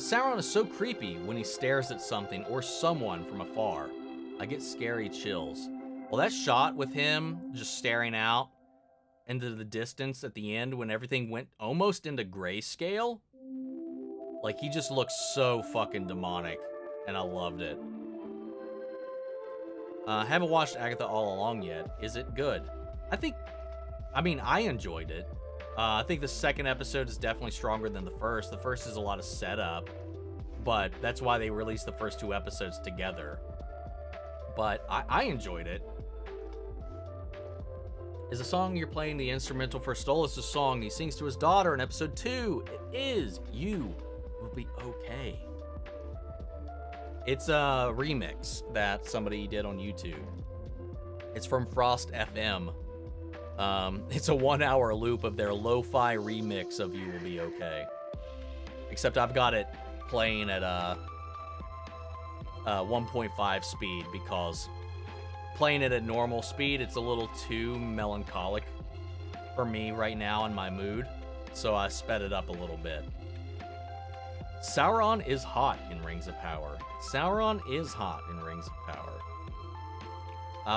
Sauron is so creepy when he stares at something or someone from afar. I get scary chills. Well, that shot with him just staring out into the distance at the end when everything went almost into grayscale. Like, he just looks so fucking demonic, and I loved it. Haven't watched Agatha All Along yet. Is it good? I enjoyed it. I think the second episode is definitely stronger than the first. The first is a lot of setup, but that's why they released the first 2 episodes together. But I enjoyed it. Is the song you're playing the instrumental for Stolas' song he sings to his daughter in episode 2? It is. You will be okay. It's a remix that somebody did on YouTube. It's from Frost FM. It's a 1-hour loop of their lo-fi remix of You Will Be Okay. Except I've got it playing at 1.5 speed because playing it at normal speed, it's a little too melancholic for me right now in my mood. So I sped it up a little bit. Sauron is hot in Rings of Power. Sauron is hot in Rings of Power.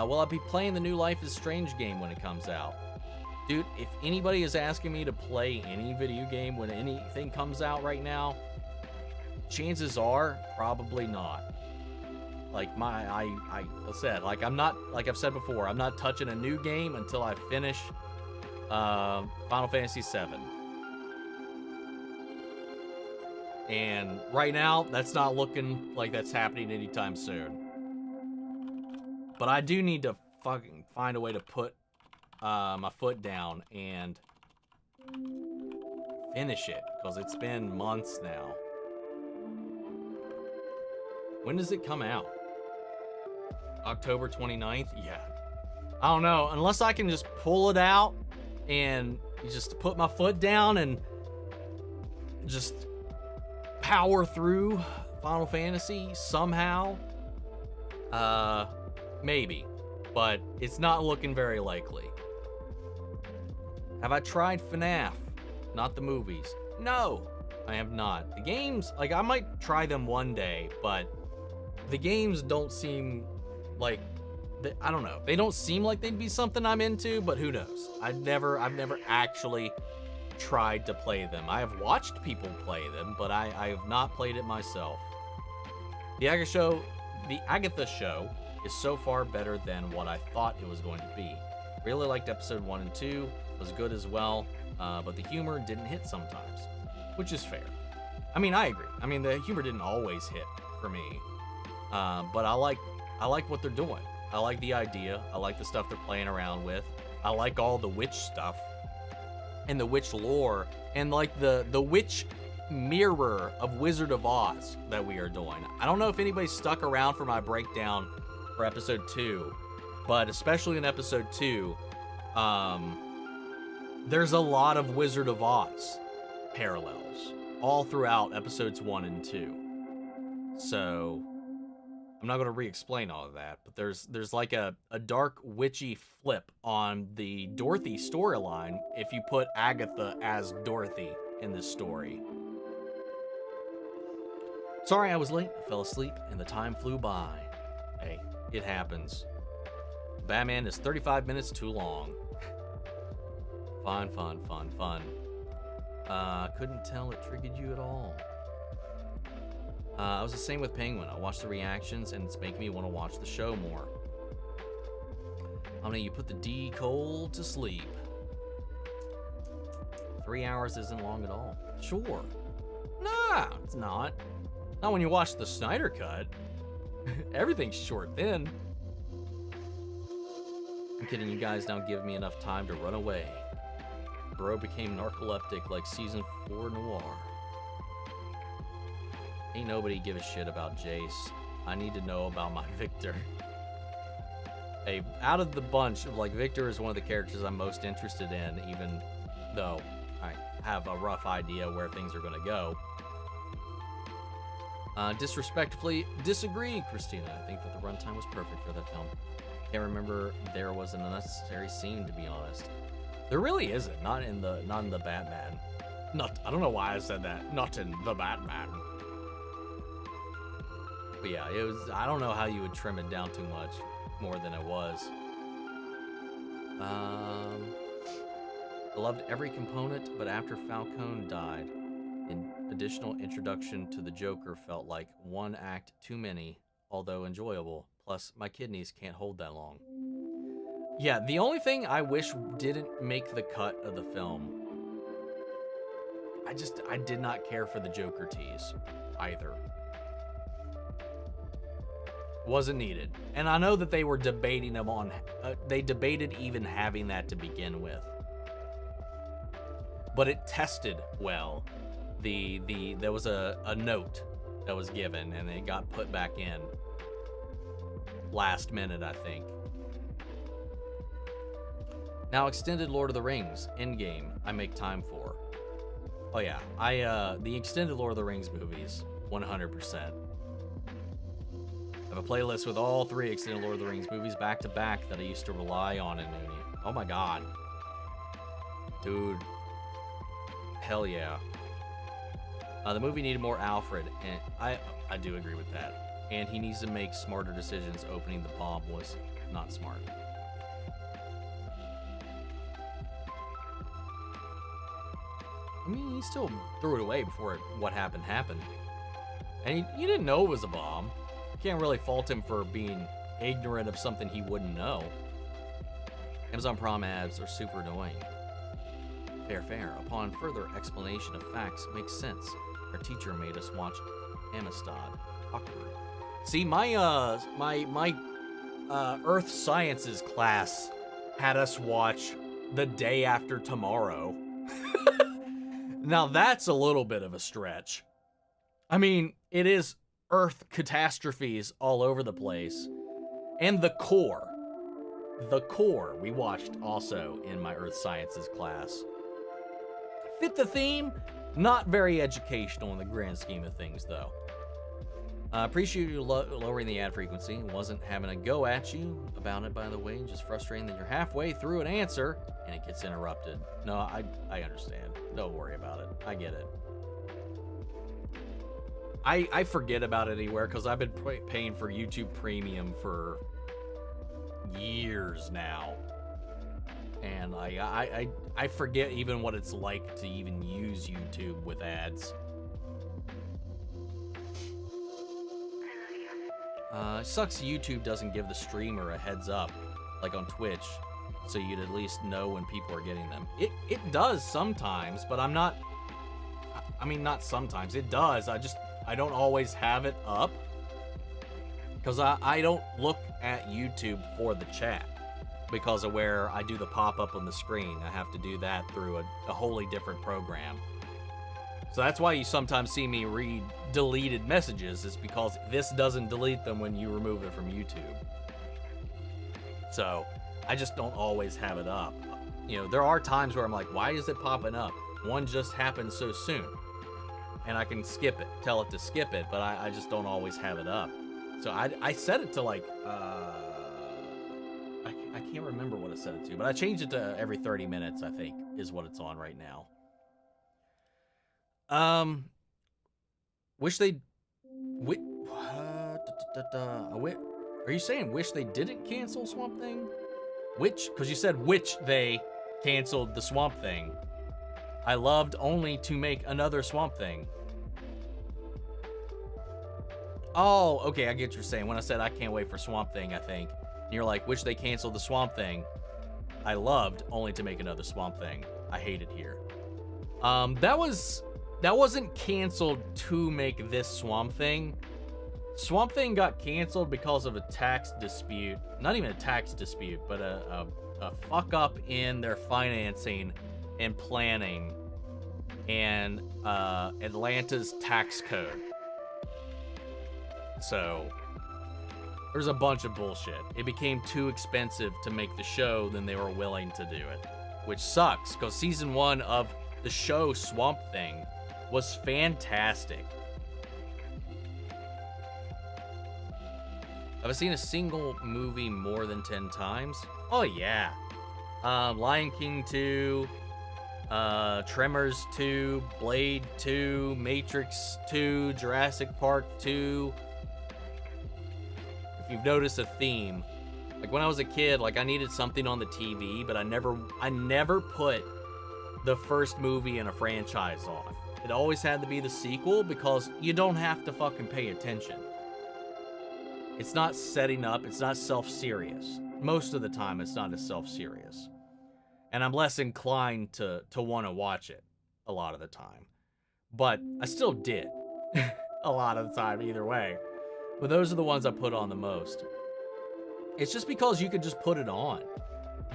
Will I be playing the new Life is Strange game when it comes out? Dude, if anybody is asking me to play any video game when anything comes out right now, chances are probably not. Like I said, like like I've said before, I'm not touching a new game until I finish Final Fantasy VII. And right now, that's not looking like that's happening anytime soon. But I do need to fucking find a way to put my foot down and finish it, because it's been months now. When does it come out? October 29th? Yeah. I don't know. Unless I can just pull it out and just put my foot down and just power through Final Fantasy somehow. Maybe. But it's not looking very likely. Have I tried FNAF? Not the movies. No, I have not. The games, like, I might try them one day, but the games don't seem like, I don't know. They don't seem like they'd be something I'm into, but who knows? I've never actually tried to play them. I have watched people play them, but I have not played it myself. The Agatha show is so far better than what I thought it was going to be. Really liked episode 1 and 2, was good as well, but the humor didn't hit sometimes, which is fair. I mean, I agree. I mean, the humor didn't always hit for me, but I like what they're doing. I like the idea. I like the stuff they're playing around with. I like all the witch stuff and the witch lore and like the witch mirror of Wizard of Oz that we are doing. I don't know if anybody stuck around for my breakdown for episode 2, but especially in episode 2, there's a lot of Wizard of Oz parallels all throughout episodes 1 and 2. So I'm not going to re-explain all of that, but there's like a dark witchy flip on the Dorothy storyline if you put Agatha as Dorothy in this story. Sorry I was late, I fell asleep, and the time flew by. Hey, it happens. Batman is 35 minutes too long. Fun. Couldn't tell it triggered you at all. I was the same with Penguin. I watched the reactions, and it's making me want to watch the show more. I mean, you put the D cold to sleep. 3 hours isn't long at all. Sure. Nah, it's not. Not when you watch the Snyder Cut. Everything's short then. I'm kidding, you guys don't give me enough time to run away. Bro became narcoleptic like season 4 Noir. Ain't nobody give a shit about Jace. I need to know about my Victor. Hey, out of the bunch, like, Victor is one of the characters I'm most interested in, even though I have a rough idea where things are gonna go. Disrespectfully disagree, Christina. I think that the runtime was perfect for that film. Can't remember there was an unnecessary scene, to be honest. There really isn't. Not in the Batman. I don't know why I said that. Not in the Batman. But yeah, it was. I don't know how you would trim it down too much more than it was. I loved every component, but after Falcone died, an additional introduction to the Joker felt like one act too many, although enjoyable. Plus, my kidneys can't hold that long. Yeah, the only thing I wish didn't make the cut of the film, I did not care for the Joker tease either. Wasn't needed. And I know that they were debating them on, they debated even having that to begin with. But it tested well. There was a note that was given and it got put back in last minute, I think. Now, extended Lord of the Rings Endgame, I make time for. Oh yeah, the extended Lord of the Rings movies, 100%. I have a playlist with all 3 extended Lord of the Rings movies back to back that I used to rely on in Uni. Oh my god. Dude. Hell yeah. The movie needed more Alfred, and I do agree with that. And he needs to make smarter decisions. Opening the bomb was not smart. I mean, he still threw it away before what happened. And he didn't know it was a bomb. You can't really fault him for being ignorant of something he wouldn't know. Amazon Prom ads are super annoying. Fair. Upon further explanation of facts, makes sense. Our teacher made us watch Amistad. Awkward. See, my Earth Sciences class had us watch The Day After Tomorrow. Now that's a little bit of a stretch. I mean, it is Earth catastrophes all over the place. And The Core we watched also in my Earth Sciences class. Fit the theme, not very educational in the grand scheme of things though. Appreciate you lowering the ad frequency. Wasn't having a go at you about it, by the way. Just frustrating that you're halfway through an answer and it gets interrupted. No, I understand. Don't worry about it. I get it. I forget about it anywhere because I've been paying for YouTube Premium for years now. And I forget even what it's like to even use YouTube with ads. It sucks YouTube doesn't give the streamer a heads up, like on Twitch, so you'd at least know when people are getting them. It does sometimes, but I mean, not sometimes. It does. I don't always have it up. Because I don't look at YouTube for the chat. Because of where I do the pop-up on the screen. I have to do that through a wholly different program. So that's why you sometimes see me read deleted messages, is because this doesn't delete them when you remove it from YouTube. So I just don't always have it up. You know, there are times where I'm like, why is it popping up? One just happened so soon. And I can skip it, tell it to skip it, but I just don't always have it up. So I set it to like, I can't remember what I set it to, but I changed it to every 30 minutes, I think, is what it's on right now. Wish they... Are you saying wish they didn't cancel Swamp Thing? Which? Because you said which they canceled the Swamp Thing. I loved only to make another Swamp Thing. Oh, okay, I get what you're saying. When I said I can't wait for Swamp Thing, I think. And you're like, wish they canceled the Swamp Thing. I loved only to make another Swamp Thing. I hate it here. That wasn't canceled to make this Swamp Thing. Swamp Thing got canceled because of a tax dispute. Not even a tax dispute, but a fuck up in their financing and planning and Atlanta's tax code. So there's a bunch of bullshit. It became too expensive to make the show than they were willing to do it, which sucks because season 1 of the show Swamp Thing was fantastic. Have I seen a single movie more than 10 times? Oh yeah. Lion King 2, Tremors 2, Blade 2, Matrix 2, Jurassic Park 2. If you've noticed a theme, like when I was a kid, like I needed something on the TV, but I never put the first movie in a franchise on. It always had to be the sequel because you don't have to fucking pay attention. It's not setting up, it's not self-serious. Most of the time, it's not as self-serious. And I'm less inclined to want to watch it a lot of the time. But I still did a lot of the time either way. But those are the ones I put on the most. It's just because you could just put it on.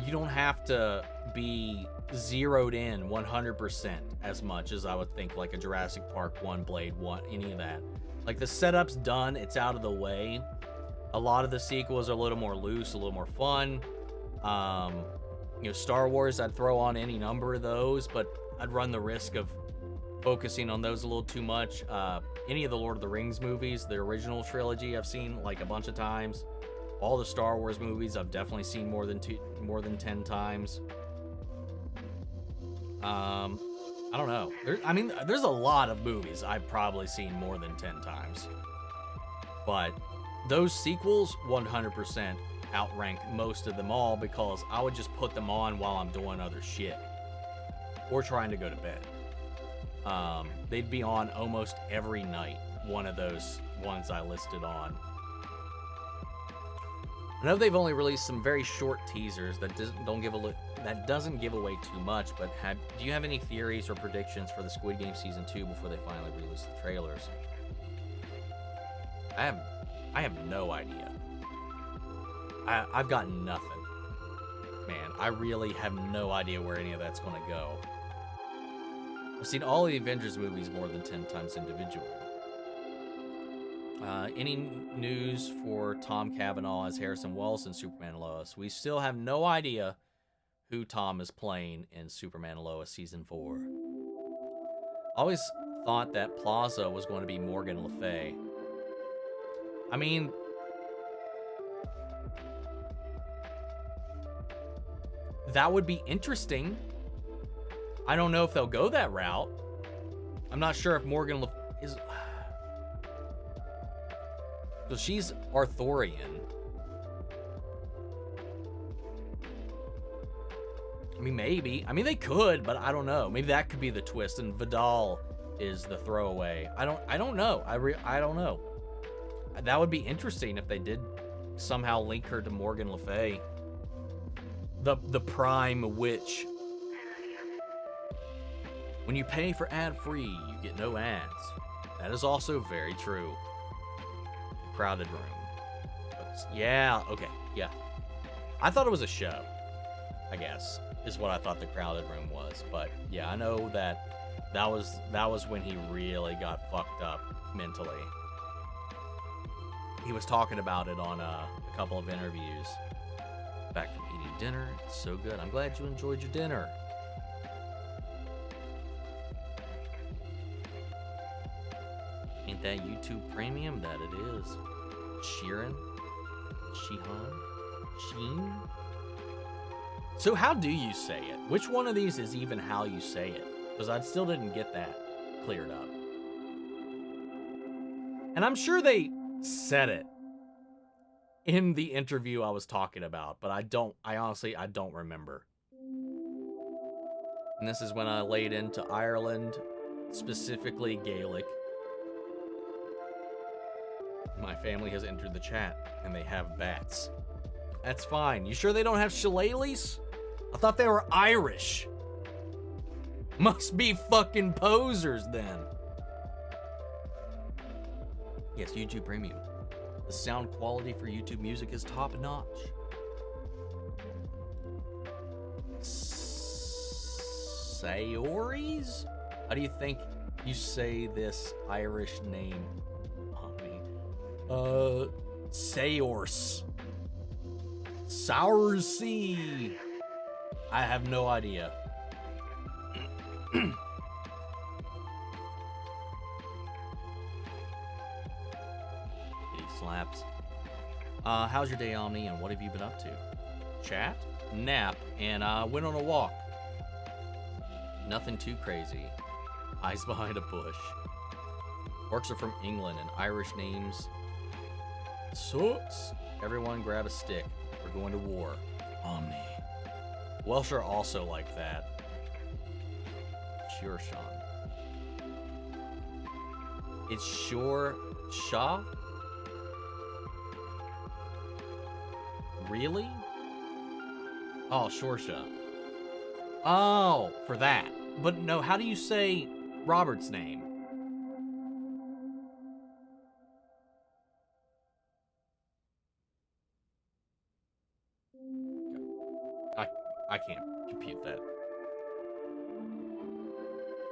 You don't have to be zeroed in 100% as much as I would think like a Jurassic Park 1, Blade 1, any of that. Like the setup's done, it's out of the way. A lot of the sequels are a little more loose, a little more fun. You know, Star Wars, I'd throw on any number of those, but I'd run the risk of focusing on those a little too much. Any of the Lord of the Rings movies, the original trilogy, I've seen like a bunch of times. All the Star Wars movies, I've definitely seen more than 10 times. I don't know. There's a lot of movies I've probably seen more than 10 times. But those sequels 100% outrank most of them all because I would just put them on while I'm doing other shit or trying to go to bed. They'd be on almost every night, one of those ones I listed on. I know they've only released some very short teasers that doesn't give away too much, but do you have any theories or predictions for the Squid Game Season 2 before they finally release the trailers? I have no idea. I've got nothing. Man, I really have no idea where any of that's going to go. I've seen all the Avengers movies more than 10 times individually. Any news for Tom Cavanaugh as Harrison Wells in Superman and Lois? We still have no idea who Tom is playing in Superman and Lois Season 4. I always thought that Plaza was going to be Morgan Le Fay. I mean, that would be interesting. I don't know if they'll go that route. I'm not sure if Morgan Le Fay is... So she's Arthurian. I mean, maybe. I mean, they could, but I don't know. Maybe that could be the twist, and Vidal is the throwaway. I don't know. I don't know. That would be interesting if they did somehow link her to Morgan Le Fay. The prime witch. When you pay for ad-free, you get no ads. That is also very true. Crowded room. Yeah, okay, yeah. I thought it was a show, I guess, is what I thought the crowded room was. But yeah, I know that was when he really got fucked up mentally. He was talking about it on a couple of interviews. Back from eating dinner, it's so good. I'm glad you enjoyed your dinner. Ain't that YouTube Premium? That it is. Sheeran? Sheen? So how do you say it? Which one of these is even how you say it? Because I still didn't get that cleared up. And I'm sure they said it in the interview I was talking about, but I honestly don't remember. And this is when I laid into Ireland, specifically Gaelic. My family has entered the chat, and they have bats. That's fine. You sure they don't have shillelaghs? I thought they were Irish. Must be fucking posers then. Yes, YouTube Premium. The sound quality for YouTube music is top notch. Sayoris? How do you think you say this Irish name? Sayors. Soursea. I have no idea. Kitty slaps. How's your day, Omni, and what have you been up to? Chat, nap, and went on a walk. Nothing too crazy. Eyes behind a bush. Orcs are from England, and Irish names sucks. Everyone grab a stick. We're going to war. Omni. Welsh are also like that. Sure, Sean. It's sure Shaw? Really? Oh, Shorsha. Oh, for that. But no, how do you say Robert's name? I can't compute that.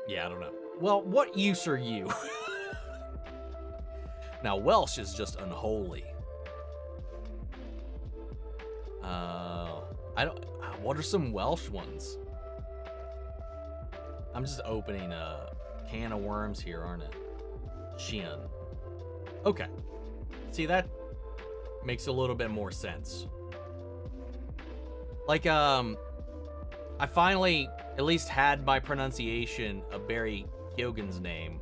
Yeah, I don't know. Well, what use are you? Now, Welsh is just unholy. I don't. What are some Welsh ones? I'm just opening a can of worms here, aren't it? Shin. Okay. See, that makes a little bit more sense. Like, I finally at least had my pronunciation of Barry Keoghan's name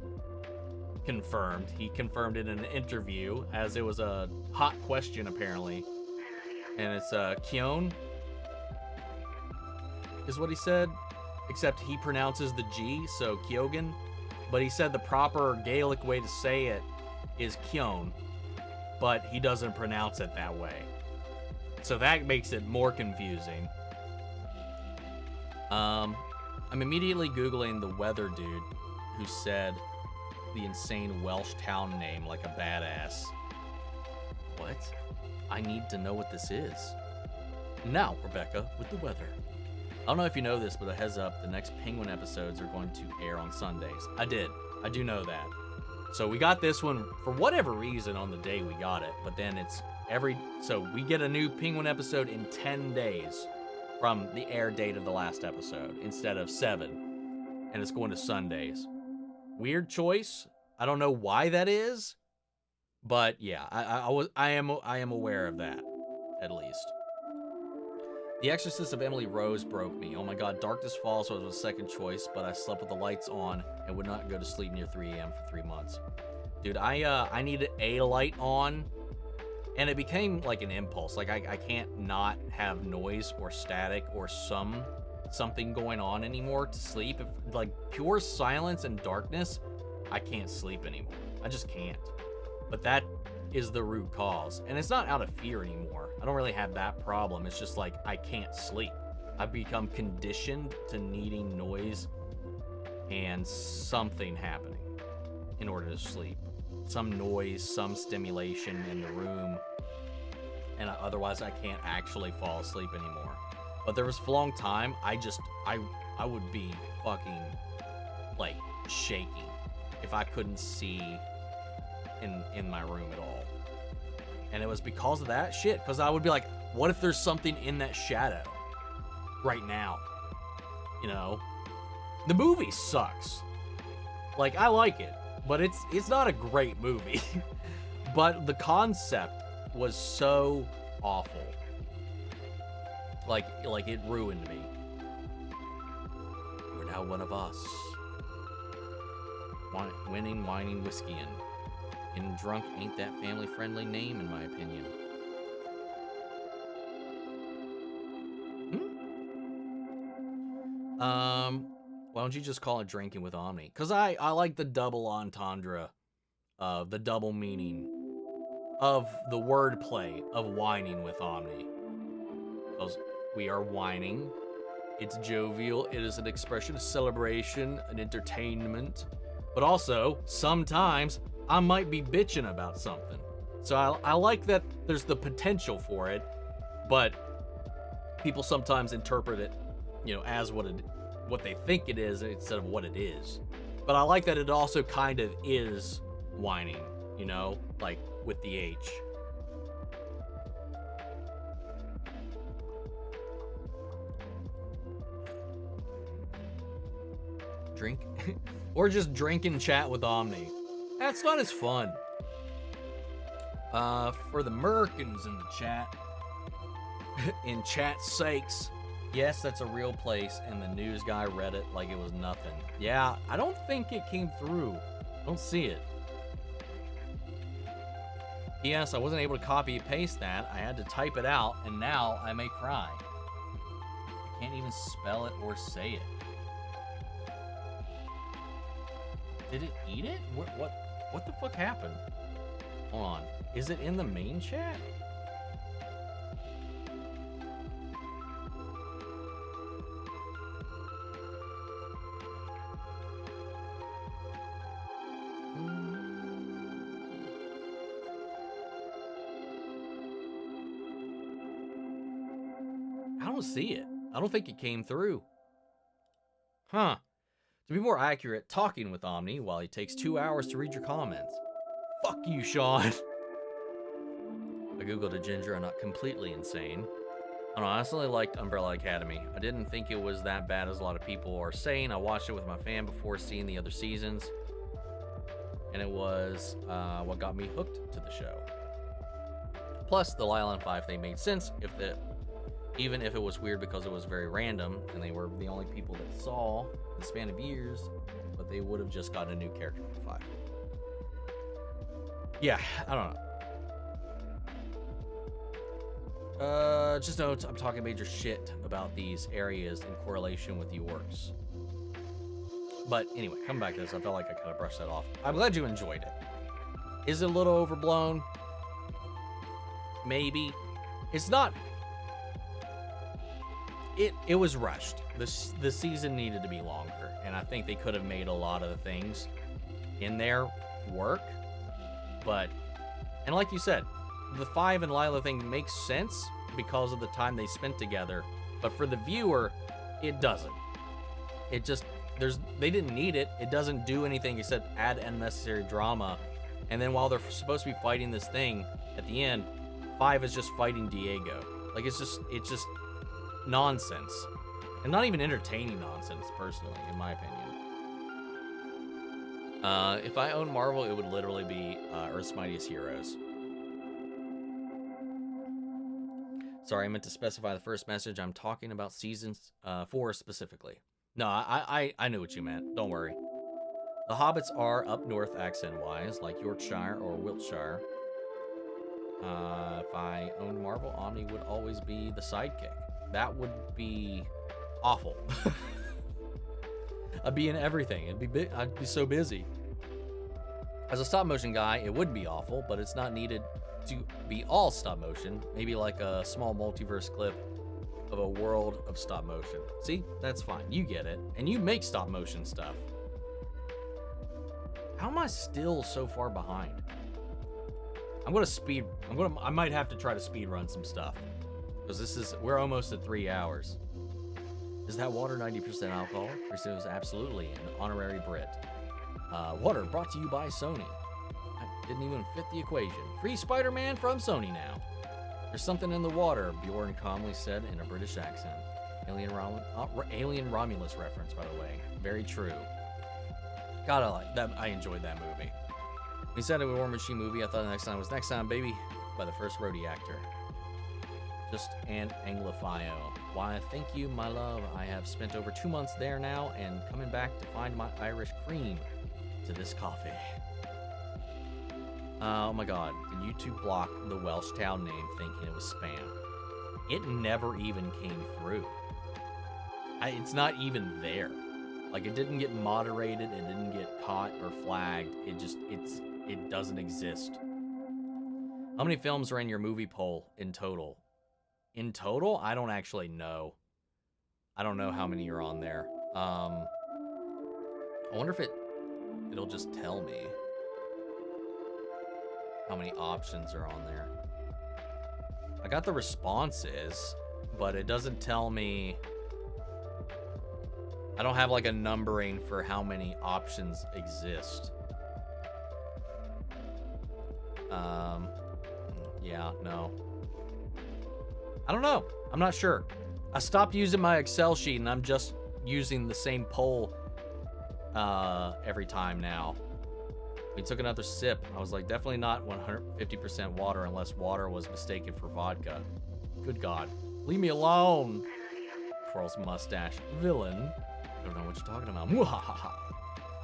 confirmed. He confirmed it in an interview, as it was a hot question, apparently. And it's, Keown is what he said, except he pronounces the G, so Keoghan. But he said the proper Gaelic way to say it is Keown, but he doesn't pronounce it that way. So that makes it more confusing. I'm immediately Googling the weather dude who said the insane Welsh town name like a badass. What? I need to know what this is. Now, Rebecca, with the weather. I don't know if you know this, but a heads up, the next Penguin episodes are going to air on Sundays. I do know that. So we got this one for whatever reason on the day we got it, but then it's so we get a new Penguin episode in 10 days from the air date of the last episode instead of 7, and it's going to Sundays. Weird choice. I don't know why that is, but yeah, I am aware of that, at least. The Exorcist of Emily Rose broke me. Oh my god, Darkness Falls was a second choice, but I slept with the lights on and would not go to sleep near 3 a.m. for 3 months. Dude, I needed a light on, and it became like an impulse. Like, I can't not have noise or static or something going on anymore to sleep. If, like, pure silence and darkness, I can't sleep anymore. I just can't. But that is the root cause. And it's not out of fear anymore. I don't really have that problem. It's just like, I can't sleep. I've become conditioned to needing noise and something happening in order to sleep. Some noise, some stimulation in the room, and otherwise I can't actually fall asleep anymore. But there was a long time, I would be fucking, like, shaking if I couldn't see in my room at all. And it was because of that shit, because I would be like, what if there's something in that shadow right now? You know? The movie sucks. Like, I like it, but it's not a great movie. But the concept was so awful. Like it ruined me. You're now one of us. Winning, whining, whiskeying. Getting drunk ain't that family-friendly name, in my opinion. Why don't you just call it drinking with Omni? Because I like the double entendre, the double meaning of the wordplay of whining with Omni. Because we are whining. It's jovial. It is an expression of celebration, an entertainment. But also, sometimes, I might be bitching about something. So I like that there's the potential for it, but people sometimes interpret it, you know, as what they think it is instead of what it is. But I like that it also kind of is whining, you know, like with the H. Drink or just drink and chat with Omni. That's not as fun. For the Merkins in the chat, in chat's sakes, yes, that's a real place, and the news guy read it like it was nothing. Yeah, I don't think it came through. I don't see it. Yes, I wasn't able to copy and paste that. I had to type it out, and now I may cry. I can't even spell it or say it. Did it eat it? What the fuck happened? Hold on. Is it in the main chat? I don't see it. I don't think it came through. Huh. To be more accurate, talking with Omni while he takes 2 hours to read your comments. Fuck you, Sean. I googled a ginger. I'm not completely insane. I honestly liked Umbrella Academy. I didn't think it was that bad as a lot of people are saying. I watched it with my fam before seeing the other seasons, and it was what got me hooked to the show. Plus, the Lyle and 5 thing made sense even if it was weird because it was very random and they were the only people that saw in the span of years, but they would have just gotten a new character for 5. Yeah, I don't know. Just note, I'm talking major shit about these areas in correlation with the orcs. But anyway, coming back to this, I felt like I kind of brushed that off. I'm glad you enjoyed it. Is it a little overblown? Maybe. It's not. It was rushed. The season needed to be longer, and I think they could have made a lot of the things in there work. But, and like you said, the 5 and Lila thing makes sense because of the time they spent together, but for the viewer, it doesn't. It just, they didn't need it. It doesn't do anything except add unnecessary drama. And then while they're supposed to be fighting this thing, at the end, 5 is just fighting Diego. Like, it's just nonsense. And not even entertaining nonsense, personally, in my opinion. If I owned Marvel, it would literally be Earth's Mightiest Heroes. Sorry, I meant to specify the first message. I'm talking about season 4 specifically. No, I knew what you meant. Don't worry. The hobbits are up north accent-wise, like Yorkshire or Wiltshire. If I owned Marvel, Omni would always be the sidekick. That would be awful. I'd be in everything. I'd be so busy. As a stop motion guy, it would be awful, but it's not needed to be all stop motion. Maybe like a small multiverse clip of a world of stop motion. See, that's fine. You get it. And you make stop motion stuff. How am I still so far behind? I might have to try to speed run some stuff. Because we're almost at 3 hours. Is that water 90% alcohol? Christo is absolutely an honorary Brit. Water brought to you by Sony. I didn't even fit the equation. Free Spider-Man from Sony now. There's something in the water, Bjorn calmly said in a British accent. Alien Romulus reference, by the way. Very true. Gotta like that. I enjoyed that movie. When he said it was a War Machine movie, I thought the next time was Next Time, Baby by the first roadie actor. Just an Anglophile. Why, thank you, my love. I have spent over 2 months there now and coming back to find my Irish cream to this coffee. Oh my god, did YouTube block the Welsh town name thinking it was spam? It never even came through. It's not even there. Like, it didn't get moderated, it didn't get caught or flagged. It doesn't exist. How many films are in your movie poll in total? In total? I don't actually know. I don't know how many are on there. I wonder if it'll just tell me how many options are on there. I got the responses, but it doesn't tell me. I don't have like a numbering for how many options exist. Yeah, no. I don't know. I'm not sure. I stopped using my Excel sheet and I'm just using the same poll every time now. We took another sip. I was like, definitely not 150% water unless water was mistaken for vodka. Good God. Leave me alone. Twirls mustache. Villain. I don't know what you're talking about. Mwahaha.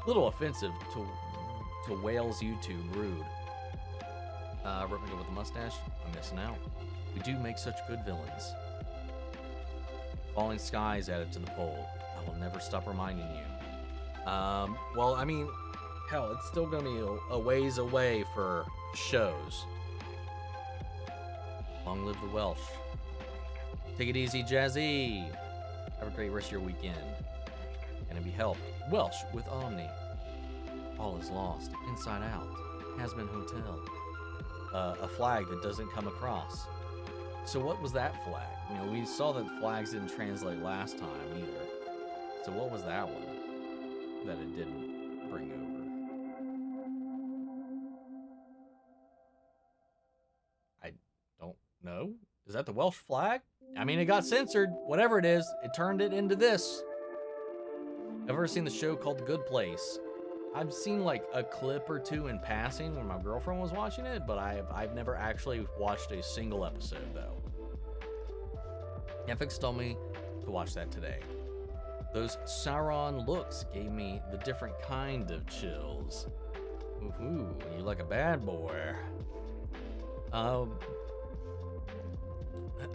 Little offensive to Wales YouTube. Rude. Ripping with the mustache. I'm missing out. We do make such good villains. Falling Skies added to the poll. I will never stop reminding you. Well, I mean, hell, it's still gonna be a ways away for shows. Long live the Welsh. Take it easy, Jazzy. Have a great rest of your weekend. Can it be helped? Welsh with Omni. All is lost. Inside Out. Has-Been Hotel. A flag that doesn't come across. So what was that flag? You know, we saw that flags didn't translate last time either. So what was that one that it didn't bring over? I don't know. Is that the Welsh flag? I mean, it got censored. Whatever it is, it turned it into this. Ever seen the show called The Good Place? I've seen like a clip or two in passing when my girlfriend was watching it, but I've never actually watched a single episode though. Netflix told me to watch that today. Those Sauron looks gave me the different kind of chills. Ooh, you like a bad boy.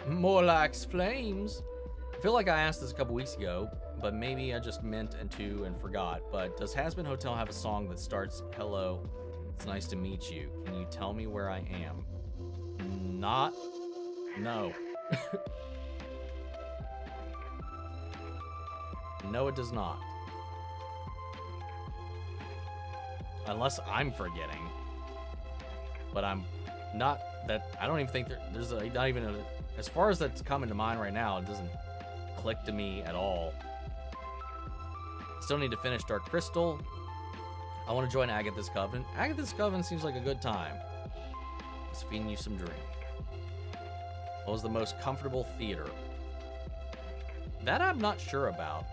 More like flames. I feel like I asked this a couple weeks ago, but maybe I just meant and forgot. But does Has-Been Hotel have a song that starts, "Hello, it's nice to meet you. Can you tell me where I am?" No. No, it does not. Unless I'm forgetting. But I'm not that. I don't even think there's not even a. As far as that's coming to mind right now, it doesn't click to me at all. Still need to finish Dark Crystal. I want to join Agatha's Coven. Agatha's Coven seems like a good time. Just feeding you some drink. What was the most comfortable theater? That I'm not sure about.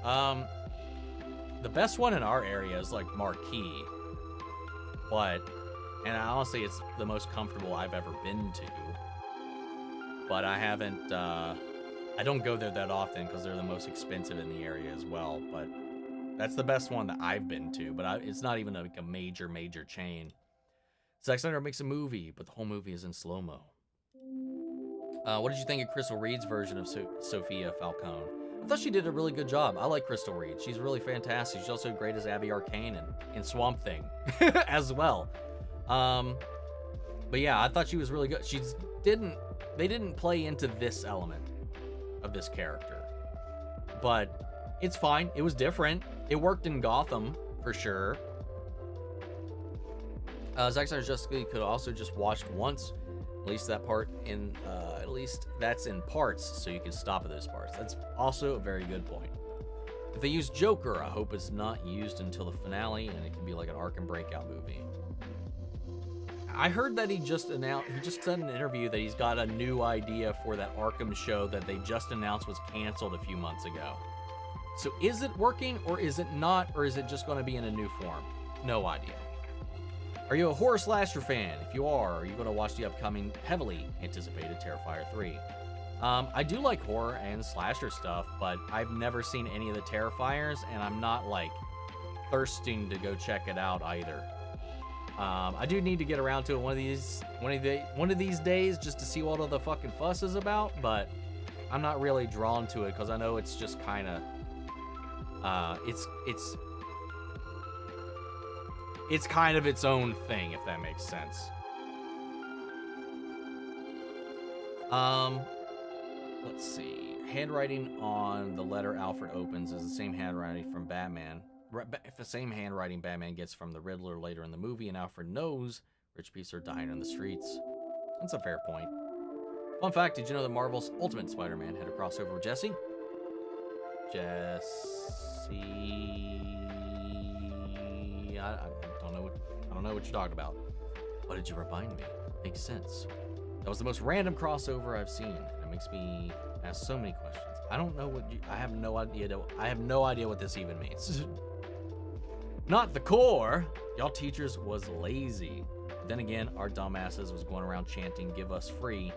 The best one in our area is like Marquee. And honestly, it's the most comfortable I've ever been to. But I haven't, I don't go there that often because they're the most expensive in the area as well. But that's the best one that I've been to. But it's not even like a major chain. Zack Snyder makes a movie, but the whole movie is in slow-mo. What did you think of Crystal Reed's version of Sophia Falcone? I thought she did a really good job. I like Crystal Reed. She's really fantastic. She's also great as Abby Arcane in Swamp Thing as well. But yeah, I thought she was really good. They didn't play into this element of this character. But it's fine. It was different. It worked in Gotham for sure. Zack Snyder's Justice League could also just watched once. At least that part in, at least that's in parts, so you can stop at those parts. That's also a very good point. If they use Joker, I hope it's not used until the finale, and it can be like an Arkham Breakout movie. I heard that he just said in an interview that he's got a new idea for that Arkham show that they just announced was canceled a few months ago. So is it working, or is it not, or is it just going to be in a new form? No idea. Are you a horror slasher fan? If you are you going to watch the upcoming, heavily anticipated Terrifier 3? I do like horror and slasher stuff, but I've never seen any of the Terrifiers, and I'm not, like, thirsting to go check it out either. I do need to get around to it one of these days just to see what all the fucking fuss is about, but I'm not really drawn to it because I know it's just kind of, it's kind of its own thing, if that makes sense. Let's see. Handwriting on the letter Alfred opens is the same handwriting from Batman. If the same handwriting Batman gets from the Riddler later in the movie, and Alfred knows rich people are dying in the streets. That's a fair point. Fun fact, did you know that Marvel's Ultimate Spider-Man had a crossover with Jesse? I don't know what you're talking about. Why did you remind me? Makes sense. That was the most random crossover I've seen. It makes me ask so many questions. I don't know what I have no idea what this even means. Not the core. Y'all teachers was lazy. Then again, our dumbasses was going around chanting "Give us free"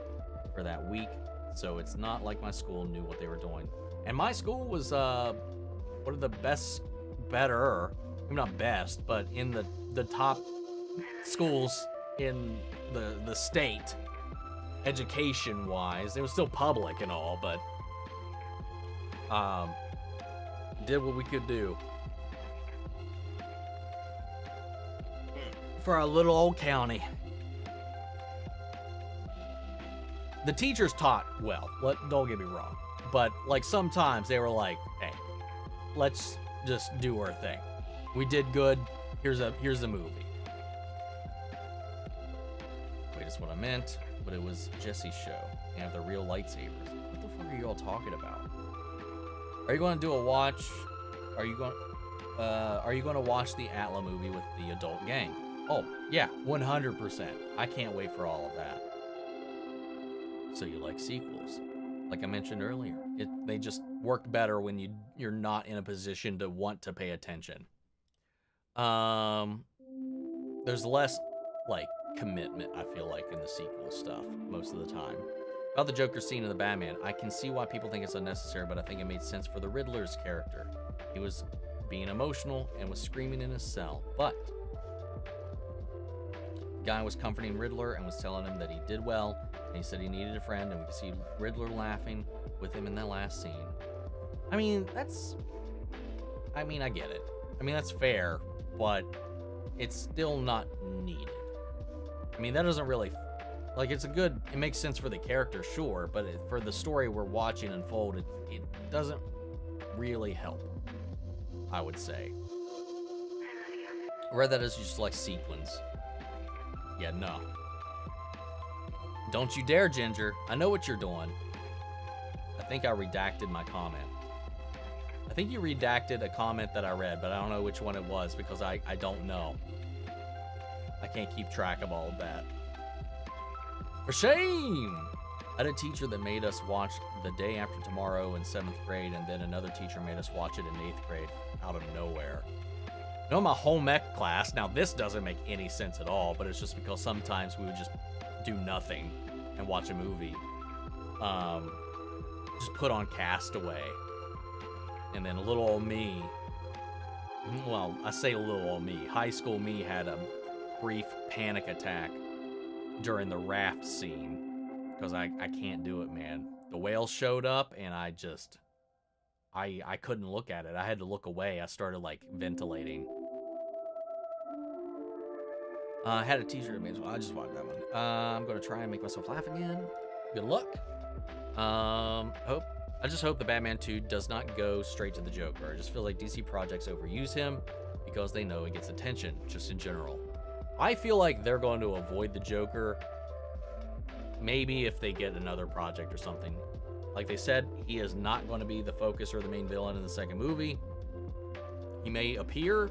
for that week. So it's not like my school knew what they were doing. And my school was one of the not best, but in the top schools in the state, education-wise. It was still public and all, but did what we could do for our little old county. The teachers taught well, don't get me wrong, but like sometimes they were like, hey, let's just do our thing. We did good. Here's a movie. Wait, that's what I meant, but it was Jesse's show. They have the real lightsabers. What the fuck are you all talking about? Are you going to do a watch? Are you going to watch the ATLA movie with the adult gang? Oh, yeah, 100%. I can't wait for all of that. So you like sequels? Like I mentioned earlier, they just work better when you're not in a position to want to pay attention. There's less like commitment, I feel like, in the sequel stuff most of the time. About the Joker scene in the Batman, I can see why people think it's unnecessary, but I think it made sense for the Riddler's character. He was being emotional and was screaming in his cell, but the guy was comforting Riddler and was telling him that he did well, and he said he needed a friend, and we could see Riddler laughing with him in that last scene. I mean, I get it. I mean, that's fair, but it's still not needed. I mean, that doesn't really, like, it makes sense for the character, sure, but for the story we're watching unfold, it doesn't really help, I would say. I read that as just like sequence. Yeah, no. Don't you dare, Ginger. I know what you're doing. I think I redacted my comment. I think you redacted a comment that I read, but I don't know which one it was because I don't know. I can't keep track of all of that. For shame! I had a teacher that made us watch The Day After Tomorrow in 7th grade, and then another teacher made us watch it in 8th grade out of nowhere. You know, my home ec class, now this doesn't make any sense at all, but it's just because sometimes we would just do nothing and watch a movie. Just put on Castaway. And then little old me, well, I say little old me, high school me had a brief panic attack during the raft scene because I can't do it, man. The whale showed up and I couldn't look at it. I had to look away. I started like ventilating. I had a t-shirt made, so I just watched that one. I'm gonna try and make myself laugh again. Good luck. I just hope the Batman 2 does not go straight to the Joker. I just feel like DC projects overuse him because they know it gets attention, just in general. I feel like they're going to avoid the Joker. Maybe if they get another project or something. Like they said, he is not going to be the focus or the main villain in the second movie. He may appear.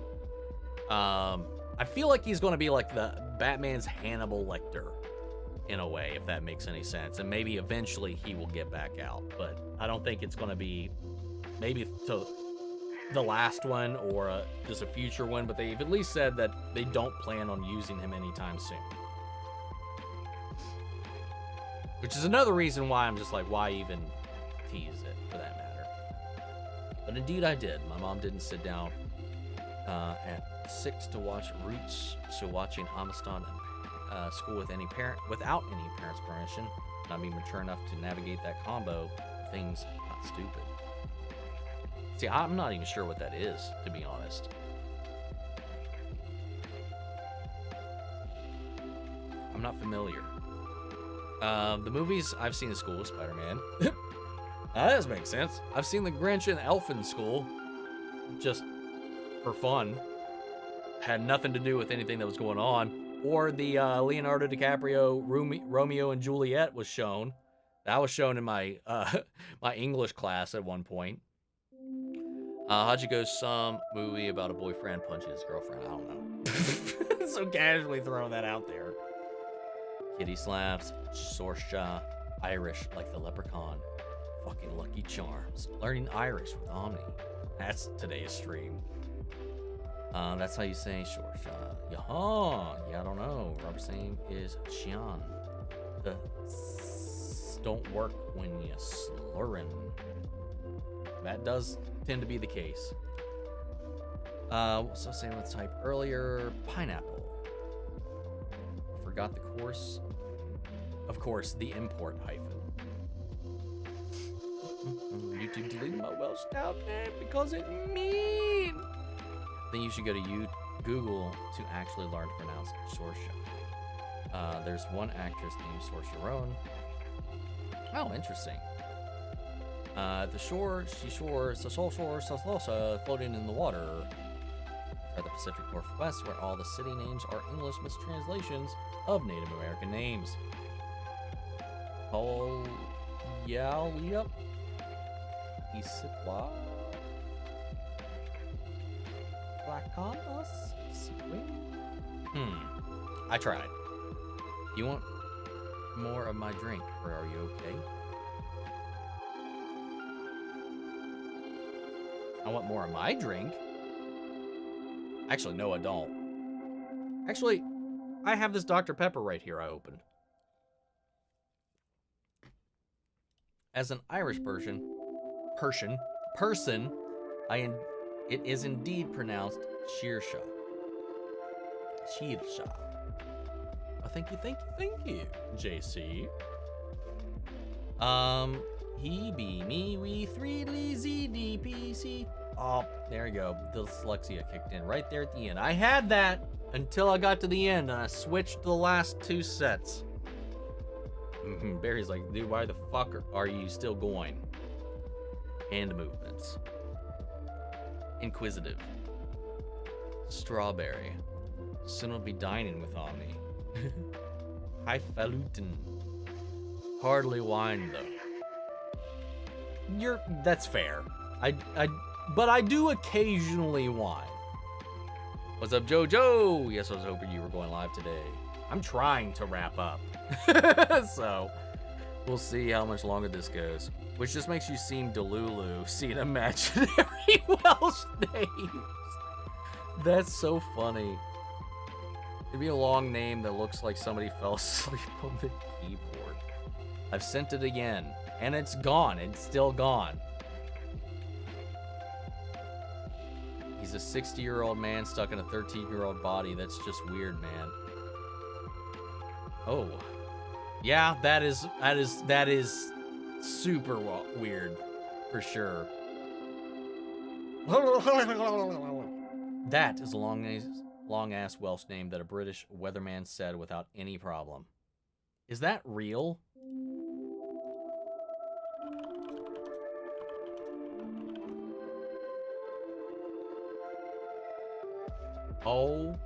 I feel like he's going to be like the Batman's Hannibal Lecter in a way, if that makes any sense. And maybe eventually he will get back out. But I don't think it's going to be maybe to the last one or just a future one. But they've at least said that they don't plan on using him anytime soon. Which is another reason why I'm just like, why even tease it, for that matter. But indeed I did. My mom didn't sit down at 6 to watch Roots, so watching Amistad in school without any parent's permission, not being mature enough to navigate that combo of things not stupid. See, I'm not even sure what that is, to be honest. I'm not familiar. The movies I've seen in school is Spider-Man. That does make sense. I've seen The Grinch and Elf in school, just for fun. Had nothing to do with anything that was going on. Or the Leonardo DiCaprio Romeo and Juliet was shown. That was shown in my my English class at one point. Hachiko's some movie about a boyfriend punching his girlfriend. I don't know. So casually throwing that out there. Kitty slaps, Sorsha, Irish like the leprechaun, fucking Lucky Charms, learning Irish with Omni. That's today's stream. That's how you say Sorsha. Yaha, yeah, I don't know. Robert's name is Xian. The s don't work when you slurring. That does tend to be the case. So same with type earlier, pineapple. Forgot the course. Of course, the import hyphen. YouTube deleted my Welsh town name because it mean. Then you should go to Google to actually learn to pronounce Sorsha. There's one actress named Saoirse Ronan. Oh, interesting. The shore, floating in the water. Are the Pacific Northwest, where all the city names are English mistranslations of Native American names. Oh, yeah, yep. Issaquah. Black-on-us? I tried. You want more of my drink, or are you okay? I want more of my drink? Actually, no, I don't. Actually, I have this Dr. Pepper right here I opened. As an Irish person, it is indeed pronounced Sheersha. Sheersha. Oh, thank you, JC. He be me, we three lazy DPC. Oh, there you go. The dyslexia kicked in right there at the end. I had that until I got to the end, and I switched the last two sets. Barry's like, dude, why the fuck are you still going? Hand movements. Inquisitive. Strawberry. Soon will be dining with Omni. Highfalutin. Hardly wine, though. That's fair. But I do occasionally whine. What's up, Jojo? Yes, I was hoping you were going live today. I'm trying to wrap up. So, we'll see how much longer this goes. Which just makes you seem Delulu, seeing imaginary Welsh names. That's so funny. It'd be a long name that looks like somebody fell asleep on the keyboard. I've sent it again, and it's gone. It's still gone. He's a 60-year-old man stuck in a 13-year-old body. That's just weird, man. Oh. Yeah, that is super weird, for sure. That is a long-ass Welsh name that a British weatherman said without any problem. Is that real? Oh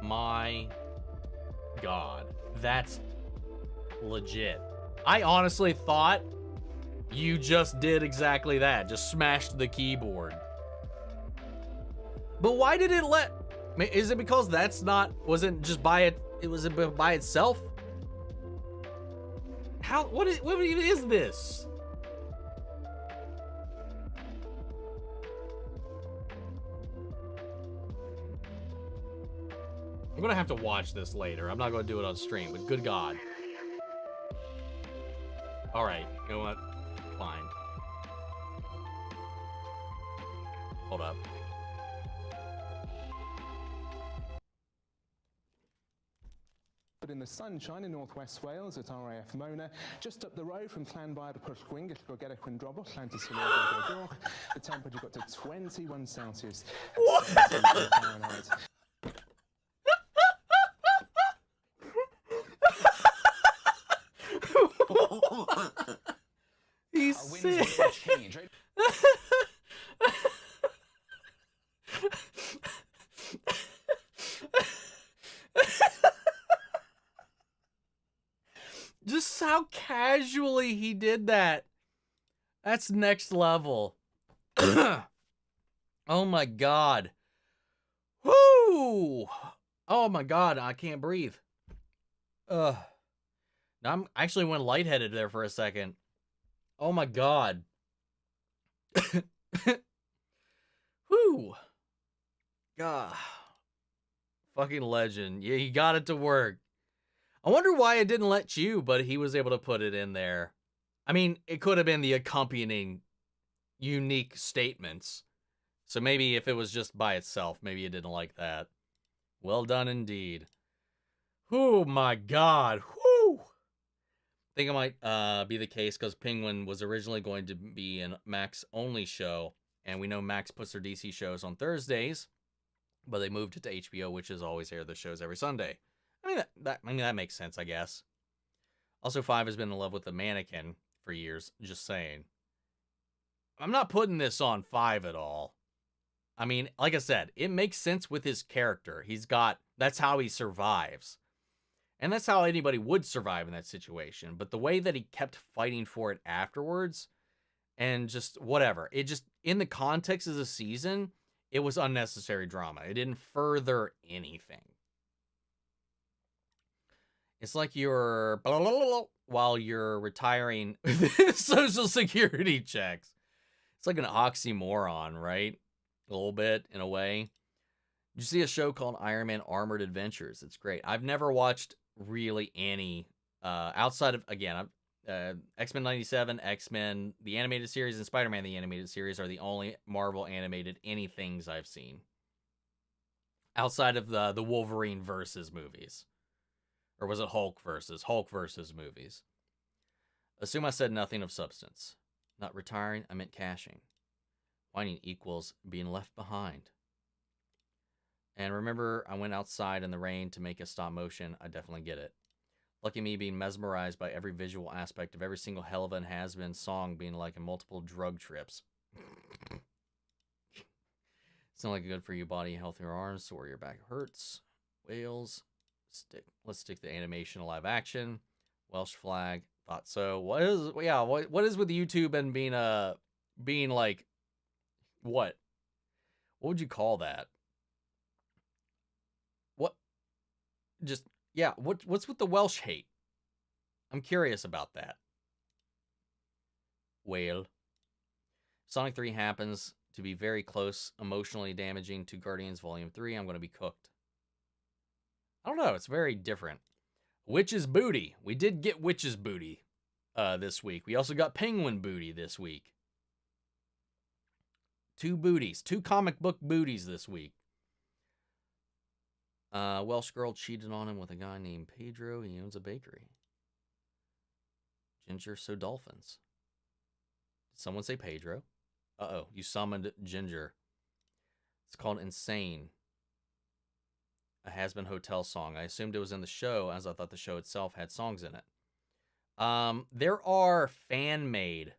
my God. That's legit. I honestly thought you just did exactly that. Just smashed the keyboard. But why did it let... Is it because that's not... Wasn't just by it... It was by itself? How... What even is this? I'm gonna have to watch this later. I'm not gonna do it on stream, but good God. Alright, you know what? Fine. Hold up. But in the sunshine in northwest Wales at RAF Mona, just up the road from Llanfair to Pwllgwyngyll Gorgera Cwndrobwll, Llantysilio, the temperature got to 21 Celsius. Fahrenheit. He's sick. Change, right? Just how casually he did that. That's next level. Oh my God. Whoo! Oh my God, I can't breathe. Ugh. I actually went lightheaded there for a second. Oh my God. Whoo. God. Fucking legend. Yeah, he got it to work. I wonder why it didn't let you, but he was able to put it in there. I mean, it could have been the accompanying unique statements. So maybe if it was just by itself, maybe it didn't like that. Well done indeed. Oh my God. Whoo! I think it might be the case because Penguin was originally going to be a Max only show, and we know Max puts their DC shows on Thursdays, but they moved it to HBO, which is always air the shows every Sunday. I mean that makes sense, I guess. Also, 5 has been in love with the mannequin for years. Just saying. I'm not putting this on 5 at all. I mean, like I said, it makes sense with his character. That's how he survives. And that's how anybody would survive in that situation. But the way that he kept fighting for it afterwards, and just whatever. It just, in the context of the season, it was unnecessary drama. It didn't further anything. It's like you're blah, blah, blah, blah, while you're retiring Social Security checks. It's like an oxymoron, right? A little bit, in a way. Did you see a show called Iron Man Armored Adventures? It's great. I've never watched really any outside of, again, X-Men 97, X-Men the animated series, and Spider-Man the animated series are the only Marvel animated anythings I've seen. Outside of the Wolverine versus movies. Or was it Hulk versus movies? Assume I said nothing of substance. Not retiring, I meant cashing. Whining equals being left behind. And remember, I went outside in the rain to make a stop motion. I definitely get it. Lucky me being mesmerized by every visual aspect of every single Hell of a Has-Been song being like in multiple drug trips. It's not like good for your body, healthier arms, or your back hurts. Whales. Let's stick the animation to live action. Welsh flag. Thought so. What is with YouTube and being like, what? What would you call that? What? Just, yeah, what's with the Welsh hate? I'm curious about that. Well, Sonic 3 happens to be very close, emotionally damaging to Guardians Volume 3. I'm going to be cooked. I don't know. It's very different. Witch's Booty. We did get Witch's Booty this week. We also got Penguin Booty this week. 2 booties. 2 comic book booties this week. Welsh girl cheated on him with a guy named Pedro. He owns a bakery. Ginger so dolphins. Did someone say Pedro? Uh-oh. You summoned Ginger. It's called Insane. A Has-Been Hotel song. I assumed it was in the show, as I thought the show itself had songs in it. There are fan-made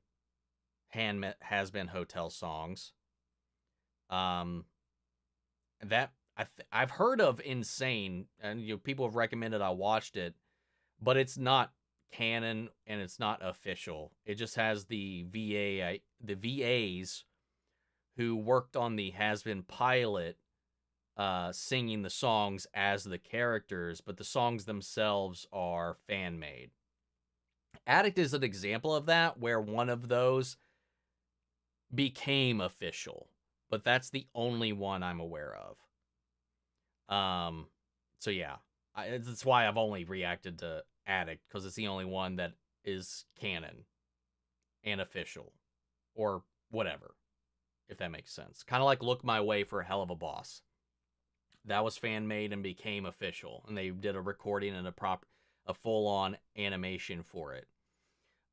Has-Been Hotel songs. That I've heard of Insane, and people have recommended I watched it, but it's not canon and it's not official. It just has the VAs who worked on the Has Been pilot singing the songs as the characters, but the songs themselves are fan made. Addict is an example of that, where one of those became official, but that's the only one I'm aware of. So yeah, that's why I've only reacted to Addict, because it's the only one that is canon and official, or whatever, if that makes sense. Kind of like Look My Way for Hell of a Boss. That was fan made and became official, and they did a recording and a full-on animation for it.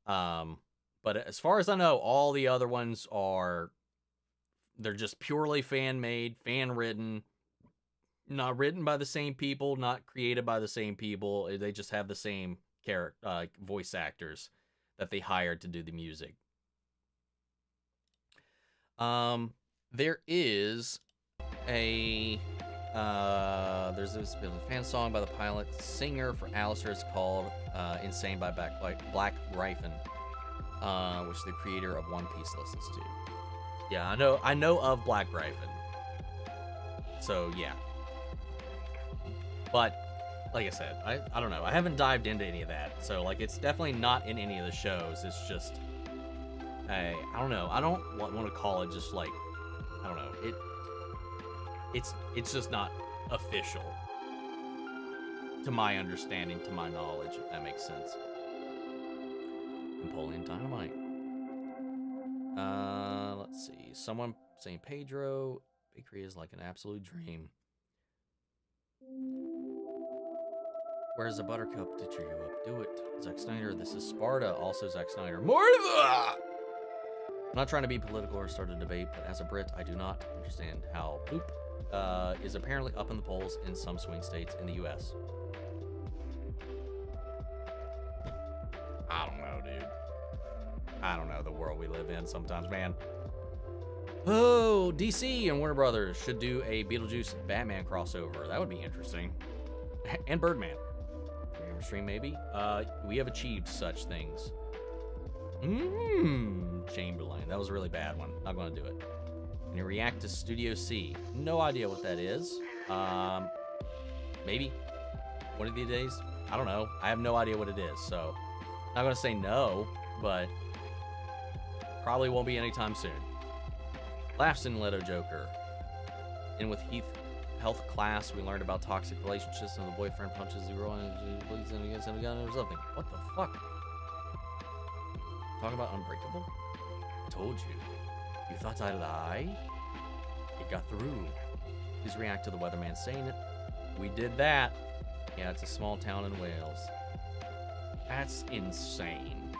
But as far as I know, all the other ones they're just purely fan-made, fan-written, not written by the same people, not created by the same people. They just have the same voice actors that they hired to do the music. There is there's this fan song by the pilot singer for Alistair. It's called Insane by Black Gryphon, which the creator of One Piece listens to. Yeah, I know of Black Gryphon. So yeah. But like I said, I don't know. I haven't dived into any of that. So like, it's definitely not in any of the shows. It's just I don't know. I don't want to call it just like, I don't know. It's just not official, to my understanding, to my knowledge, if that makes sense. Napoleon Dynamite. Let's see. Someone saying Pedro Bakery is like an absolute dream. Where's the Buttercup to cheer you up? Do it. Zack Snyder, this is Sparta. Also Zack Snyder. More of that! I'm not trying to be political or start a debate, but as a Brit, I do not understand how Bloop is apparently up in the polls in some swing states in the U.S. I don't know, dude. I don't know the world we live in sometimes, man. Oh, DC and Warner Brothers should do a Beetlejuice Batman crossover. That would be interesting. And Birdman. Stream, maybe. We have achieved such things. Chamberlain. That was a really bad one. Not going to do it. And you react to Studio C. No idea what that is. Maybe. One of these days. I don't know. I have no idea what it is. So, not going to say no, but probably won't be anytime soon. Laughs in Leto Joker. And with Heath health class, we learned about toxic relationships and the boyfriend punches the girl and bleeds him against him again or something. What the fuck? Talking about Unbreakable? I told you. You thought I'd lie? It got through. Please react to the weatherman saying it. We did that. Yeah, it's a small town in Wales. That's insane.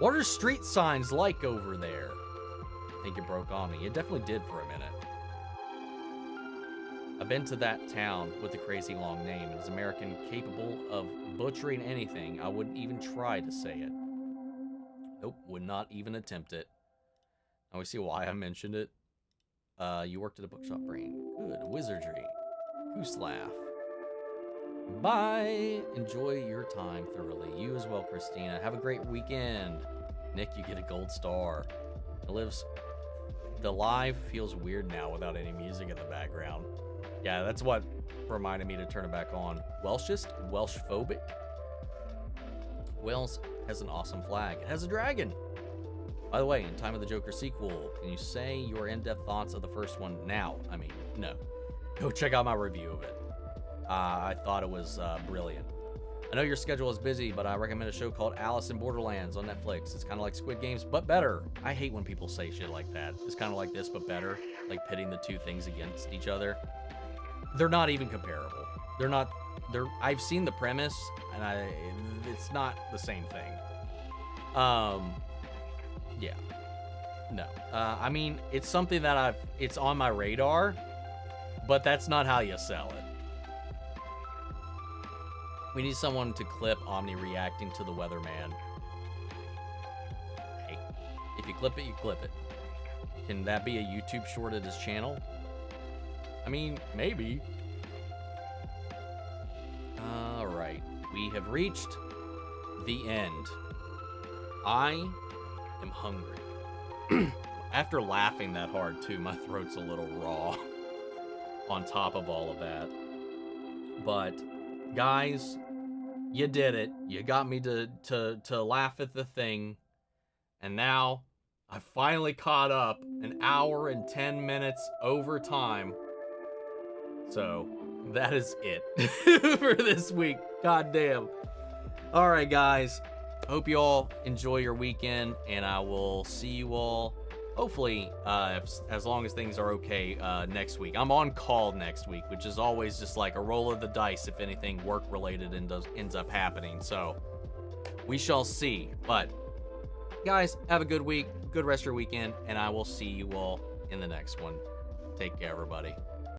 What are street signs like over there? I think it broke on me. It definitely did for a minute. I've been to that town with the crazy long name. It is American, capable of butchering anything. I wouldn't even try to say it. Nope, would not even attempt it. Now we see why I mentioned it. You worked at a bookshop, Brain. Good. Wizardry. Goose laugh. Bye. Enjoy your time thoroughly. You as well, Christina. Have a great weekend. Nick, you get a gold star. The live feels weird now without any music in the background. Yeah, that's what reminded me to turn it back on. Welshist? Welsh phobic? Wales has an awesome flag. It has a dragon. By the way, in Time of the Joker sequel, can you say your in-depth thoughts of the first one now? I mean, no. Go check out my review of it. I thought it was brilliant. I know your schedule is busy, but I recommend a show called Alice in Borderlands on Netflix. It's kind of like Squid Games, but better. I hate when people say shit like that. It's kind of like this, but better. Like pitting the two things against each other. They're not even comparable. I've seen the premise, and it's not the same thing. Yeah. No. I mean, it's something that it's on my radar, but that's not how you sell it. We need someone to clip Omni reacting to the weatherman. Hey, if you clip it, you clip it. Can that be a YouTube short at his channel? I mean, maybe. All right, we have reached the end. I am hungry. After laughing that hard too, my throat's a little raw on top of all of that. But guys, you did it. You got me to laugh at the thing. And now I finally caught up an hour and 10 minutes over time. So that is it for this week. God damn. All right, guys. Hope you all enjoy your weekend, and I will see you all hopefully as long as things are okay next week. I'm on call next week, which is always just like a roll of the dice if anything work related ends up happening. So we shall see. But guys, have a good week, good rest of your weekend, and I will see you all in the next one. Take care, everybody.